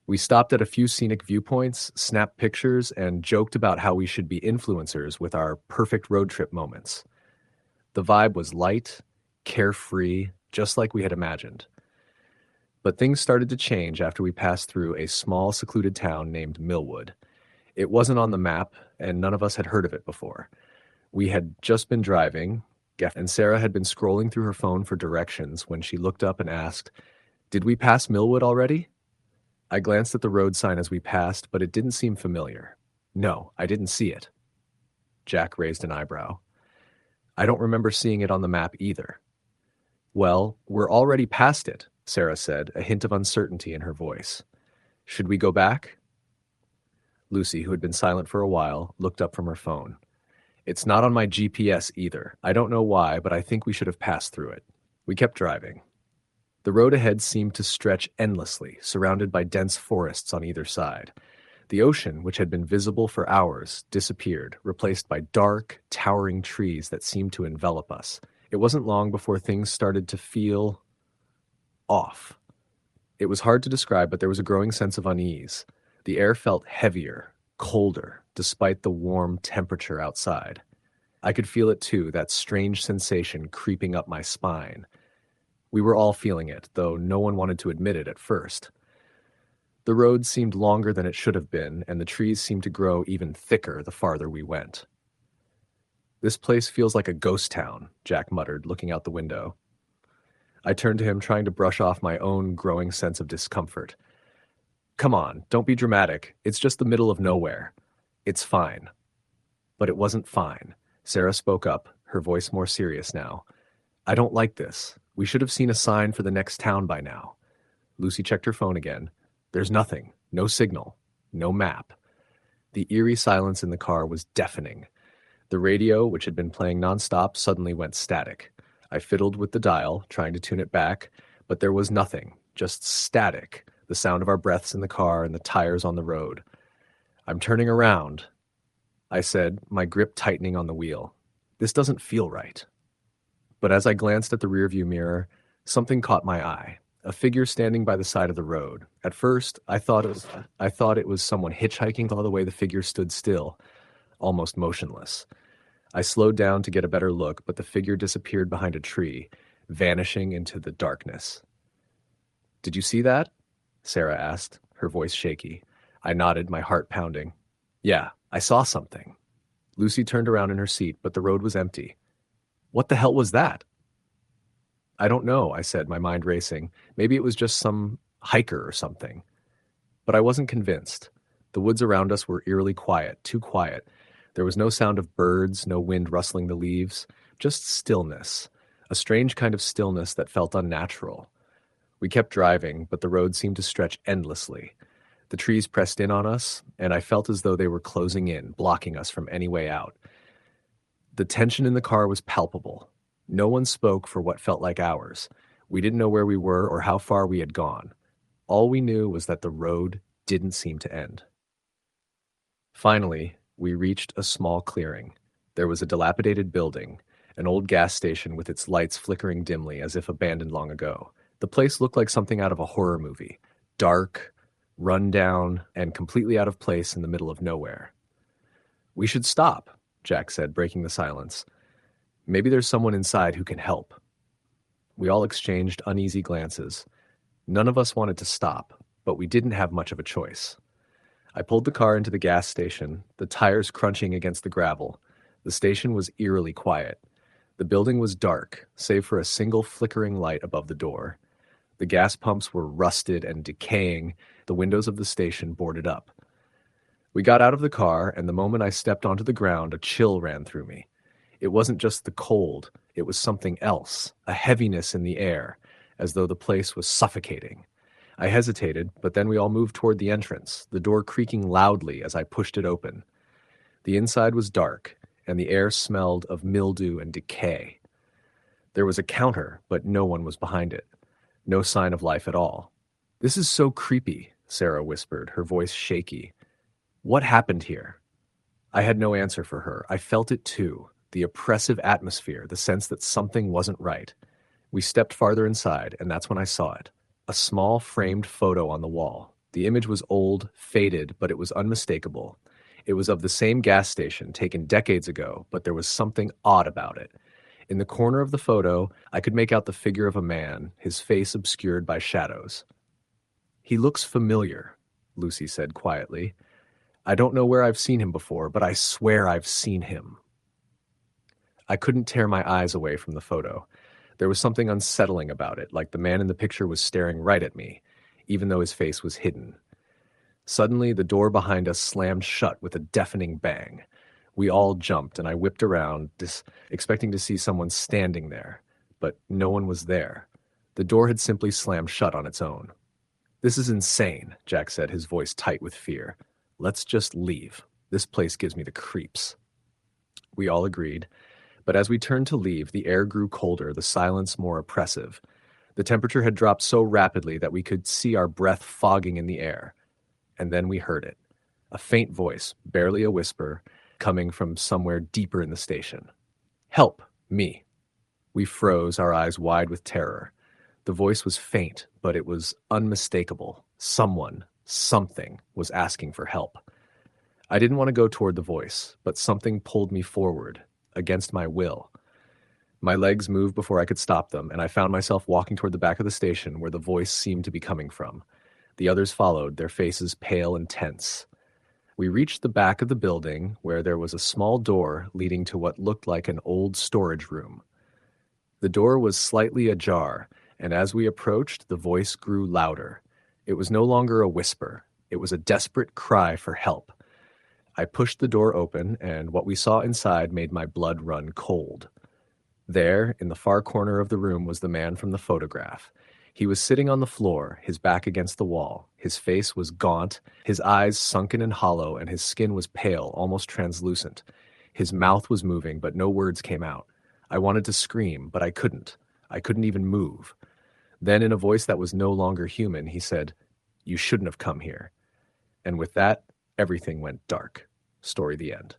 We stopped at a few scenic viewpoints, snapped pictures, and joked about how we should be influencers with our perfect road trip moments. The vibe was light, carefree, just like we had imagined. But things started to change after we passed through a small, secluded town named Millwood. It wasn't on the map, and none of us had heard of it before. We had just been driving, and Sarah had been scrolling through her phone for directions when she looked up and asked, "Did we pass Millwood already?" I glanced at the road sign as we passed, but it didn't seem familiar. No, I didn't see it. Jack raised an eyebrow. I don't remember seeing it on the map either. Well, we're already past it, Sarah said, a hint of uncertainty in her voice. Should we go back? Lucy, who had been silent for a while, looked up from her phone. It's not on my GPS either. I don't know why, but I think we should have passed through it. We kept driving. The road ahead seemed to stretch endlessly, surrounded by dense forests on either side. The ocean, which had been visible for hours, disappeared, replaced by dark, towering trees that seemed to envelop us. It wasn't long before things started to feel off. It was hard to describe, but there was a growing sense of unease. The air felt heavier, colder, despite the warm temperature outside. I could feel it too, that strange sensation creeping up my spine. We were all feeling it, though no one wanted to admit it at first. The road seemed longer than it should have been, and the trees seemed to grow even thicker the farther we went. This place feels like a ghost town, Jack muttered, looking out the window. I turned to him, trying to brush off my own growing sense of discomfort. Come on, don't be dramatic. It's just the middle of nowhere. It's fine. But it wasn't fine. Sarah spoke up, her voice more serious now. I don't like this. We should have seen a sign for the next town by now. Lucy checked her phone again. There's nothing. No signal. No map. The eerie silence in the car was deafening. The radio, which had been playing nonstop, suddenly went static. I fiddled with the dial, trying to tune it back, but there was nothing, just static, the sound of our breaths in the car and the tires on the road. I'm turning around, I said, my grip tightening on the wheel. This doesn't feel right. But as I glanced at the rearview mirror, something caught my eye. A figure standing by the side of the road. At first, I thought it was someone hitchhiking. All the way the figure stood still, almost motionless. I slowed down to get a better look, but the figure disappeared behind a tree, vanishing into the darkness. Did you see that? Sarah asked, her voice shaky. I nodded, my heart pounding. Yeah, I saw something. Lucy turned around in her seat, but the road was empty. What the hell was that? I don't know, I said, my mind racing. Maybe it was just some hiker or something. But I wasn't convinced. The woods around us were eerily quiet, too quiet. There was no sound of birds, no wind rustling the leaves, just stillness, a strange kind of stillness that felt unnatural. We kept driving, but the road seemed to stretch endlessly. The trees pressed in on us, and I felt as though they were closing in, blocking us from any way out. The tension in the car was palpable. No one spoke for what felt like hours. We didn't know where we were or how far we had gone. All we knew was that the road didn't seem to end. Finally, we reached a small clearing. There was a dilapidated building, an old gas station with its lights flickering dimly as if abandoned long ago. The place looked like something out of a horror movie, dark, run down, and completely out of place in the middle of nowhere. We should stop, Jack said, breaking the silence. Maybe there's someone inside who can help. We all exchanged uneasy glances. None of us wanted to stop, but we didn't have much of a choice. I pulled the car into the gas station, the tires crunching against the gravel. The station was eerily quiet. The building was dark, save for a single flickering light above the door. The gas pumps were rusted and decaying, the windows of the station boarded up. We got out of the car, and the moment I stepped onto the ground, a chill ran through me. It wasn't just the cold, it was something else, a heaviness in the air, as though the place was suffocating. I hesitated, but then we all moved toward the entrance, the door creaking loudly as I pushed it open. The inside was dark, and the air smelled of mildew and decay. There was a counter, but no one was behind it. No sign of life at all. "This is so creepy," Sarah whispered, her voice shaky. "What happened here?" I had no answer for her. I felt it too, the oppressive atmosphere, the sense that something wasn't right. We stepped farther inside, and that's when I saw it. A small framed photo on the wall. The image was old, faded, but it was unmistakable. It was of the same gas station taken decades ago, but there was something odd about it. In the corner of the photo, I could make out the figure of a man, his face obscured by shadows. "He looks familiar," Lucy said quietly. "I don't know where I've seen him before, but I swear I've seen him." I couldn't tear my eyes away from the photo. There was something unsettling about it, like the man in the picture was staring right at me, even though his face was hidden. Suddenly, the door behind us slammed shut with a deafening bang. We all jumped, and I whipped around, expecting to see someone standing there, but no one was there. The door had simply slammed shut on its own. "This is insane," Jack said, his voice tight with fear. "Let's just leave. This place gives me the creeps." We all agreed, but as we turned to leave, the air grew colder, the silence more oppressive. The temperature had dropped so rapidly that we could see our breath fogging in the air. And then we heard it. A faint voice, barely a whisper, coming from somewhere deeper in the station. "Help! Me!" We froze, our eyes wide with terror. The voice was faint, but it was unmistakable. Someone, something, was asking for help. I didn't want to go toward the voice, but something pulled me forward, against my will. My legs moved before I could stop them, and I found myself walking toward the back of the station where the voice seemed to be coming from. The others followed, their faces pale and tense. We reached the back of the building, where there was a small door leading to what looked like an old storage room. The door was slightly ajar, and as we approached, the voice grew louder. It was no longer a whisper. It was a desperate cry for help. I pushed the door open, and what we saw inside made my blood run cold. There, in the far corner of the room, was the man from the photograph. He was sitting on the floor, his back against the wall. His face was gaunt, his eyes sunken and hollow, and his skin was pale, almost translucent. His mouth was moving, but no words came out. I wanted to scream, but I couldn't. I couldn't even move. Then, in a voice that was no longer human, he said, "You shouldn't have come here." And with that, everything went dark. Story the end.